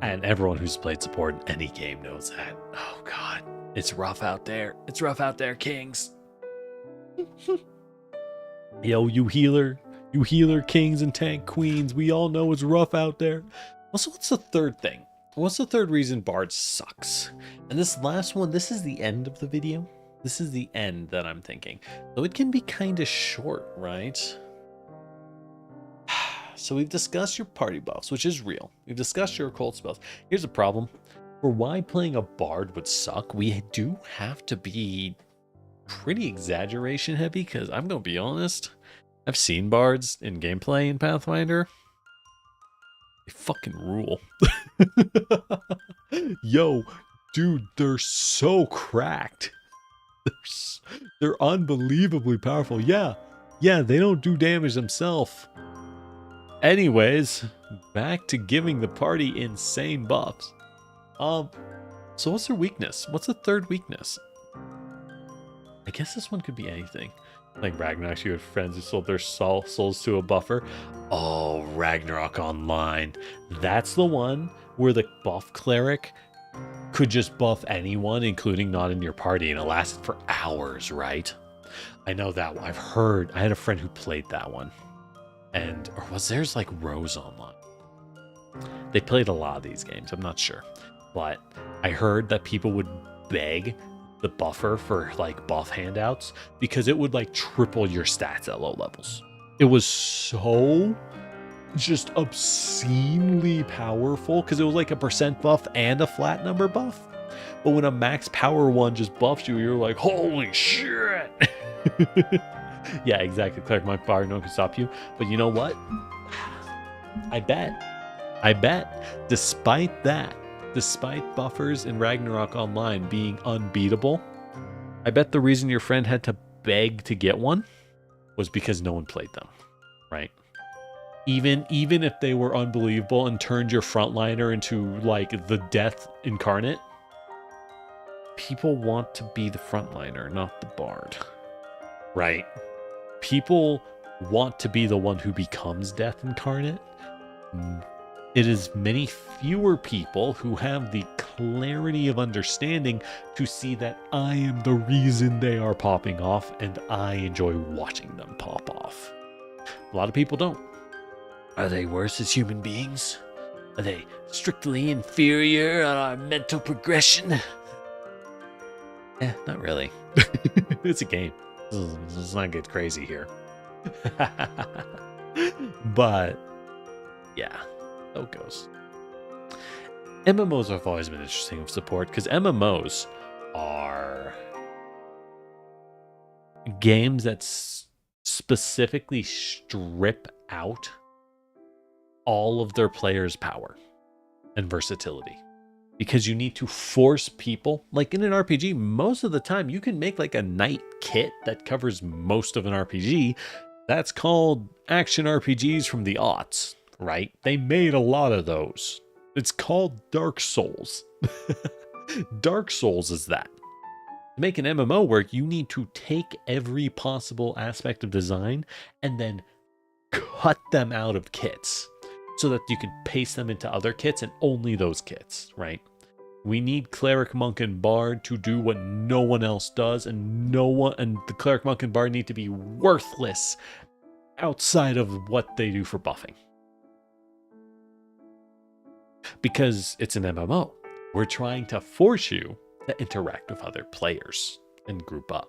And everyone who's played support in any game knows that. Oh, God. It's rough out there. It's rough out there, kings. Yo, you healer kings and tank queens. We all know it's rough out there. Also, what's the third thing? What's the third reason Bard sucks? And this last one, this is the end of the video. This is the end that I'm thinking. So it can be kind of short, right? So we've discussed your party buffs, which is real. We've discussed your occult spells. Here's the problem. For why playing a bard would suck, we do have to be pretty exaggeration heavy, because I'm going to be honest, I've seen bards in gameplay in Pathfinder. They fucking rule. Yo, dude, they're so cracked. They're unbelievably powerful. Yeah, they don't do damage themselves. Anyways, back to giving the party insane buffs. So what's their weakness? What's the third weakness? I guess this one could be anything. Like Ragnarok, you had friends who sold their souls to a buffer. Oh, Ragnarok Online. That's the one where the buff cleric could just buff anyone, including not in your party, and it lasted for hours, right? I know that one. I've heard. I had a friend who played that one. And, or was theirs like Rose Online? They played a lot of these games. I'm not sure. But I heard that people would beg the buffer for like buff handouts because it would like triple your stats at low levels. It was so just obscenely powerful because it was like a % buff and a flat number buff. But when a max power one just buffs you, you're like, holy shit. Yeah, exactly. Cleric Monk Fire, no one can stop you. But you know what? I bet despite that, despite buffers in Ragnarok Online being unbeatable, I bet the reason your friend had to beg to get one was because no one played them, right? Even if they were unbelievable and turned your frontliner into like the death incarnate, people want to be the frontliner, not the bard, right? People want to be the one who becomes death incarnate. It is many fewer people who have the clarity of understanding to see that I am the reason they are popping off and I enjoy watching them pop off. A lot of people don't. Are they worse as human beings? Are they strictly inferior on our mental progression? Not really. It's a game. Let's not get crazy here. But yeah, so it goes. MMOs have always been interesting with support because MMOs are games that specifically strip out all of their players' power and versatility. Because you need to force people, like in an RPG, most of the time you can make like a knight kit that covers most of an RPG. That's called action RPGs from the aughts, right? They made a lot of those. It's called Dark Souls. Dark Souls is that. To make an MMO work, you need to take every possible aspect of design and then cut them out of kits so that you can paste them into other kits and only those kits, right? We need Cleric, Monk, and Bard to do what no one else does, and the Cleric, Monk, and Bard need to be worthless outside of what they do for buffing. Because it's an MMO. We're trying to force you to interact with other players and group up.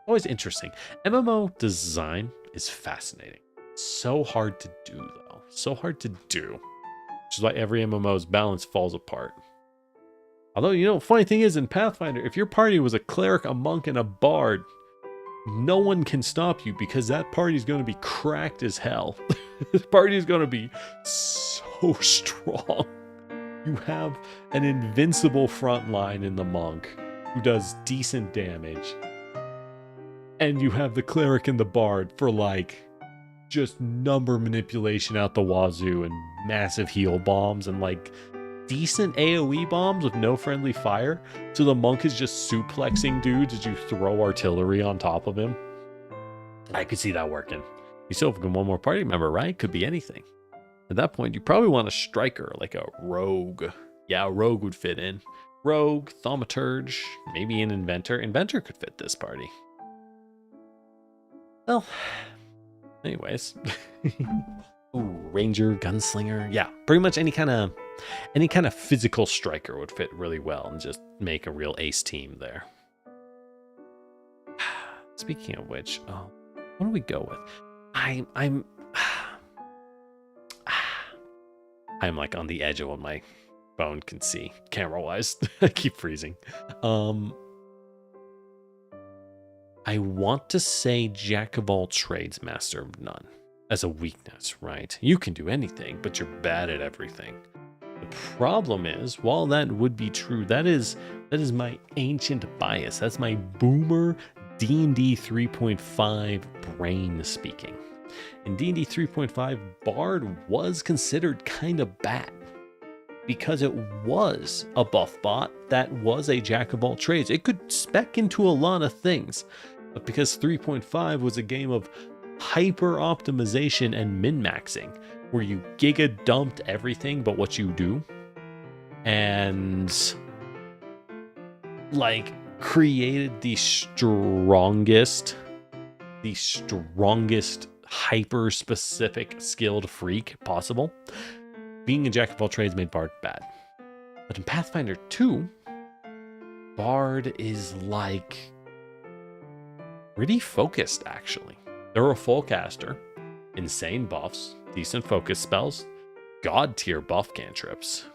Always interesting. MMO design is fascinating. So hard to do, though. So hard to do. Which is why every MMO's balance falls apart. Although, you know, funny thing is, in Pathfinder, if your party was a cleric, a monk, and a bard, no one can stop you because that party's going to be cracked as hell. This party is going to be so strong. You have an invincible front line in the monk who does decent damage. And you have the cleric and the bard for like just number manipulation out the wazoo and massive heal bombs and like decent AoE bombs with no friendly fire. So the monk is just suplexing dudes as you throw artillery on top of him. I could see that working. You still have one more party member, right? Could be anything. At that point, you probably want a striker, like a rogue. Yeah, a rogue would fit in. Rogue, thaumaturge, maybe an inventor. Inventor could fit this party. Well, anyways. Ooh, ranger, gunslinger. Yeah, pretty much any kind of physical striker would fit really well and just make a real ace team there. Speaking of which, what do we go with? I'm like on the edge of what my phone can see camera wise. I keep freezing. I want to say jack of all trades, master of none as a weakness, right? You can do anything, but you're bad at everything. The problem is, while that would be true, that is my ancient bias. That's my boomer D&D 3.5 brain speaking. In D&D 3.5, Bard was considered kind of bad because it was a buff bot that was a jack of all trades. It could spec into a lot of things, but because 3.5 was a game of hyper optimization and min-maxing, where you giga dumped everything but what you do, and like created the strongest hyper specific skilled freak possible. Being a jack of all trades made Bard bad. But in Pathfinder 2, Bard is like pretty focused actually. They're a full caster, insane buffs, decent focus spells, god tier buff cantrips.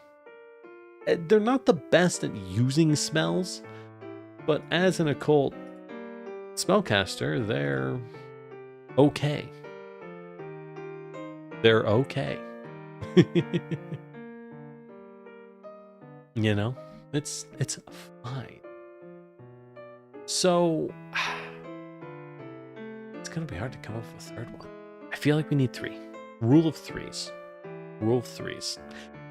They're not the best at using spells, but as an occult spellcaster, they're okay. They're okay. You know, it's fine. So it's gonna be hard to come up with a third one. I feel like we need 3. Rule of threes.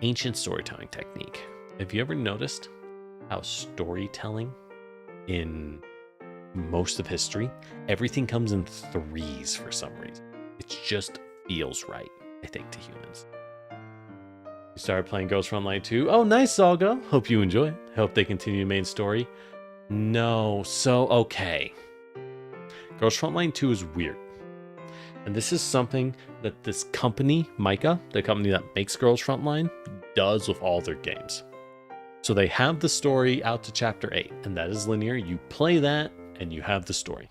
Ancient storytelling technique. Have you ever noticed how storytelling in most of history, everything comes in 3s for some reason? It just feels right, I think, to humans. You started playing Ghost Frontline 2. Oh, nice, Zalga. Hope you enjoy it. Hope they continue the main story. No, so okay. Ghost Frontline 2 is weird. And this is something that this company, Micah, the company that makes Girls Frontline, does with all their games. So they have the story out to chapter 8, and that is linear. You play that, and you have the story.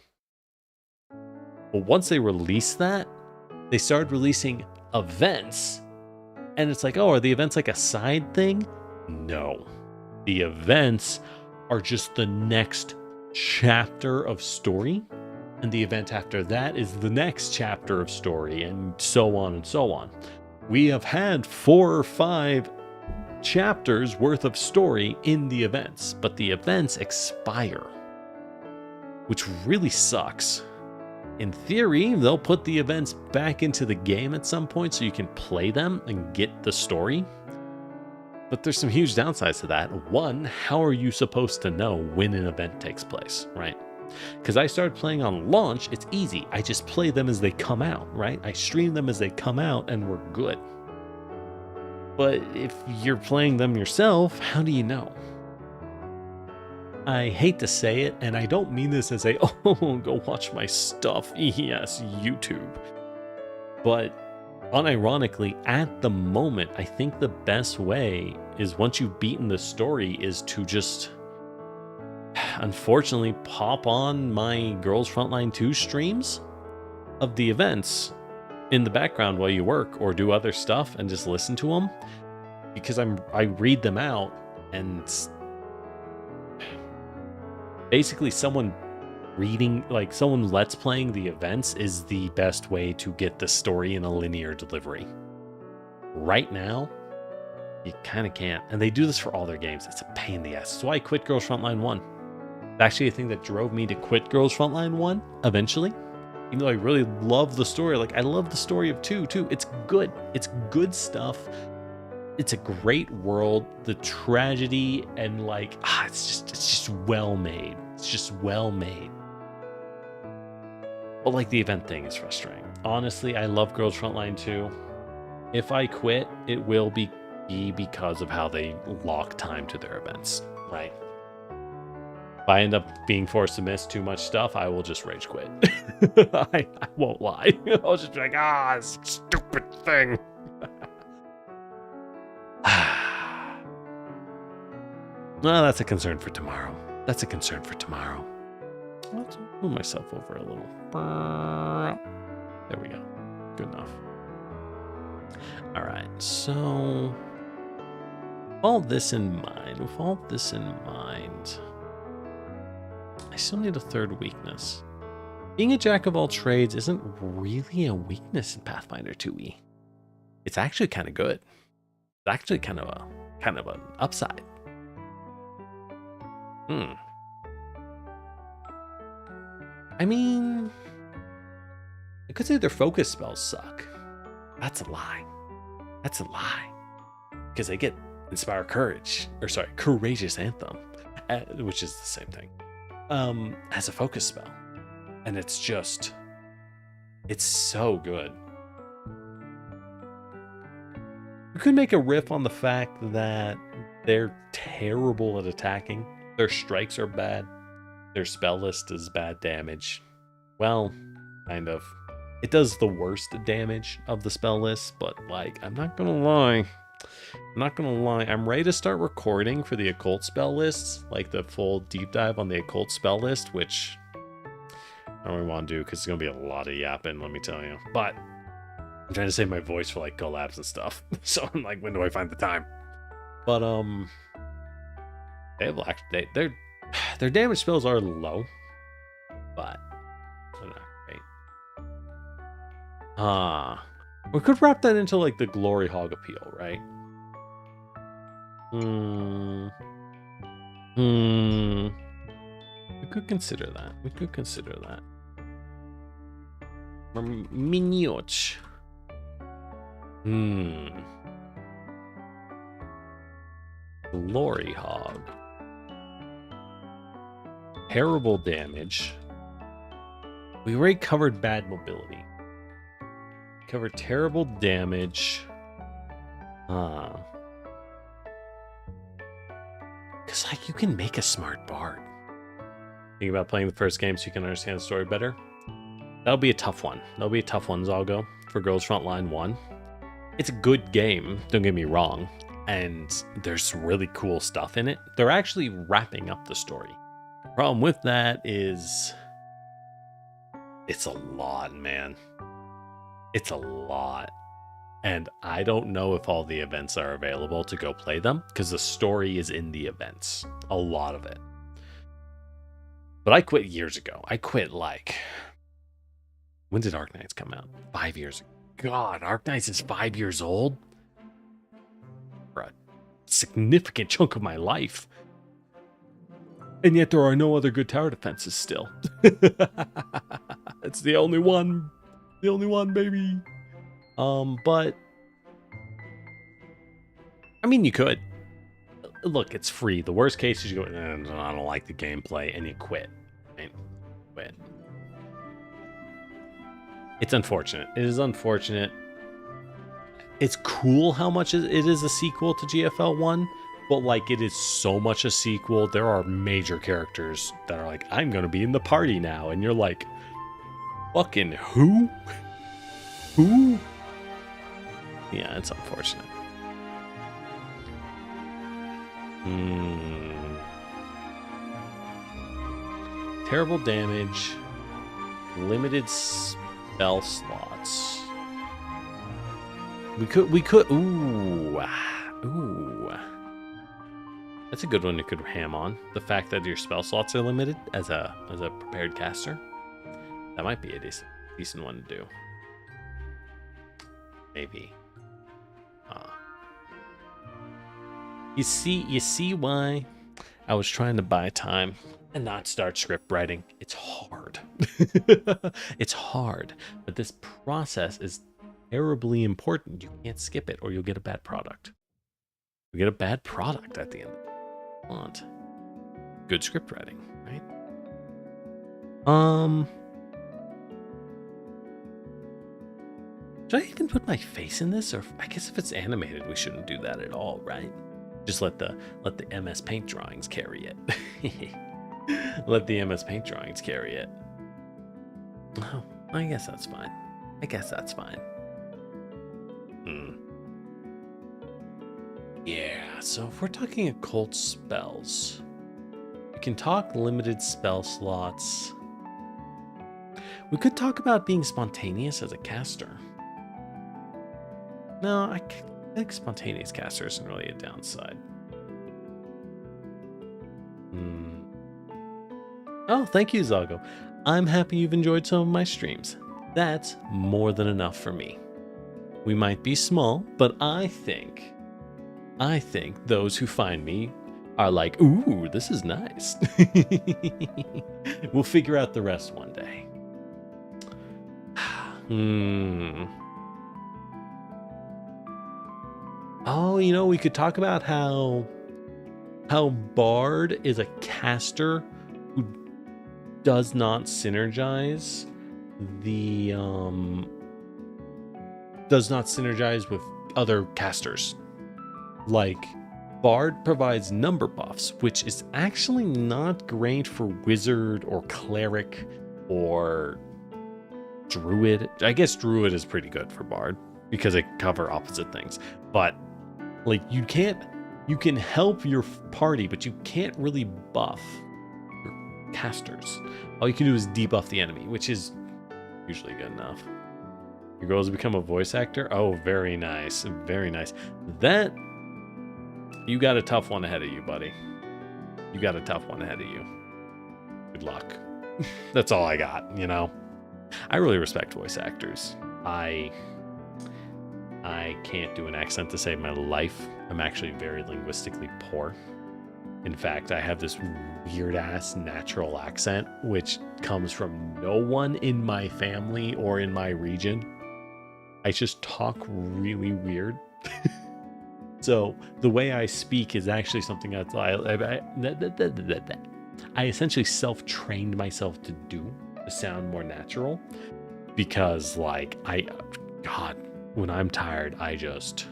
But once they release that, they started releasing events. And it's like, oh, are the events like a side thing? No. The events are just the next chapter of story. And the event after that is the next chapter of story, and so on and so on. We have had 4 or 5 chapters worth of story in the events, but the events expire, which really sucks. In theory, they'll put the events back into the game at some point so you can play them and get the story. But there's some huge downsides to that. One, how are you supposed to know when an event takes place, right? Because I started playing on launch, it's easy. I just play them as they come out, right? I stream them as they come out and we're good. But if you're playing them yourself, how do you know? I hate to say it, and I don't mean this as a, oh, go watch my stuff, yes, YouTube. But unironically, at the moment, I think the best way is once you've beaten the story is to just, unfortunately, pop on my Girls Frontline 2 streams of the events in the background while you work or do other stuff and just listen to them, because I read them out, and basically someone reading, like someone let's playing the events is the best way to get the story in a linear delivery. Right now, you kind of can't, and they do this for all their games. It's a pain in the ass. That's why I quit Girls Frontline 1. Actually, a thing that drove me to quit Girls Frontline 1 eventually. Even though I really love the story. Like, I love the story of 2 too. It's good. It's good stuff. It's a great world. The tragedy and like, it's just well made. It's just well made. But like the event thing is frustrating. Honestly, I love Girls Frontline 2. If I quit, it will be because of how they lock time to their events, right? If I end up being forced to miss too much stuff, I will just rage quit. I won't lie. I'll just be like, this stupid thing. Well, that's a concern for tomorrow. That's a concern for tomorrow. Let's move myself over a little. There we go. Good enough. All right, so with all this in mind, I still need a third weakness. Being a jack of all trades isn't really a weakness in Pathfinder 2e. It's actually kind of good. It's actually kind of an upside. I mean, I could say their focus spells suck. That's a lie. That's a lie. Because they get Inspire Courage, Courageous Anthem, which is the same thing, as a focus spell. And it's so good. You could make a riff on the fact that they're terrible at attacking. Their strikes are bad. Their spell list is bad damage. Well, kind of. It does the worst damage of the spell list, but like, I'm not gonna lie. I'm ready to start recording for the occult spell lists, like the full deep dive on the occult spell list, which I don't really want to do because it's gonna be a lot of yapping, let me tell you. But I'm trying to save my voice for like collabs and stuff. So I'm like, when do I find the time? But they have their damage spells are low, but they're not great. We could wrap that into like the Glory Hog appeal, right? We could consider that. Minioch. Glory Hog. Terrible damage. We already covered bad mobility. Covered terrible damage. Because like you can make a smart bard. Think about playing the first game so you can understand the story better. That'll be a tough one. Zalgo, for Girls Frontline 1. It's a good game, don't get me wrong. And there's really cool stuff in it. They're actually wrapping up the story. Problem with that is it's a lot, man. It's a lot. And I don't know if all the events are available to go play them because the story is in the events. A lot of it. But I quit years ago. When did Arknights come out? 5 years ago. God, Arknights is 5 years old? For a significant chunk of my life. And yet there are no other good tower defenses still. It's the only one. The only one, baby. But I mean, you could. Look, it's free. The worst case is you go, I don't like the gameplay, and you quit. And quit. It's unfortunate. It is unfortunate. It's cool how much it is a sequel to GFL 1, but like it is so much a sequel. There are major characters that are like, I'm going to be in the party now. And you're like, fucking who? Who? Yeah, it's unfortunate. Terrible damage. Limited spell slots. We could. Ooh. That's a good one you could ham on. The fact that your spell slots are limited as a prepared caster. That might be a decent one to do. Maybe. You see why I was trying to buy time. and not start script writing. It's hard. It's hard, but this process is terribly important. You can't skip it or you'll get a bad product. You get a bad product at the end. Want good script writing, right? Should I even put my face in this? Or I guess if it's animated, we shouldn't do that at all, right? Just let the MS Paint drawings carry it. Let the MS Paint drawings carry it. Oh, I guess that's fine. I guess that's fine. Yeah, so if we're talking occult spells, we can talk limited spell slots. We could talk about being spontaneous as a caster. No, I think spontaneous caster isn't really a downside. Oh, thank you, Zago. I'm happy you've enjoyed some of my streams. That's more than enough for me. We might be small, but I think those who find me are like, ooh, this is nice. We'll figure out the rest one day. Oh, you know, we could talk about how Bard is a caster who does not synergize with other casters. Like, Bard provides number buffs, which is actually not great for Wizard or Cleric or Druid. I guess Druid is pretty good for Bard because they cover opposite things. But, like, you can help your party, but you can't really buff your casters. All you can do is debuff the enemy, which is usually good enough. Your goal is to become a voice actor? Oh, very nice. Very nice. You got a tough one ahead of you, buddy. You got a tough one ahead of you. Good luck. That's all I got, you know? I really respect voice actors. I can't do an accent to save my life. I'm actually very linguistically poor. In fact, I have this weird-ass natural accent, which comes from no one in my family or in my region. I just talk really weird. So the way I speak is actually something that I essentially self-trained myself to do to sound more natural, because like God, when I'm tired, I just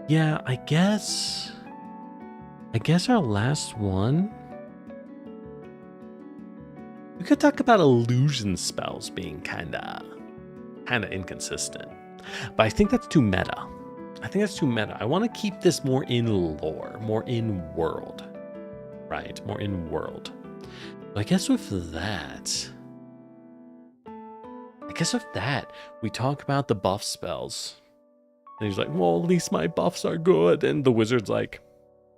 yeah, I guess our last one. We could talk about illusion spells being kinda inconsistent. But I think that's too meta. I want to keep this more in lore, more in world. Right? More in world. But I guess with that, we talk about the buff spells. And he's like, well, at least my buffs are good. And the wizard's like,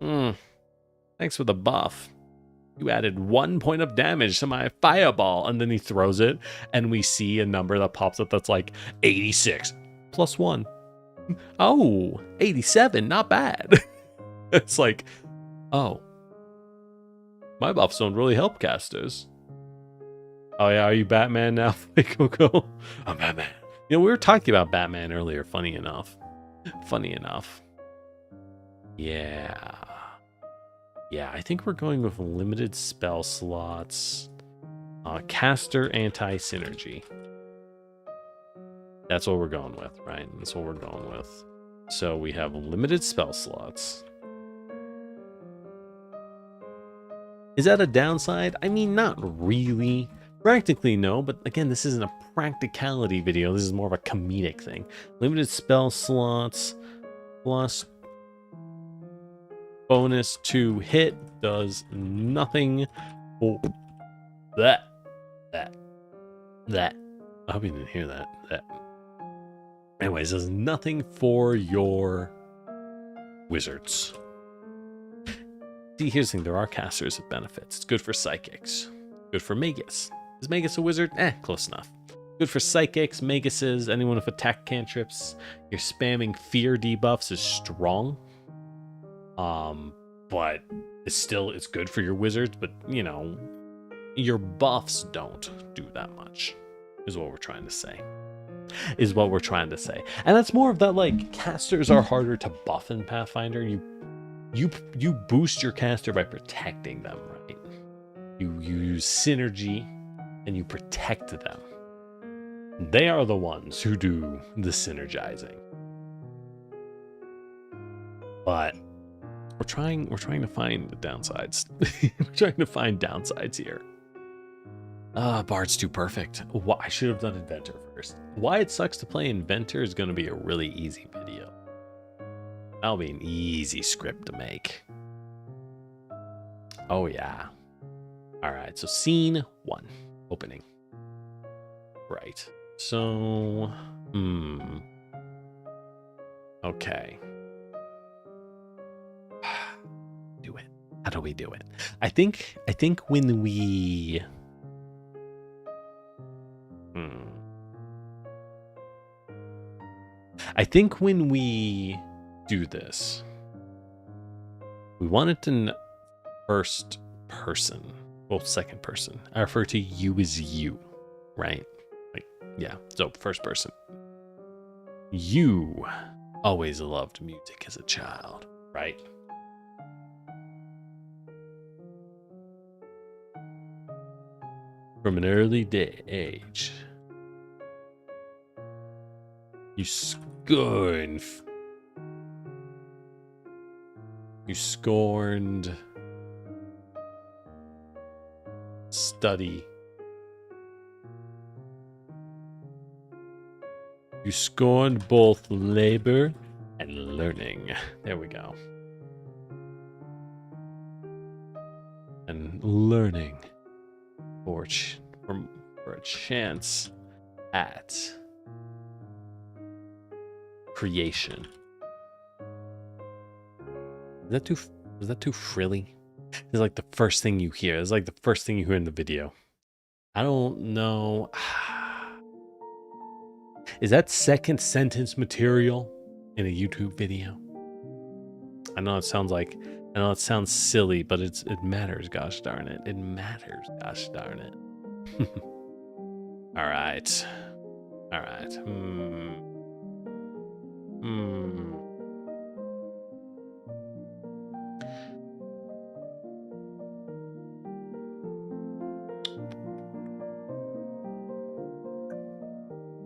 thanks for the buff. You added 1 point of damage to my fireball. And then he throws it, and we see a number that pops up that's like 86 plus 1. Oh, 87, not bad. It's like, oh, my buffs don't really help casters. Oh yeah, are you Batman now, Coco? I'm Batman. You know, we were talking about Batman earlier, funny enough. Yeah, I think we're going with limited spell slots. Caster anti-synergy. That's what we're going with, right? That's what we're going with. So we have limited spell slots. Is that a downside? I mean, not really. Practically, no. But again, this isn't a practicality video. This is more of a comedic thing. Limited spell slots plus bonus to hit does nothing for that. I hope you didn't hear that. Anyways, does nothing for your wizards. See, here's the thing. There are casters with benefits. It's good for psychics. Good for Magus. Is Magus a wizard? Close enough. Good for psychics, maguses, anyone with attack cantrips. Your spamming fear debuffs is strong. But it's good for your wizards, but you know, your buffs don't do that much, is what we're trying to say. And that's more of that, like, casters are harder to buff in Pathfinder. You boost your caster by protecting them, right? You use synergy and you protect them. They are the ones who do the synergizing. But we're trying to find the downsides. We're trying to find downsides here. Bard's too perfect. I should have done Inventor first. Why it sucks to play Inventor is going to be a really easy video. That'll be an easy script to make. Oh yeah. All right, so scene 1, opening. Right. So, okay. Do it. How do we do it? I think when we I think when we do this, we want it in first person, well, second person. I refer to you as you, right? Like, yeah, so first person. You always loved music as a child, right? From an early age, you scorned study. You scorned both labor and learning. There we go. And learning for a chance at creation. Is that too frilly? It's like the first thing you hear. It's like the first thing you hear in the video. I don't know. Is that second sentence material in a YouTube video? I know it sounds silly, but it matters, gosh darn it. It matters, gosh darn it. All right.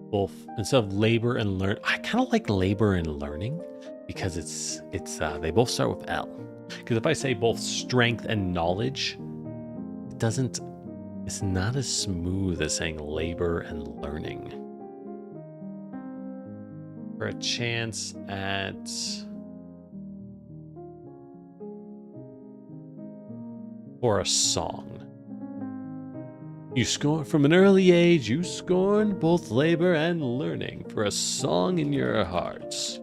Both, instead of labor and learn, I kind of like labor and learning because it's they both start with L. Because if I say both strength and knowledge, it's not as smooth as saying labor and learning. For a chance at a song. You scorn from an early age, you scorned both labor and learning for a song in your hearts.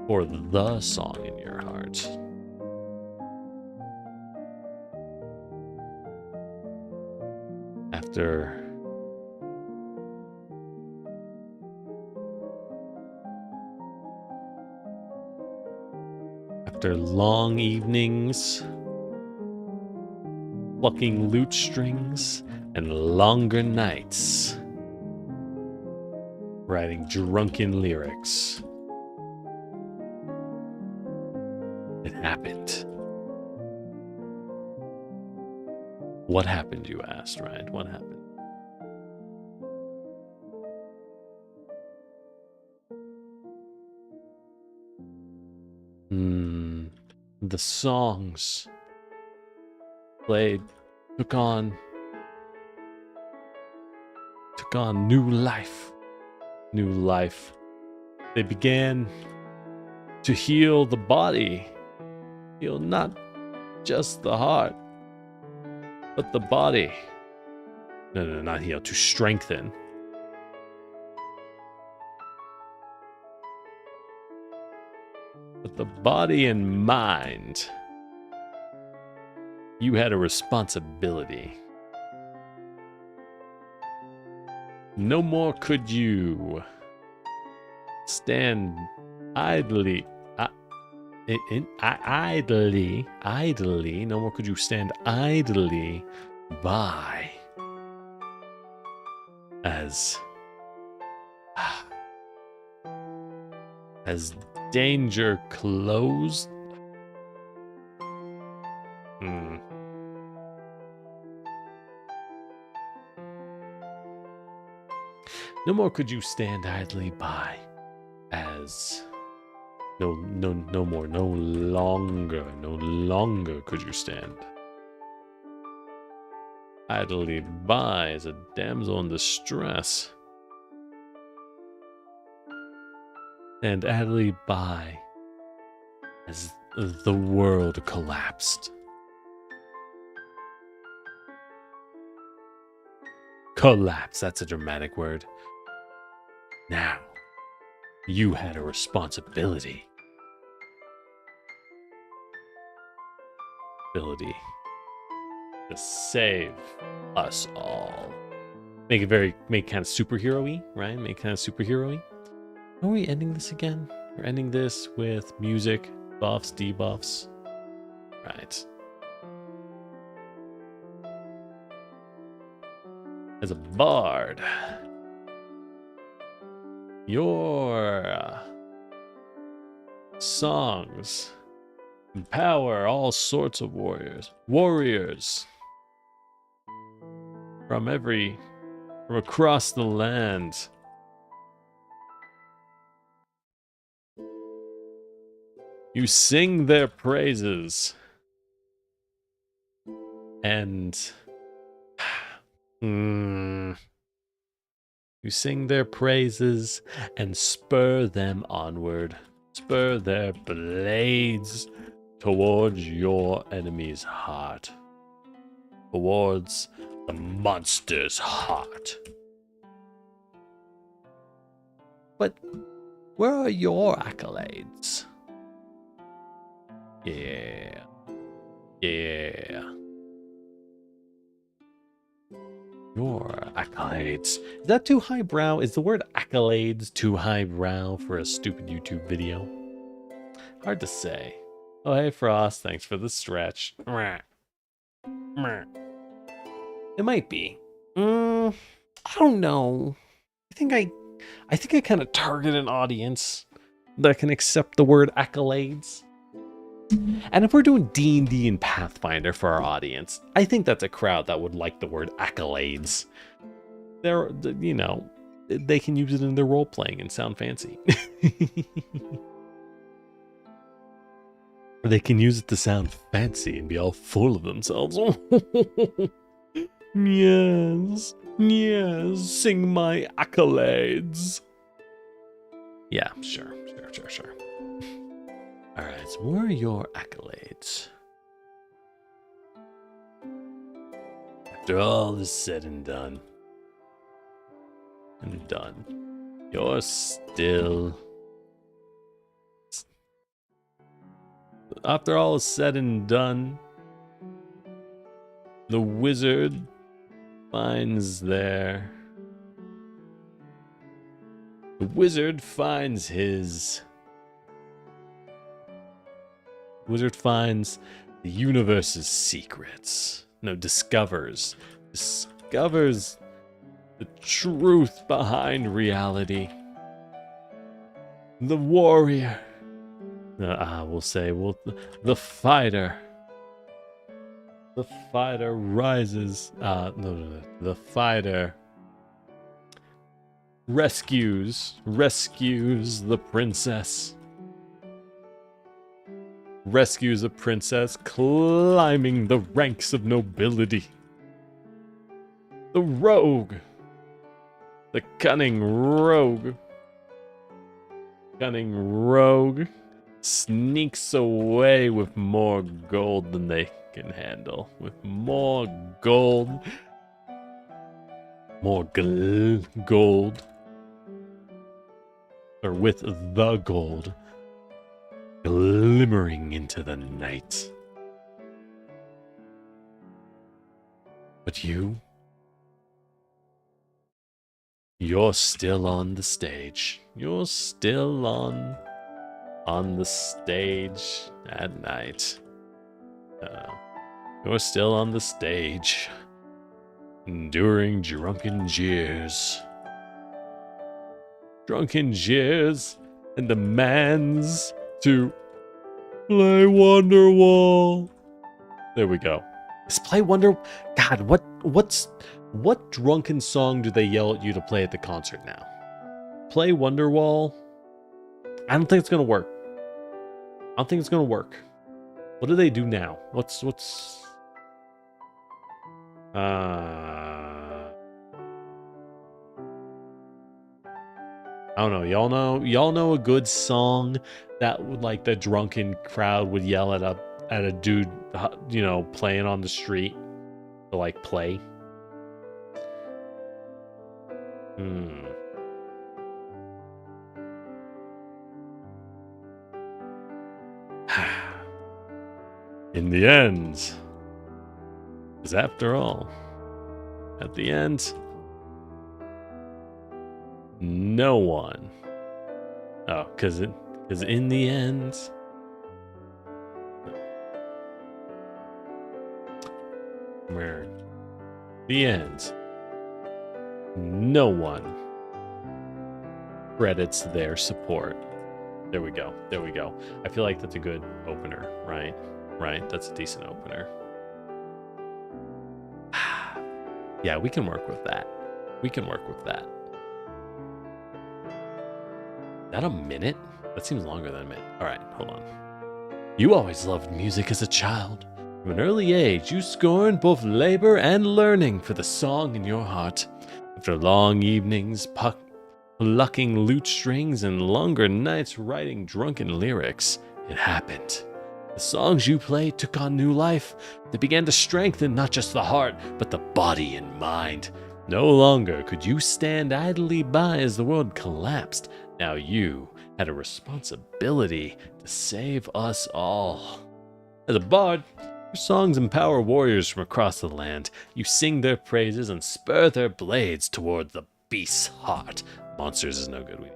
For the song in your heart. After long evenings, plucking lute strings, and longer nights, writing drunken lyrics. It happened. What happened, you asked, right? What happened? The songs played took on new life. They began to heal the body, heal not just the heart, but the body. No, not heal, to strengthen. But the body and mind, you had a responsibility. No more could you stand idly. Idly. No more could you stand idly by as danger closed. No more could you stand idly by as no longer could you stand idly by as a damsel in distress. And idly by as the world collapsed. Collapse, that's a dramatic word. Now, you had a responsibility. Ability to save us all. Make it kind of superhero-y, right? Make it kind of superhero-y. Are we ending this again? We're ending this with music, buffs, debuffs. Right. As a bard, your songs empower all sorts of warriors. Warriors from across the land. You sing their praises. And you sing their praises and spur them onward. Spur their blades towards your enemy's heart. Towards the monster's heart. But where are your accolades? Yeah. Your accolades. Is that too highbrow? Is the word accolades too highbrow for a stupid YouTube video? Hard to say. Oh, hey, Frost. Thanks for the stretch. It might be. I don't know. I think I kind of target an audience that can accept the word accolades. And if we're doing D&D and Pathfinder for our audience, I think that's a crowd that would like the word accolades. They're, you know, they can use it in their role playing and sound fancy. Or they can use it to sound fancy and be all full of themselves. Yes, sing my accolades. Yeah, sure. Alright, so what are your accolades? After all is said and done. You're still... After all is said and done, the wizard finds their... The wizard finds his... Wizard finds the universe's secrets. No, discovers the truth behind reality. The warrior. We'll say, the fighter. The fighter rises. The fighter rescues the princess. Rescues a princess climbing the ranks of nobility. The rogue. The cunning rogue. Sneaks away with more gold than they can handle. With more gold. Gold. Or with the gold. Glimmering into the night. But you You're still on the stage. You're still on the stage at night. You're still on the stage, enduring drunken jeers. Drunken jeers and demands to play Wonderwall. There we go. Let's play Wonder. God, what drunken song do they yell at you to play at the concert now? Play Wonderwall. I don't think it's gonna work. I don't think it's gonna work. What do they do now? What's I don't know. Y'all know a good song that would, like, the drunken crowd would yell at a dude, you know, playing on the street to, like, play. In the end, because after all, at the end, no one. Oh, because in the end, where the end, no one credits their support. There we go. There we go. I feel like that's a good opener, right? Right? That's a decent opener. Yeah, we can work with that. We can work with that. Is that a minute? That seems longer than a minute. All right, hold on. You always loved music as a child. From an early age, you scorned both labor and learning for the song in your heart. After long evenings, plucking lute strings and longer nights writing drunken lyrics, it happened. The songs you played took on new life. They began to strengthen not just the heart, but the body and mind. No longer could you stand idly by as the world collapsed. Now you had a responsibility to save us all. As a bard, your songs empower warriors from across the land. You sing their praises and spur their blades toward the beast's heart. Monsters is no good.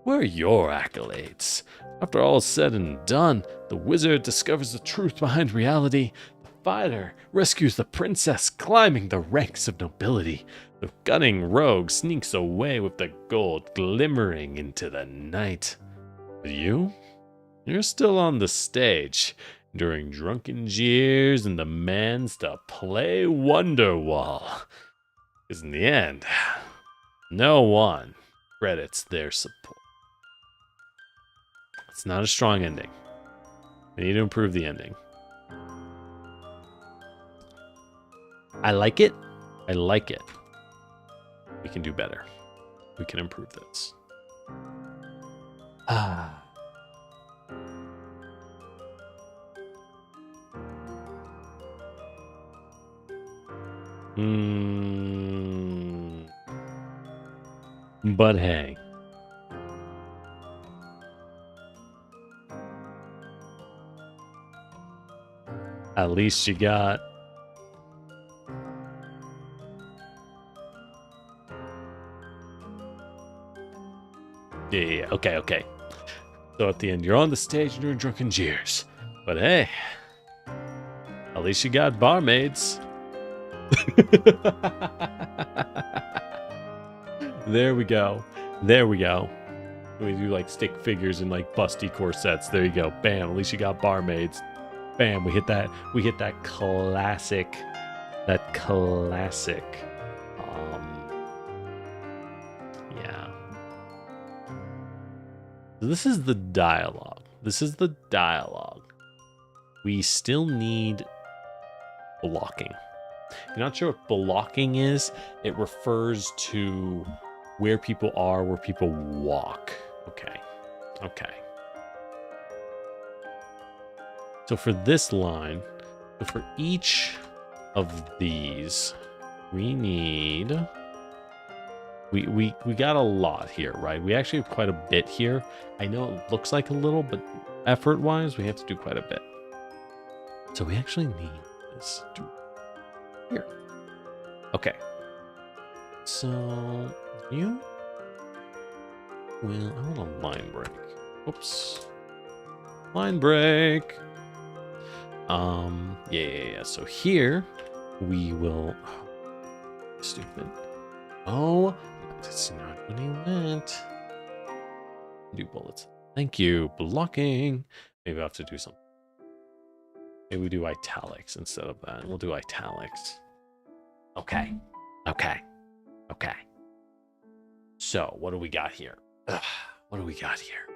Where are your accolades? After all is said and done, the wizard discovers the truth behind reality. The fighter rescues the princess, climbing the ranks of nobility. The gunning rogue sneaks away with the gold glimmering into the night. But you're still on the stage, enduring drunken jeers and demands to play Wonderwall. Because in the end, no one credits their support. It's not a strong ending. We need to improve the ending. I like it. I like it. We can do better. We can improve this. But hey. At least you got yeah, okay. So at the end, you're on the stage and doing drunken jeers. But hey, at least you got barmaids. There we go. There we go. We do like stick figures and like busty corsets. There you go. Bam. At least you got barmaids. Bam. We hit that classic. That classic. Yeah. So this is the dialogue. This is the dialogue. We still need blocking. If you're not sure what blocking is, it refers to where people are, where people walk. Okay. So for this line, for each of these, we need... We got a lot here, right? We actually have quite a bit here. I know it looks like a little, but effort-wise, we have to do quite a bit. So we actually need this here. Okay. So You will. I want a line break. Oops. Line break. Yeah. So here we will. Oh, stupid. Oh, that's not what he went. Do bullets. Thank you. Blocking. Maybe I have to do something. Maybe we do italics instead of that. We'll do italics. Okay. Okay. Okay. So, what do we got here? Ugh, what do we got here?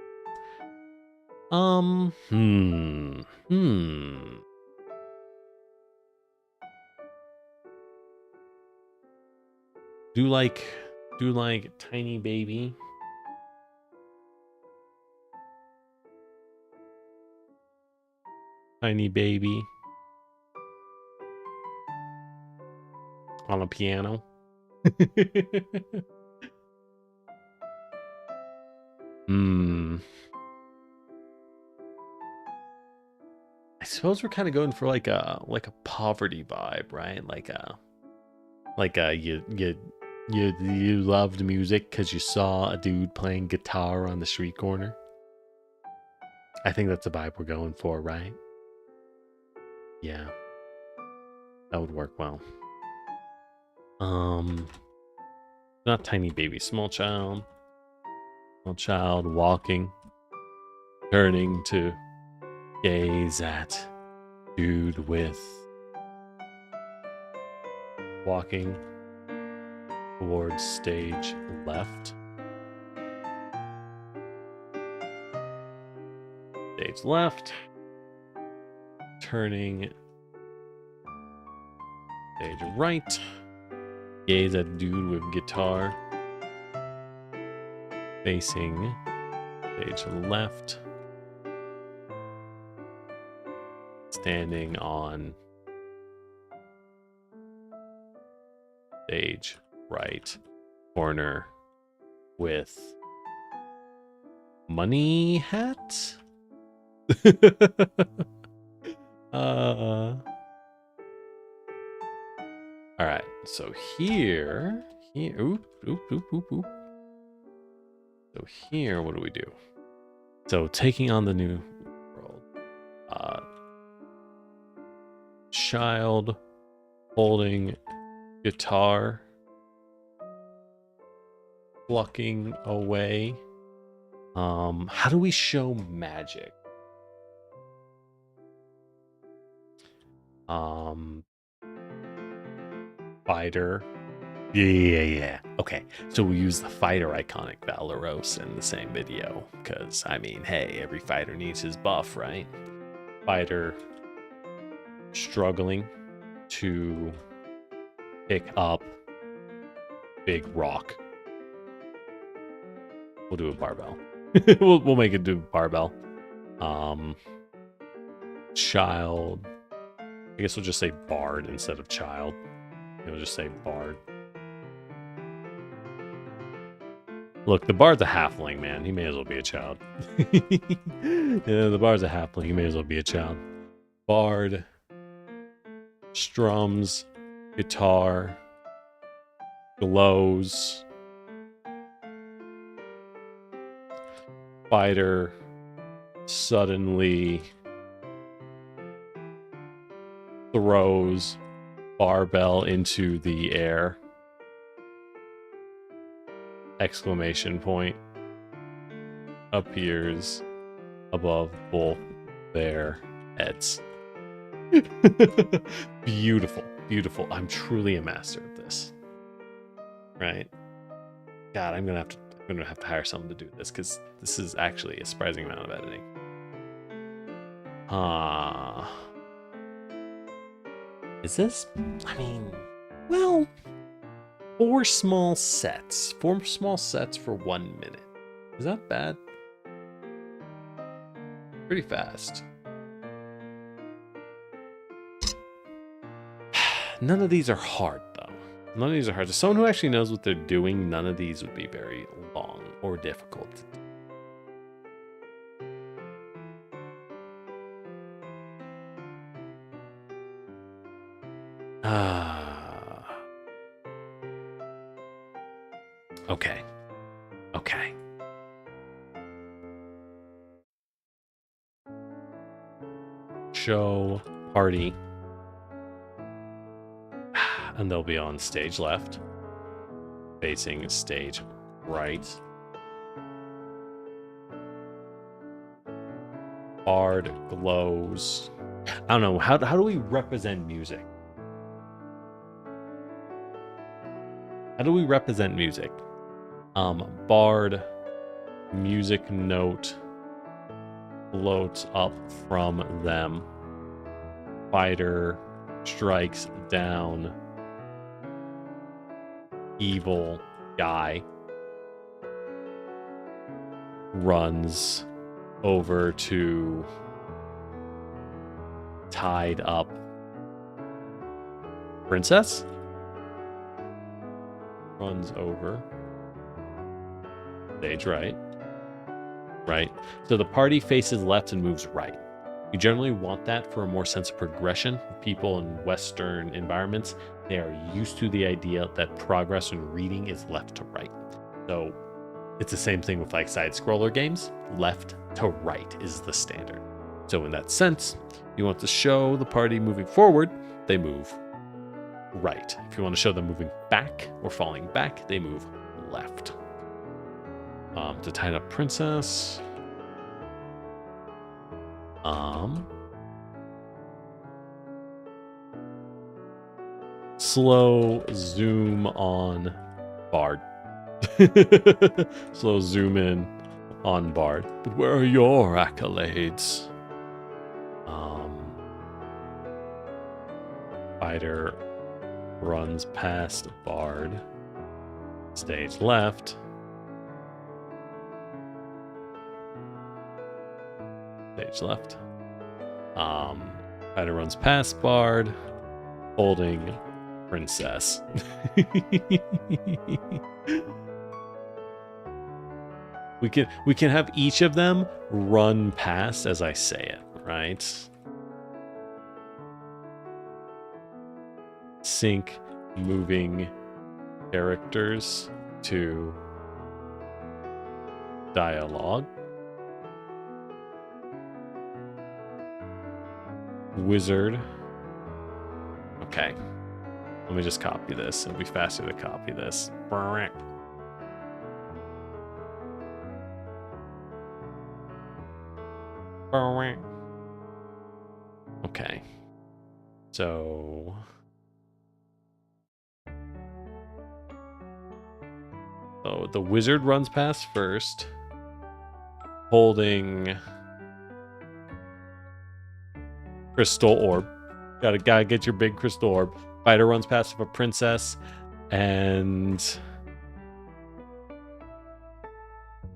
Do like tiny baby. Tiny baby on a piano. I suppose we're kind of going for like a poverty vibe, right? You loved music because you saw a dude playing guitar on the street corner. I think that's the vibe we're going for, right? Yeah, that would work well. Not tiny baby, small child walking, turning to gaze at dude with walking towards stage left. Stage left. Turning stage right. Gaze at dude with guitar. Facing stage left. Standing on stage right corner with money hat. All right, so here, oop. So here, what do we do? So taking on the new world, child holding guitar, plucking away. How do we show magic? Fighter. Yeah. Okay, so we use the fighter iconic Valeros in the same video because I mean, hey, every fighter needs his buff, right? Fighter struggling to pick up big rock. We'll do a barbell. we'll make it do barbell. Child. I guess we'll just say bard instead of child. We'll just say bard. Look, the bard's a halfling, man. He may as well be a child. Yeah, the bard's a halfling. He may as well be a child. Bard. Strums. Guitar. Glows. Fighter. Suddenly throws barbell into the air. Exclamation point appears above both their heads. Beautiful. I'm truly a master at this. Right? God, I'm gonna have to hire someone to do this because this is actually a surprising amount of editing. Is this? I mean, well, 4 small sets. 4 small sets for 1 minute. Is that bad? Pretty fast. None of these are hard, though. None of these are hard. To someone who actually knows what they're doing, none of these would be very long or difficult. Okay. Okay. Show party. And they'll be on stage left. Facing stage right. Bard glows. I don't know. How do we represent music? How do we represent music? Bard music note floats up from them. Fighter strikes down evil guy. Runs over to tied up princess. Runs over. Stage right. Right. So the party faces left and moves right. You generally want that for a more sense of progression. People in Western environments, they are used to the idea that progress in reading is left to right. So it's the same thing with like side scroller games. Left to right is the standard. So in that sense, you want to show the party moving forward, they move right. If you want to show them moving back or falling back, they move left. To tie up princess. Slow zoom on Bard. Slow zoom in on Bard. But where are your accolades? Fighter runs past Bard. Stage left. Stage left. Fighter runs past Bard, holding princess. We can have each of them run past as I say it, right? Sync moving characters to dialogue. Wizard. Okay. Let me just copy this. It'll be faster to copy this. Okay. So the wizard runs past first, holding crystal orb. Gotta get your big crystal orb. Fighter runs past with a princess, and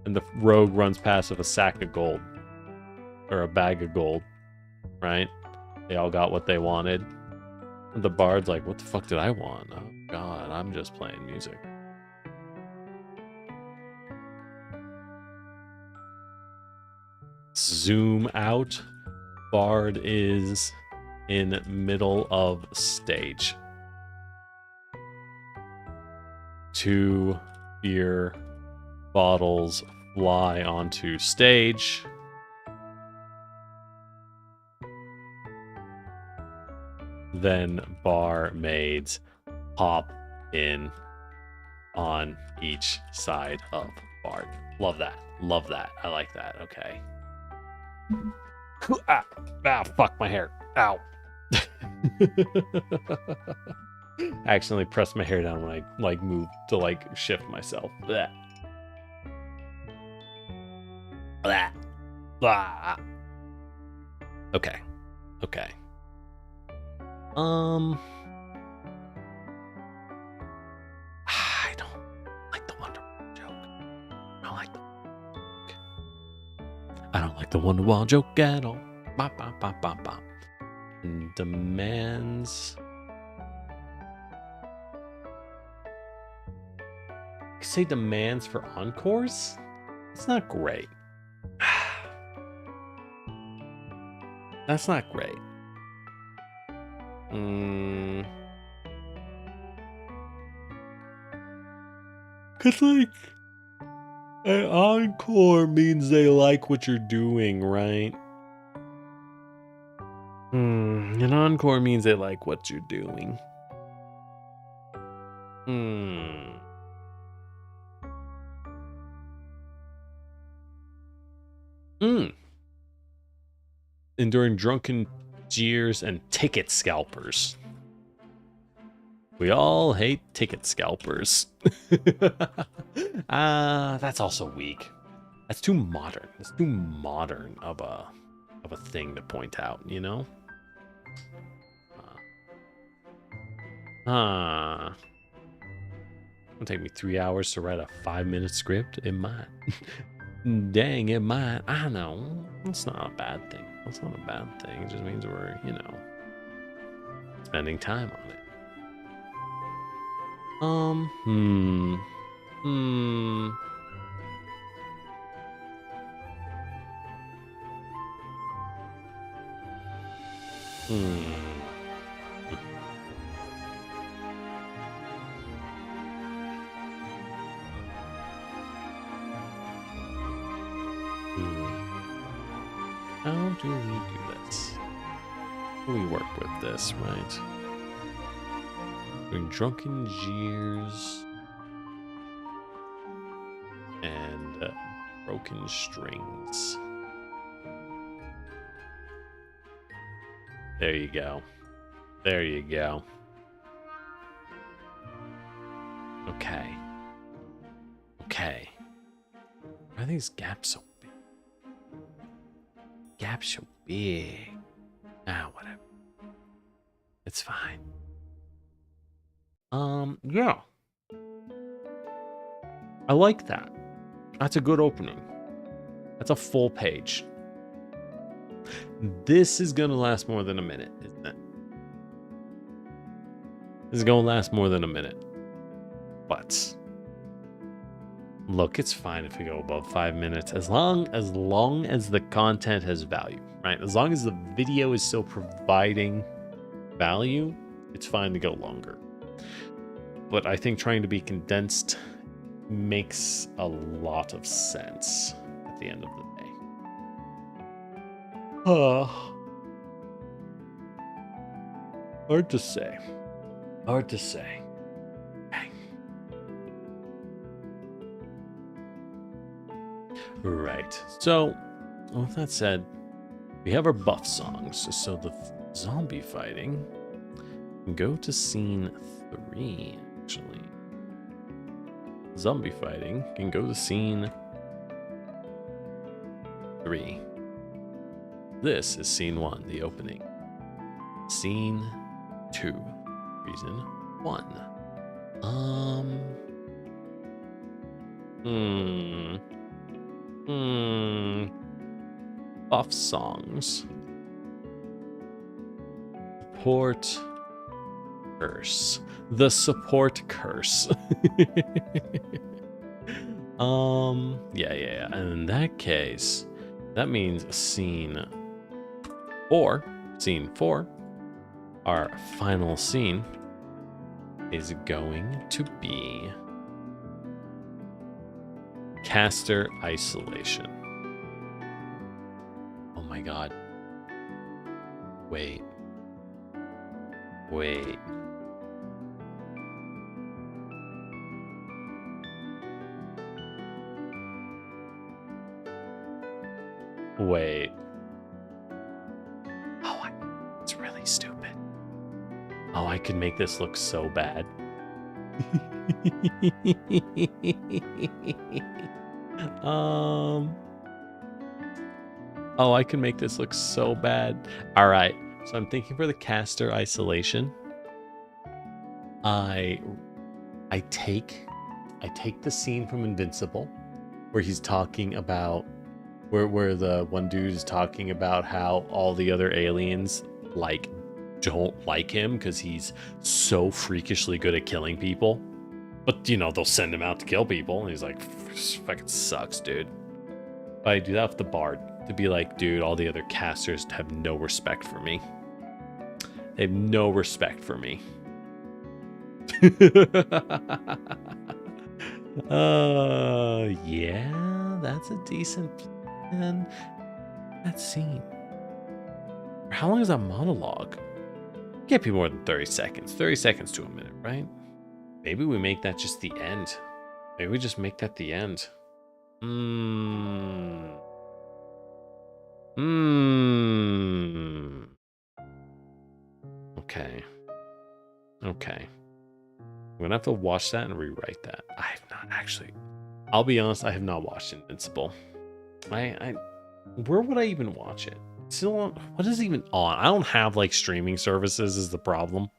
the rogue runs past with a sack of gold. Or a bag of gold. Right? They all got what they wanted. And the bard's like, what the fuck did I want? Oh god, I'm just playing music. Zoom out. Bard is in middle of stage. 2 beer bottles fly onto stage. Then barmaids hop in on each side of Bard. Love that. Love that. I like that. Okay. Fuck my hair. Ow. I accidentally pressed my hair down when I like moved to like shift myself. Blah. Blah. Blah. Okay. Okay. I don't like the Wonderwall joke. I don't like the Wonderwall joke at all. Bop, bop, bop, bop, bop. And demands. You say demands for encores? It's not great. That's not great. It's like an encore means they like what you're doing, right? An encore means they like what you're doing. Enduring drunken jeers and ticket scalpers. We all hate ticket scalpers. That's also weak. That's too modern. It's too modern of a thing to point out, you know? It'll take me 3 hours to write a 5-minute script. It might. Dang, it might. I know. It's not a bad thing. It's not a bad thing. It just means we're, you know, spending time on it. How do we do this? How do we work with this, right? Doing drunken jeers and broken strings. There you go. There you go. Okay. Okay. Why are these gaps so big? Gaps so big. Whatever. It's fine. Yeah. I like that. That's a good opening. That's a full page. This is gonna last more than a minute, isn't it? This is gonna last more than a minute. But look, it's fine if we go above 5 minutes, as long as the content has value, right? As long as the video is still providing value, it's fine to go longer. But I think trying to be condensed makes a lot of sense at the end of the day. Hard to say. Hard to say. Okay. Right. So, with that said, we have our buff songs. So the zombie fighting. Go to scene 3, actually. Zombie fighting can go to scene 3. This is scene 1, the opening. Scene 2, reason 1. Buff songs. Support curse. The support curse. Yeah. And in that case, that means scene 4, our final scene, is going to be caster isolation. Oh my god. Wait. Wait. Oh, it's really stupid. Oh, I could make this look so bad. Oh, I can make this look so bad. All right. So I'm thinking for the caster isolation, I take the scene from Invincible where he's talking about where the one dude is talking about how all the other aliens don't like him because he's so freakishly good at killing people. But you know, they'll send him out to kill people and he's like, this fucking sucks, dude. But I do that with the bard to be like, dude, all the other casters have no respect for me. They have no respect for me. Yeah, that's a decent plan. That scene. How long is that monologue? Can't be more than 30 seconds. 30 seconds to a minute, right? Maybe we make that just the end. Maybe we just make that the end. Okay. Okay. I'm gonna have to watch that and rewrite that. I have not actually. I'll be honest, I have not watched Invincible. Where would I even watch it? Still on, what is it even on? I don't have like streaming services is the problem.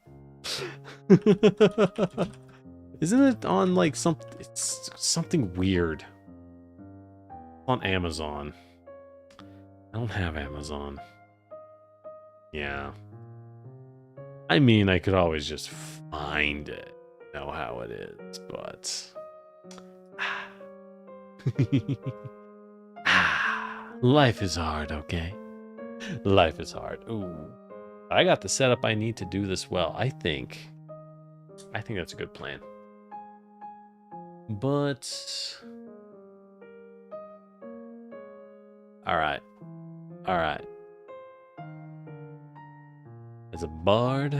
Isn't it on like it's something weird? On Amazon. I don't have Amazon. Yeah. I mean, I could always just find it. Know how it is, but life is hard, okay? Life is hard. Ooh. I got the setup I need to do this well. I think that's a good plan. But all right. As a bard,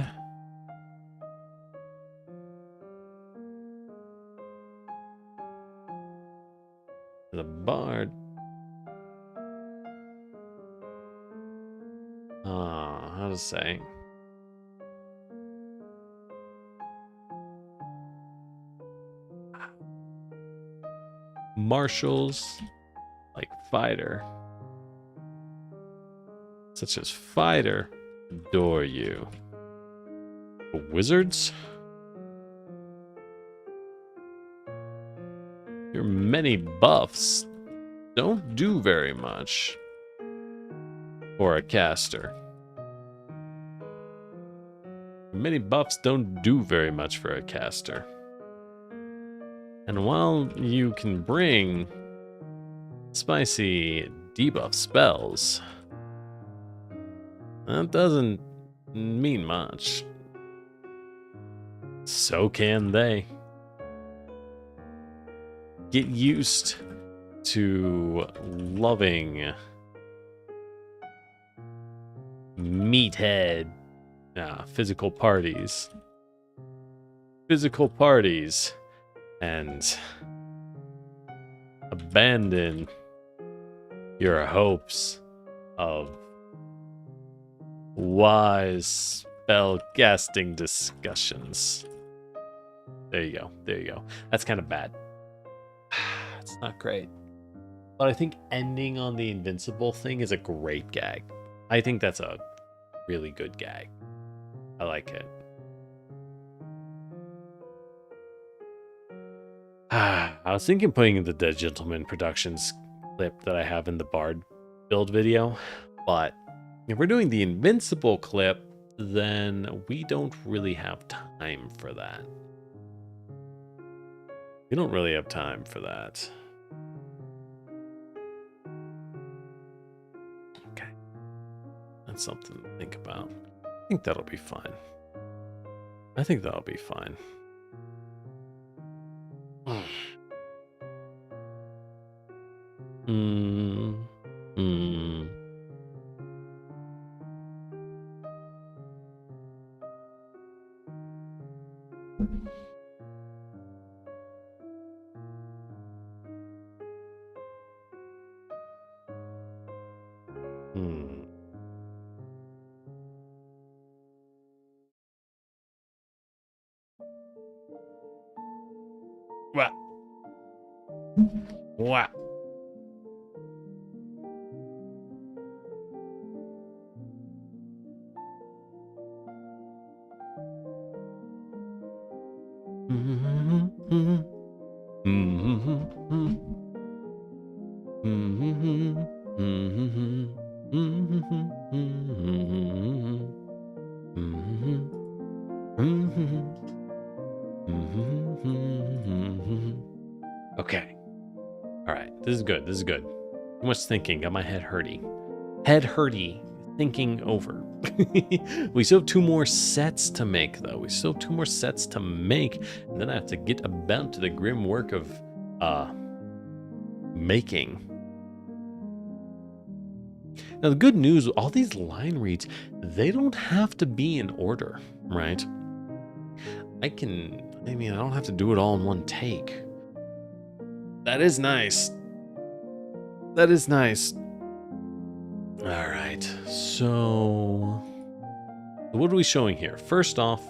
how to say? Marshals, like fighter, such as fighter, adore you. But wizards, your many buffs don't do very much for a caster. Many buffs don't do very much for a caster. And while you can bring spicy debuff spells, that doesn't mean much. So can they. Get used to loving meathead physical parties. And abandon your hopes of wise spell-casting discussions. There you go. That's kind of bad. It's not great. But I think ending on the invincible thing is a great gag. I think that's a really good gag. I like it. I was thinking putting in the Dead Gentleman Productions clip that I have in the Bard build video, but if we're doing the Invincible clip, then we don't really have time for that. We don't really have time for that. Okay. That's something to think about. I think that'll be fine. Wow. Okay. All right. This is good. Too much thinking. Got my head hurty. Thinking over. We still have 2 more sets to make, though. And then I have to get about to the grim work of making. Now, the good news, all these line reads, they don't have to be in order, right? I don't have to do it all in one take. That is nice. That is nice. All right, so what are we showing here? First off,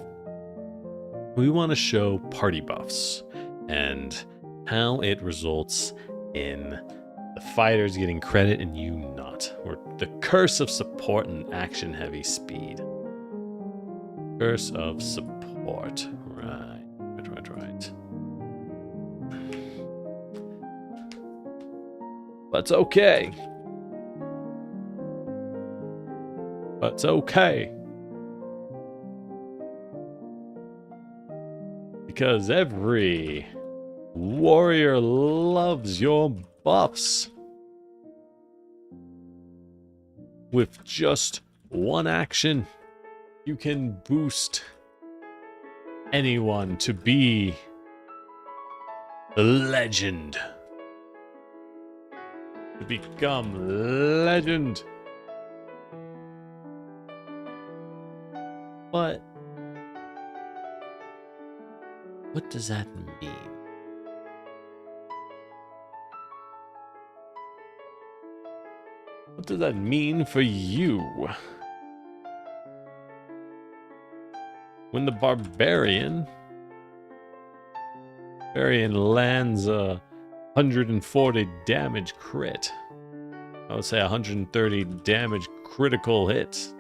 we want to show party buffs and how it results in the fighters getting credit and you not. Or the curse of support and action heavy speed. Curse of support. Right. But okay. But okay. Because every warrior loves your buffs. With just one action, you can boost anyone to be the legend. To become legend. But what does that mean? What does that mean for you? When the barbarian lands a 140 damage crit. I would say 130 damage critical hit.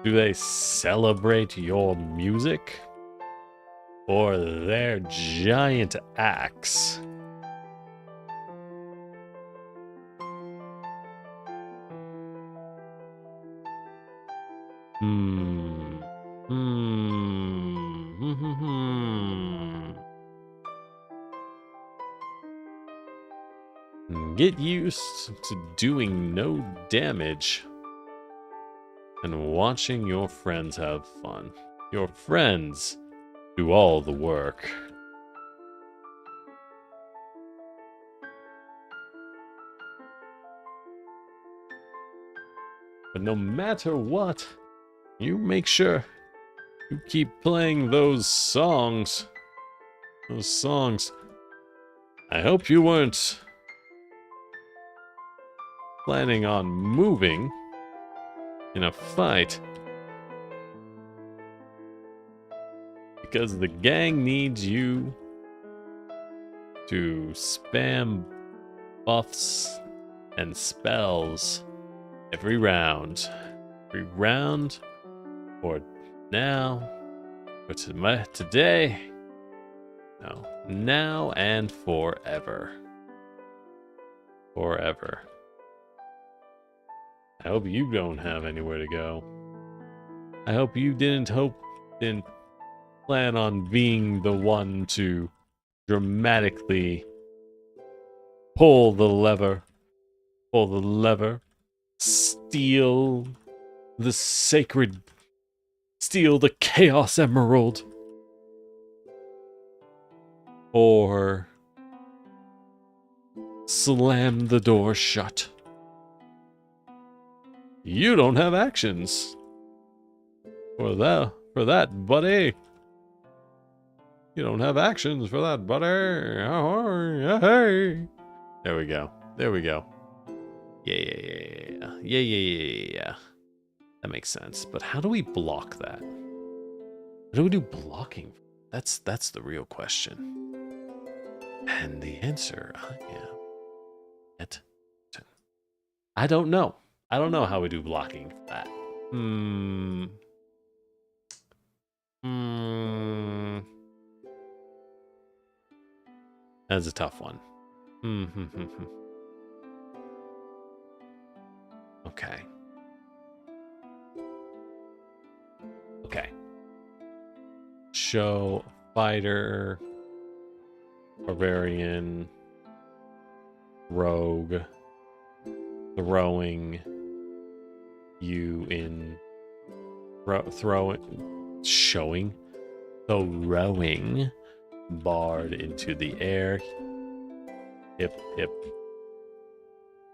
Do they celebrate your music? Or their giant axe? Get used to doing no damage and watching your friends have fun. Your friends do all the work. But no matter what, you make sure you keep playing those songs. I hope you weren't planning on moving in a fight. Because the gang needs you to spam buffs and spells every round. Every round, or now, or today. No, now and forever. Forever. I hope you don't have anywhere to go. I hope you didn't plan on being the one to dramatically pull the lever, steal the Chaos Emerald, or slam the door shut. You don't have actions for that, buddy. You don't have actions for that, buddy. Hey. There we go. Yeah. That makes sense. But how do we block that? What do we do blocking? That's the real question. And the answer, I don't know. I don't know how we do blocking for that. That's a tough one. Okay. Show fighter, barbarian, rogue, throwing you in, showing Throwing Bard into the air. Hip, hip,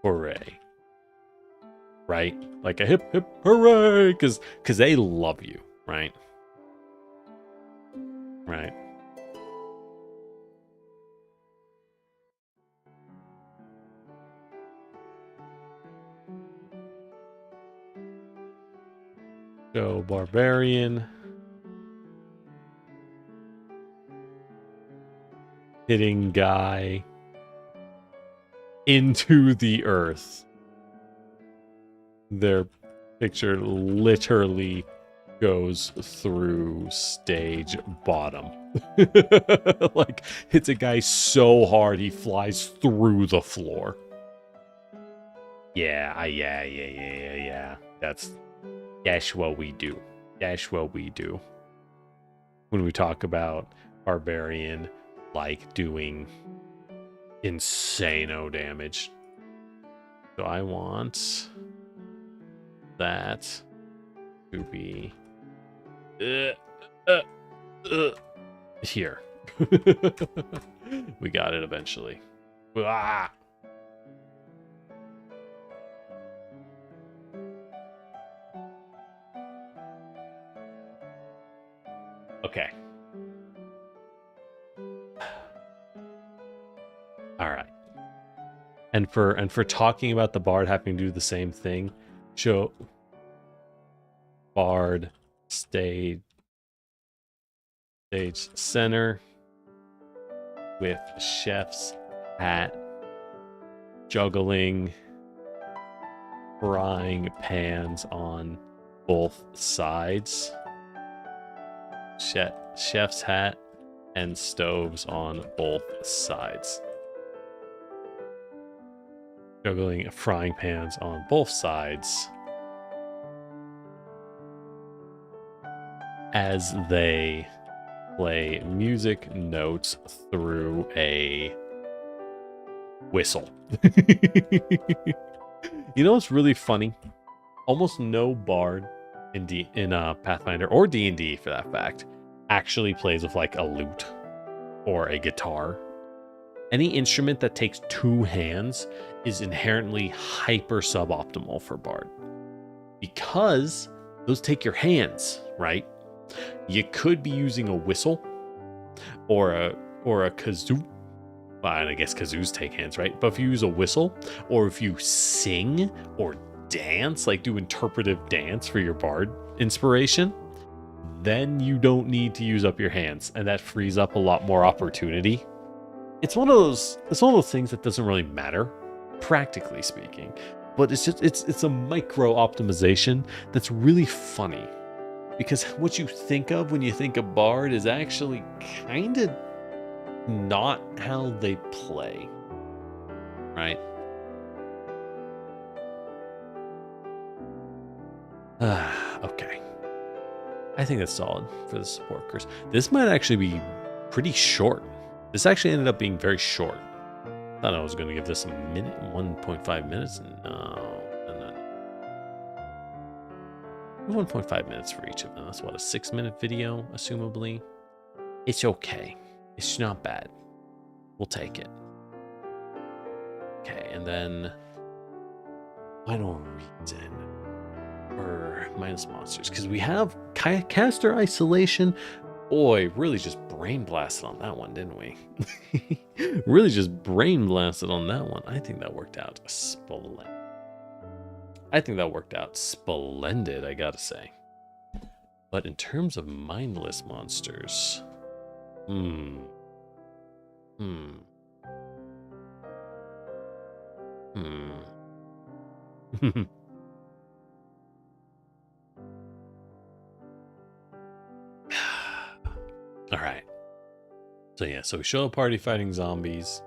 hooray. Right? Like a hip, hip, hooray! Because they love you, right? Right. So, Barbarian. Hitting guy into the earth. Their picture literally goes through stage bottom. Like, hits a guy so hard he flies through the floor. Yeah. That's what we do. That's what we do. When we talk about Barbarian, like, doing insano damage. So I want that to be here. We got it eventually. Ah! Okay. All right. And for talking about the Bard having to do the same thing, show Bard stage center with chef's hat, juggling frying pans on both sides. Chef's hat and stoves on both sides. Juggling frying pans on both sides as they play music notes through a whistle. You know what's really funny? Almost no bard in Pathfinder or D&D for that fact actually plays with like a lute or a guitar. Any instrument that takes two hands is inherently hyper suboptimal for bard because those take your hands, right? You could be using a whistle or a kazoo. Well, I guess kazoos take hands, right? But if you use a whistle or if you sing or dance, like do interpretive dance for your bard inspiration, then you don't need to use up your hands, and that frees up a lot more opportunity. It's one of those things that doesn't really matter, practically speaking, but it's a micro optimization that's really funny, because what you think of when you think of bard is actually kind of not how they play, right? Okay. I think that's solid for the support curse. This might actually be pretty short. This actually ended up being very short. Thought I was going to give this a minute, 1.5 minutes. No. 1.5 minutes for each of them. That's what, a 6-minute video, assumably. It's okay. It's not bad. We'll take it. Okay, and then final reason for minus monsters, because we have caster isolation. Boy, really just brain blasted on that one, didn't we? Really just brain blasted on that one. I think that worked out splendid. I gotta say. But in terms of mindless monsters, All right. So yeah, so we show a party fighting zombies.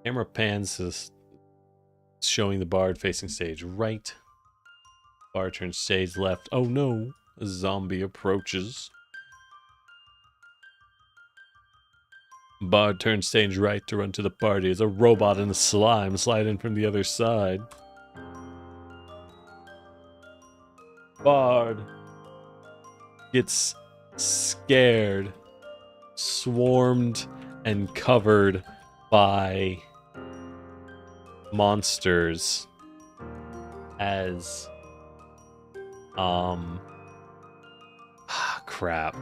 Camera pans to showing the bard facing stage right. Bard turns stage left. Oh no, a zombie approaches. Bard turns stage right to run to the party as a robot and a slime slide in from the other side. Bard gets scared swarmed and covered by monsters as crap,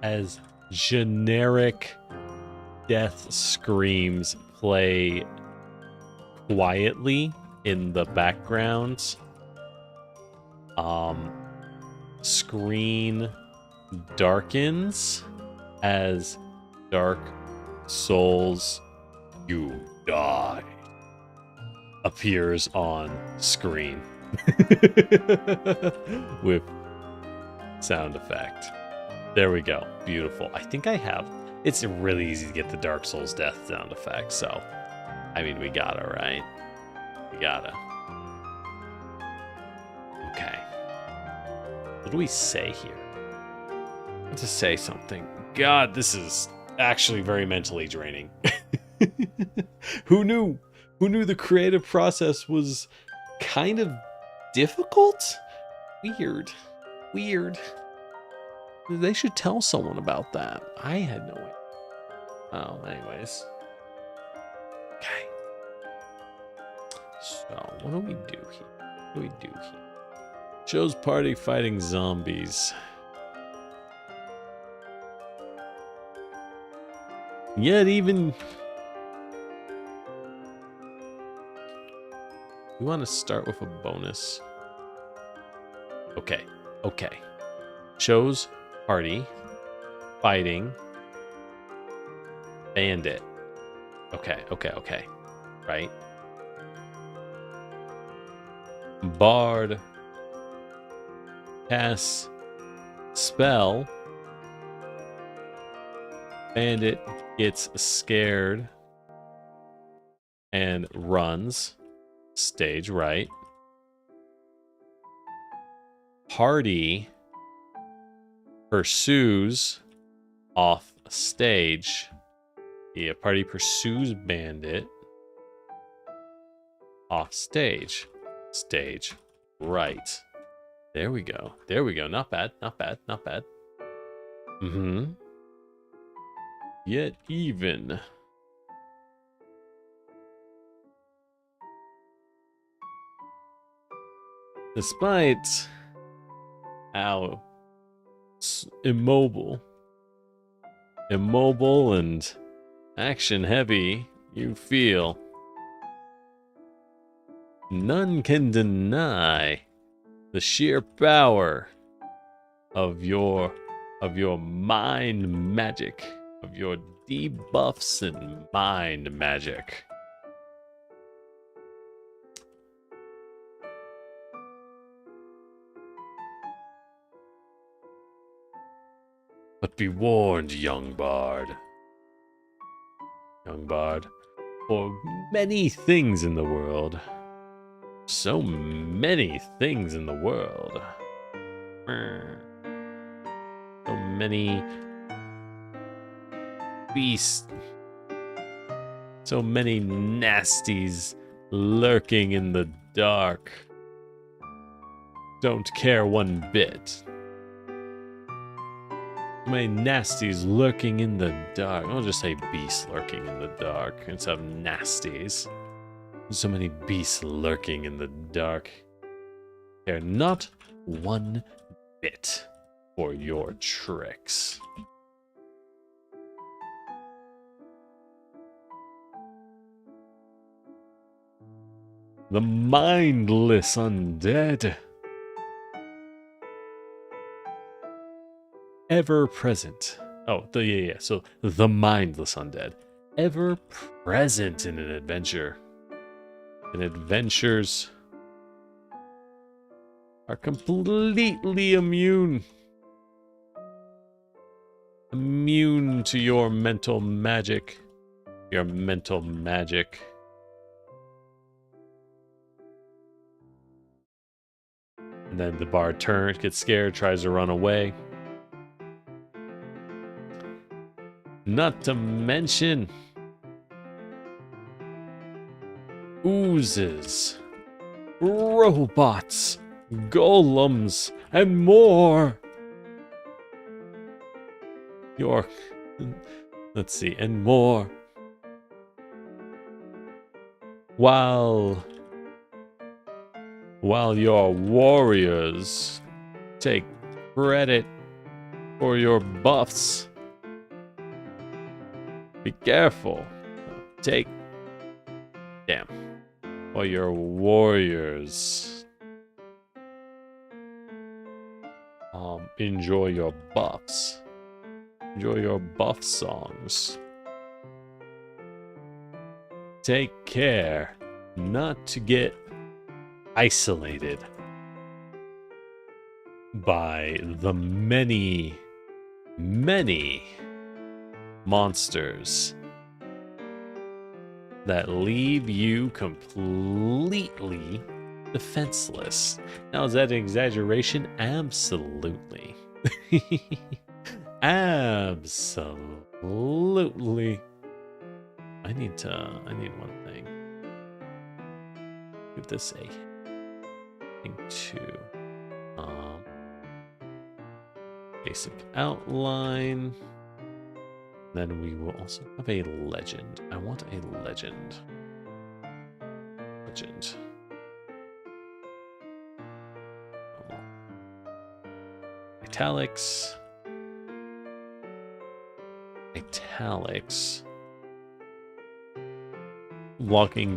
as generic death screams play quietly in the background. Screen darkens as Dark Souls You Die appears on screen with sound effect. There we go. Beautiful. I think I have. It's really easy to get the Dark Souls death sound effect, so I mean, we gotta, right? We gotta. Okay. What do we say here? To say something. God, this is actually very mentally draining. Who knew? Who knew the creative process was kind of difficult? Weird. Weird. They should tell someone about that. I had no idea. Oh, anyways. Okay. So, what do we do here? What do we do here? Shows party fighting zombies. Yet even... We want to start with a bonus. Okay. Okay. Shows party fighting bandit. Okay. Okay. Okay. Right? Bard casts spell. Bandit gets scared and runs. Stage right. Party pursues off stage. Yeah, party pursues bandit off stage. Stage right. There we go. There we go. Not bad. Not bad. Not bad. Mm-hmm. Yet even. Despite how immobile and action heavy you feel, none can deny the sheer power of your mind magic, of your debuffs and mind magic. But be warned, young bard. Young bard, for many things in the world, so many things in the world, so many beasts, so many nasties lurking in the dark. Don't care one bit. So many nasties lurking in the dark. I'll just say beasts lurking in the dark instead of nasties. So many beasts lurking in the dark. Care not one bit for your tricks. The mindless undead. Ever present. Oh, yeah. So the mindless undead. Ever present in an adventure. And adventures are completely immune. Immune to your mental magic. Your mental magic. And then the bard turns, gets scared, tries to run away. Not to mention oozes, robots, golems, and more. Your Let's see, and more. While your warriors take credit for your buffs, be careful. While your warriors enjoy your buffs. Enjoy your buff songs. Take care not to get isolated by the many monsters that leave you completely defenseless. Now, is that an exaggeration? Absolutely. Absolutely. I need one thing. Give this a thing too. Basic outline. Then we will also have a legend. I want a legend. Italics. Walking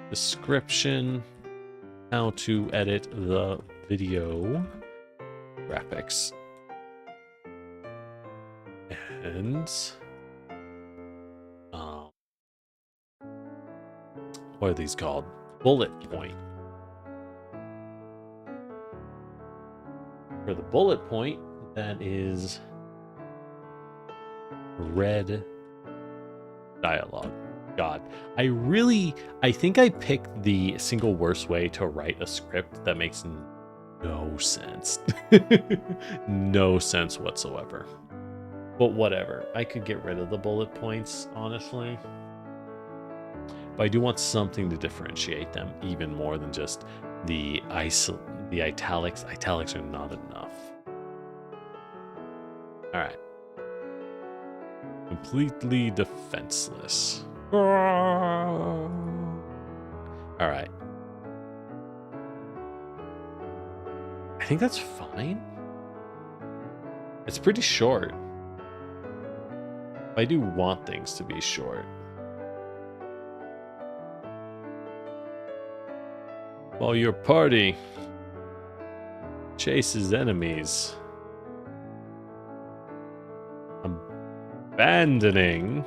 description. How to edit the video. Graphics. And what are these called? Bullet point. For the bullet point, that is red dialogue. God, I think I picked the single worst way to write a script that makes no sense. No sense whatsoever. But whatever, I could get rid of the bullet points, honestly. But I do want something to differentiate them even more than just the italics. Italics are not enough. All right. Completely defenseless. All right. I think that's fine. It's pretty short. I do want things to be short. While your party chases enemies, abandoning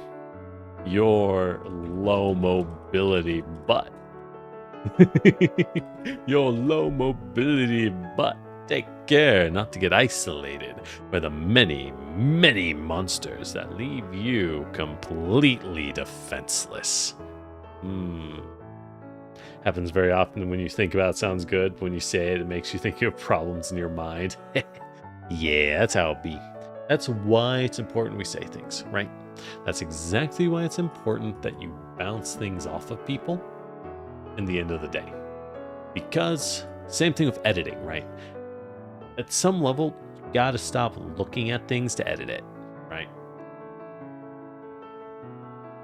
your low mobility butt. Your low mobility butt. Take care not to get isolated by the many monsters that leave you completely defenseless. Happens very often when you think about it. Sounds good. When you say it, it makes you think you have problems in your mind. Yeah, that's how it be. That's why it's important we say things, right? That's exactly why it's important that you bounce things off of people in the end of the day. Because, same thing with editing, right? At some level, you gotta stop looking at things to edit it, right?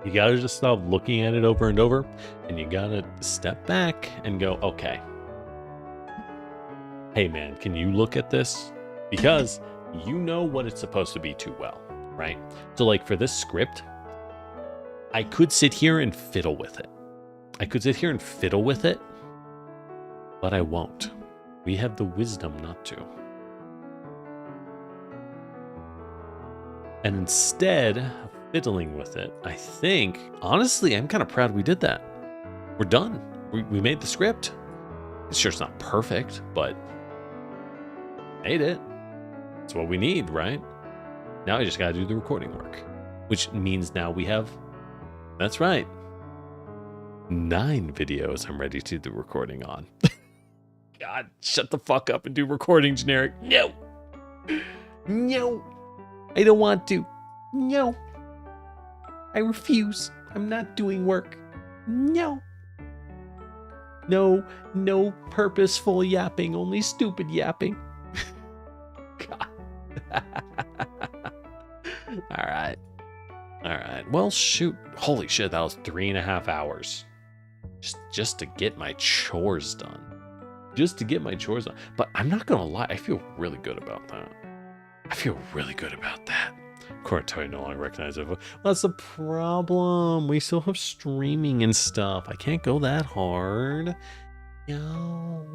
You gotta just stop looking at it over and over, and you gotta step back and go, okay, hey man, can you look at this? Because you know what it's supposed to be too well, right? So like for this script, I could sit here and fiddle with it. But I won't. We have the wisdom not to. And instead of fiddling with it, I think, honestly, I'm kind of proud we did that. We're done. We made the script. It's sure it's not perfect, but made it. It's what we need, right? Now I just got to do the recording work, which means now we have, that's right, 9 videos I'm ready to do the recording on. God, shut the fuck up and do recording, generic. No. I don't want to. No. I refuse. I'm not doing work. No. No purposeful yapping, only stupid yapping. God. All right. All right. Well, shoot. Holy shit, that was 3.5 hours. Just to get my chores done. Just to get my chores done. But I'm not gonna lie, I feel really good about that. I feel really good about that. Corey no longer recognizes it. Well, that's the problem. We still have streaming and stuff. I can't go that hard. No.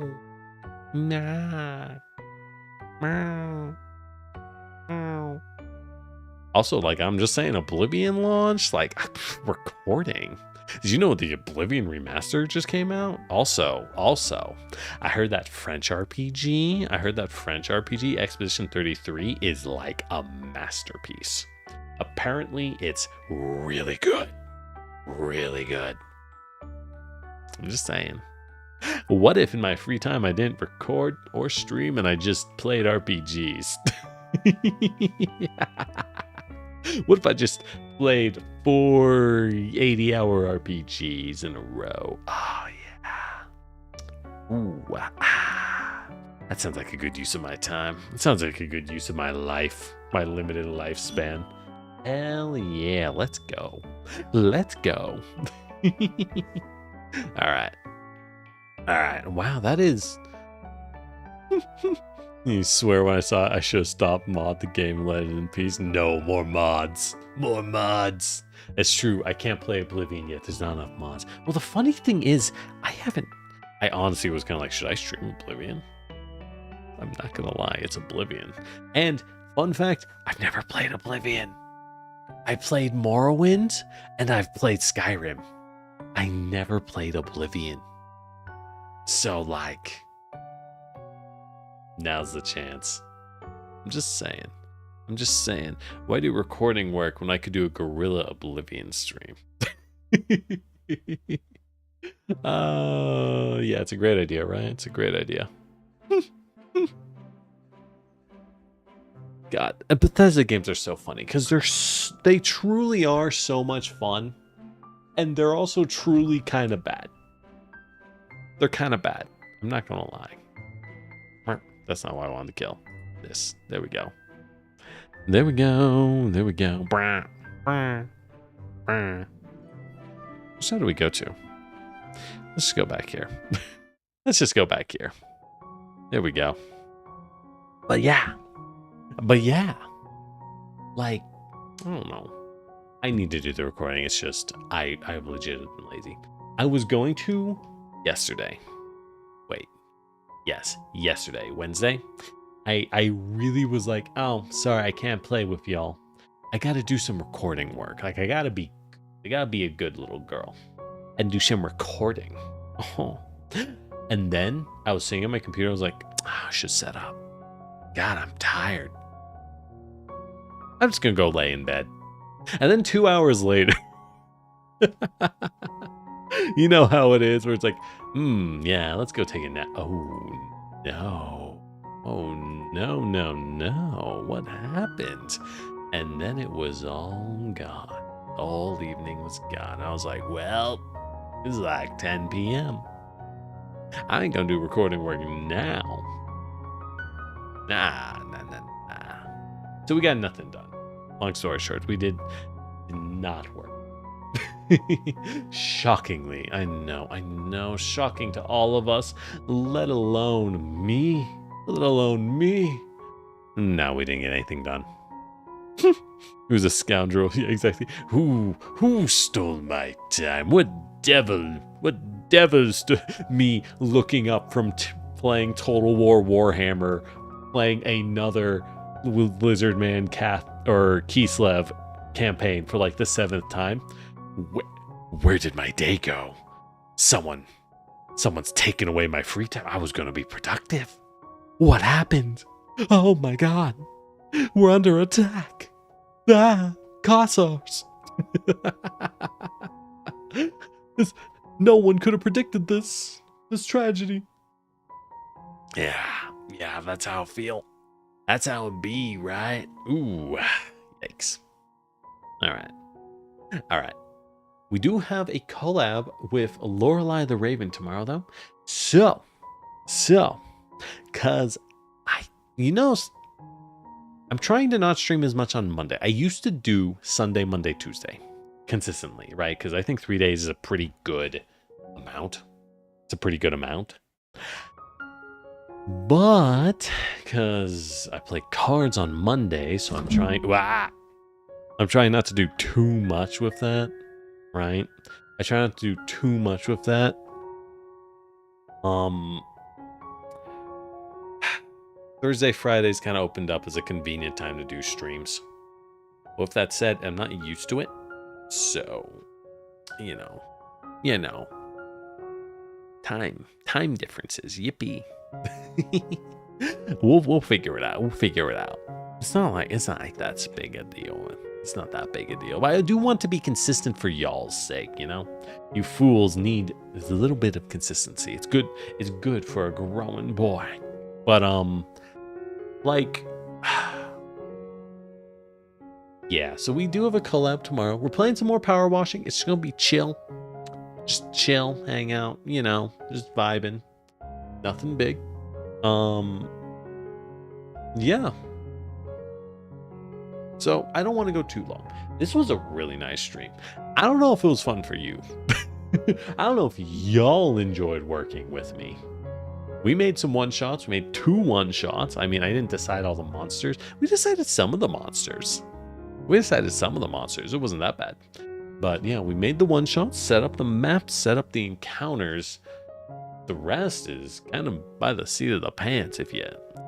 Nah. Also, like, I'm just saying, Oblivion launched, like, recording. Did you know the Oblivion remaster just came out? Also, I heard that French RPG, Expedition 33, is like a masterpiece. Apparently, it's really good. Really good. I'm just saying. What if in my free time I didn't record or stream and I just played RPGs? What if I just played 4 80-hour RPGs in a row? Oh, yeah. Ooh, that sounds like a good use of my time. It sounds like a good use of my life, my limited lifespan. Hell yeah, let's go. Let's go. All right. Wow, that is... You swear when I saw it, I should have stopped mod the game and let it in peace. No, more mods. More mods. It's true, I can't play Oblivion yet. There's not enough mods. Well, the funny thing is, I honestly was kind of like, should I stream Oblivion? I'm not going to lie, it's Oblivion. And, fun fact, I've never played Oblivion. I played Morrowind, and I've played Skyrim. I never played Oblivion. So, like... Now's the chance. I'm just saying. Why do recording work when I could do a Gorilla Oblivion stream? Yeah, it's a great idea, right? It's a great idea. God, Bethesda games are so funny because they truly are so much fun, and they're also truly kind of bad. They're kind of bad. I'm not gonna lie. That's not why I wanted to kill this. There we go. There we go. So how do we go to? Let's just go back here. There we go. But yeah. Like, I don't know. I need to do the recording. It's just, I've legit been lazy. I was going to yesterday. Yes, yesterday, Wednesday. I really was like, oh, sorry, I can't play with y'all. I gotta do some recording work. Like, I gotta be a good little girl and do some recording. Oh. And then I was sitting on my computer. I was like, oh, I should set up. God, I'm tired. I'm just gonna go lay in bed. And then 2 hours later, you know how it is, where it's like, yeah, let's go take a nap. Oh, no. What happened? And then it was all gone. All evening was gone. I was like, well, it's like 10 p.m. I ain't gonna do recording work now. Nah. So we got nothing done. Long story short, we did not work. Shockingly, I know, shocking to all of us, let alone me. No, we didn't get anything done. Who's a scoundrel? Yeah, exactly. Who stole my time? What devil me looking up from playing Total War Warhammer, playing another Lizardman Kislev campaign for like the 7th time? Where did my day go? Someone's taken away my free time. I was going to be productive. What happened? Oh my god. We're under attack. Cossars. No one could have predicted this tragedy. Yeah, that's how I feel. That's how it be, right? Ooh, yikes. All right. We do have a collab with Lorelei the Raven tomorrow, though. So, cause I'm trying to not stream as much on Monday. I used to do Sunday, Monday, Tuesday consistently, right? Because I think 3 days is a pretty good amount. It's a pretty good amount. But because I play cards on Monday, so I'm trying not to do too much with that, right? I try not to do too much with that. Thursday, Fridays kind of opened up as a convenient time to do streams. With that said, I'm not used to it. So, you know. Time differences. Yippee. We'll figure it out. It's not like that's big a deal. It's not that big a deal. But I do want to be consistent for y'all's sake, you know? You fools need a little bit of consistency. It's good for a growing boy. But like, yeah, so we do have a collab tomorrow. We're playing some more power washing. It's gonna be chill. Just chill, hang out, you know, just vibing. Nothing big. Yeah. So I don't want to go too long. This was a really nice stream. I don't know if it was fun for you. I don't know if y'all enjoyed working with me. We made some one-shots. We made 2 one-shots. I mean, I didn't decide all the monsters. We decided some of the monsters. It wasn't that bad. But yeah, we made the one-shots, set up the maps, set up the encounters. The rest is kind of by the seat of the pants, if you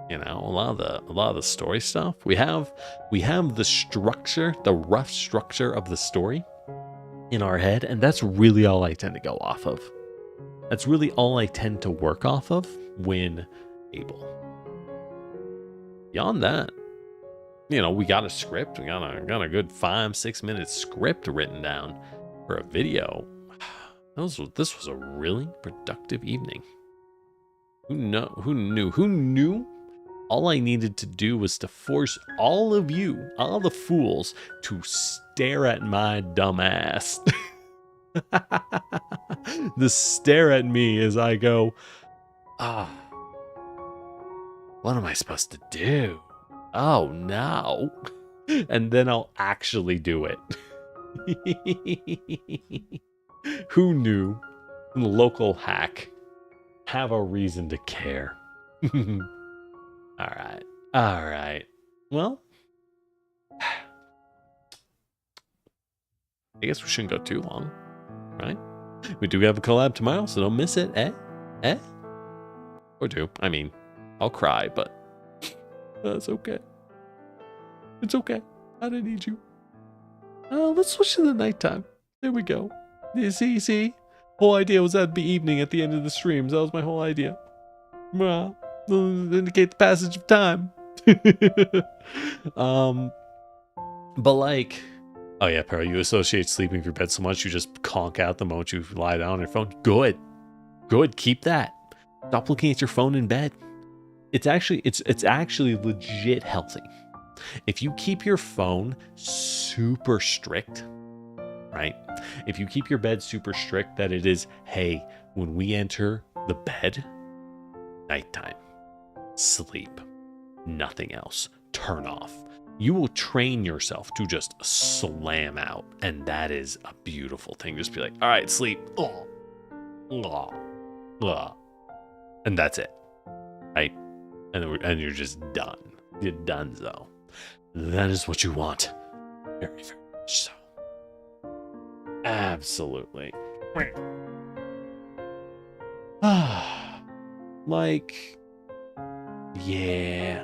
know, a lot of the story stuff. We have the structure, the rough structure of the story in our head, and that's really all I tend to go off of. That's really all I tend to work off of when able. Beyond that, you know, we got a script. We got a good 5-6 minute script written down for a video. This was a really productive evening. Who knew? All I needed to do was to force all of you, all the fools, to stare at my dumb ass. The stare at me as I go, what am I supposed to do? Oh no. And then I'll actually do it. Who knew? The local hack have a reason to care. All right. Well, I guess we shouldn't go too long, right? We do have a collab tomorrow, so don't miss it, eh? Or do. I mean, I'll cry, but that's okay. It's okay. I didn't need you. Let's switch to the nighttime. There we go. See? Whole idea was that'd be evening at the end of the streams. That was my whole idea. Indicate the passage of time. But like, oh yeah, Peril, you associate sleeping with your bed so much you just conk out the moment you lie down on your phone. Good. Keep that. Stop looking at your phone in bed. It's actually legit healthy. If you keep your phone super strict, right? If you keep your bed super strict that it is, hey, when we enter the bed, nighttime, sleep, nothing else, turn off. You will train yourself to just slam out, and that is a beautiful thing. Just be like, all right, sleep, and that's it, right? And you're just done. You're done, though. That is what you want. Very, very much so. Absolutely. Like, yeah.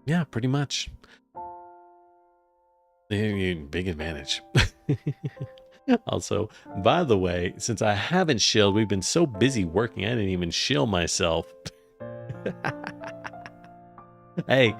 Yeah, pretty much. Big advantage. Also, by the way, since I haven't shilled, we've been so busy working, I didn't even shill myself. Hey,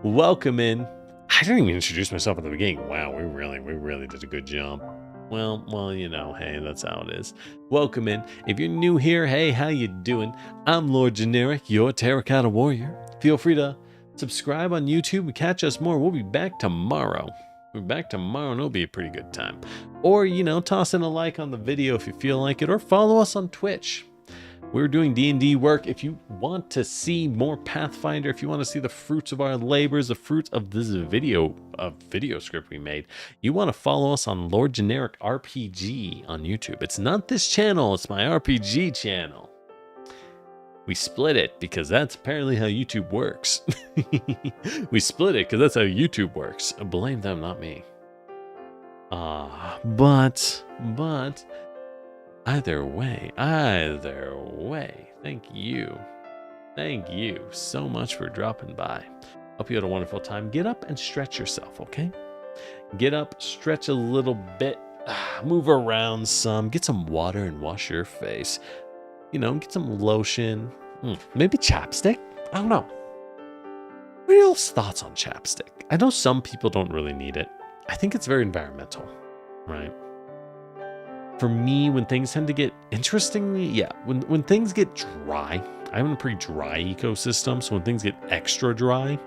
welcome in. I didn't even introduce myself at the beginning. Wow, we really did a good job. Well, you know, hey, that's how it is. Welcome in. If you're new here, hey, how you doing? I'm Lord Generic, your Terracotta Warrior. Feel free to subscribe on YouTube and catch us more. We'll be back tomorrow. And it'll be a pretty good time. Or, you know, toss in a like on the video if you feel like it, or follow us on Twitch. We're doing D&D work. If you want to see more Pathfinder, if you want to see the fruits of our labors, the fruits of this video script we made, you want to follow us on Lord Generic RPG on YouTube. It's not this channel, it's my RPG channel. We split it because that's apparently how YouTube works. We split it because that's how YouTube works. Blame them, not me. But either way, thank you so much for dropping by. Hope you had a wonderful time. Get up and stretch yourself, okay? Get up, stretch a little bit, move around some, get some water and wash your face. You know, get some lotion, maybe chapstick. I don't know. What are y'all's thoughts on chapstick? I know some people don't really need it. I think it's very environmental, right? For me, when things tend to get, interestingly, yeah, when things get dry, I'm in a pretty dry ecosystem, so when things get extra dry,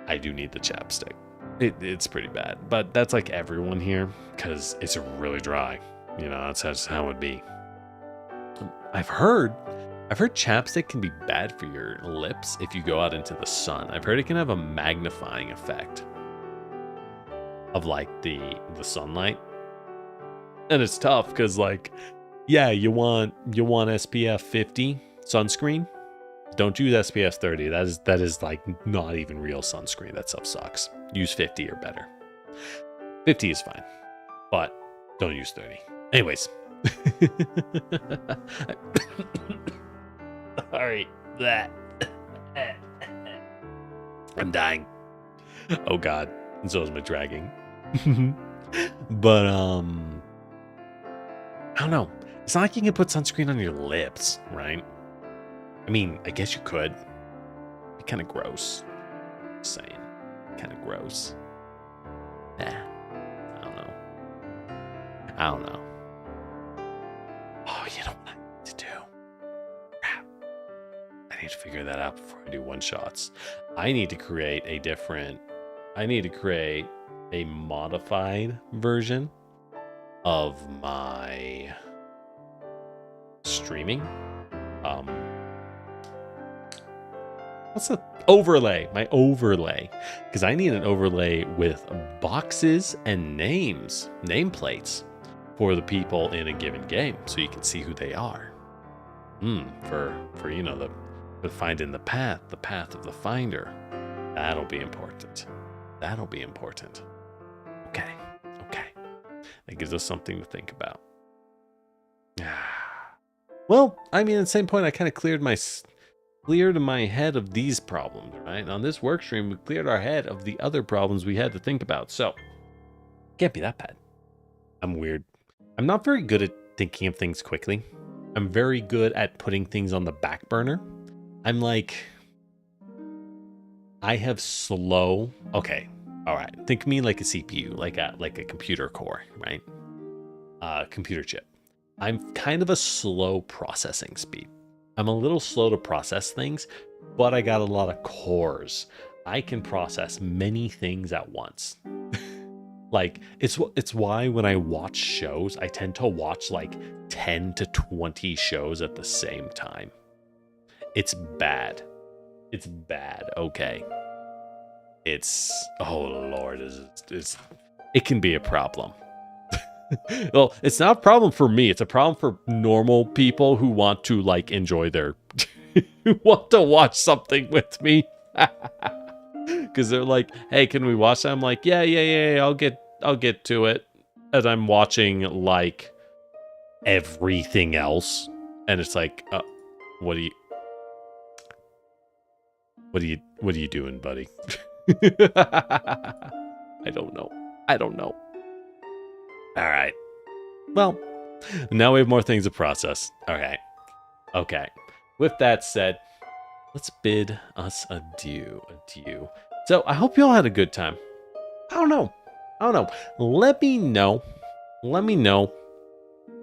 I do need the chapstick. It's pretty bad, but that's like everyone here, because it's really dry. You know, that's how it would be. I've heard chapstick can be bad for your lips if you go out into the sun. I've heard it can have a magnifying effect of like the sunlight. And it's tough because, like, yeah, you want SPF 50 sunscreen. Don't use SPF 30. That is like not even real sunscreen. That stuff sucks. Use 50 or better. 50 is fine, but don't use 30. Anyways. Sorry. That. I'm dying. Oh God. And so is my dragging. But I don't know. It's not like you can put sunscreen on your lips, right? I mean, I guess you could. It'd be kind of gross. Just saying. Kind of gross. I don't know. Oh, you know what I need to do? Crap. I need to figure that out before I do one-shots. I need to create a modified version of my streaming. What's the overlay? My overlay. Because I need an overlay with boxes and nameplates for the people in a given game, so you can see who they are. For you know, the finding the path of the finder. That'll be important. Okay. That gives us something to think about. Well, I mean, at the same point, I kind of cleared my head of these problems, right? On this work stream, we cleared our head of the other problems we had to think about. So, can't be that bad. I'm weird. I'm not very good at thinking of things quickly. I'm very good at putting things on the back burner. I'm like, I have slow. Okay. All right. Think of me like a CPU, like a computer core, right? Computer chip. I'm kind of a slow processing speed. I'm a little slow to process things, but I got a lot of cores. I can process many things at once. Like, it's why when I watch shows, I tend to watch like 10 to 20 shows at the same time. It's bad. Okay. Oh Lord, it can be a problem. Well, it's not a problem for me. It's a problem for normal people who want to like enjoy who want to watch something with me. Because they're like, hey, can we watch that? I'm like, yeah, I'll get to it. As I'm watching like everything else. And it's like, what are you doing, buddy? I don't know. All right. Well, now we have more things to process. Okay. With that said, let's bid us adieu. So I hope you all had a good time. I don't know. Let me know.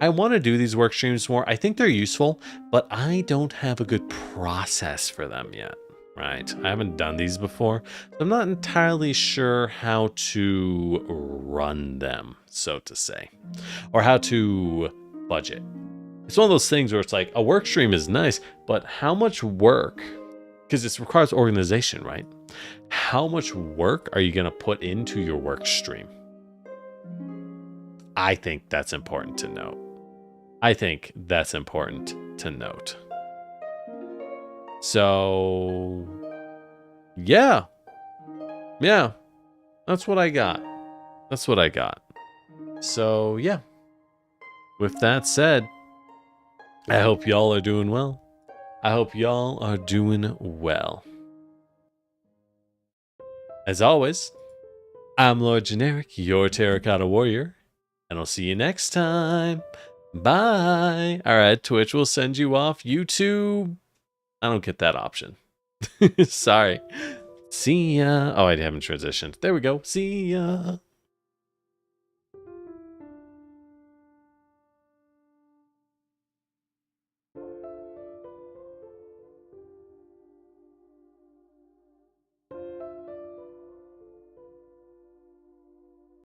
I want to do these work streams more. I think they're useful, but I don't have a good process for them yet. Right? I haven't done these before. So I'm not entirely sure how to run them, so to say, or how to budget. it's one of those things where it's like a work stream is nice, but how much work, because it requires organization, right? How much work are you going to put into your work stream? I think that's important to note. So, yeah, that's what I got. So, yeah, with that said, I hope y'all are doing well. As always, I'm Lord Generic, your Terracotta Warrior, and I'll see you next time. Bye. All right, Twitch will send you off. YouTube, I don't get that option. Sorry. See ya. Oh, I haven't transitioned. There we go. See ya.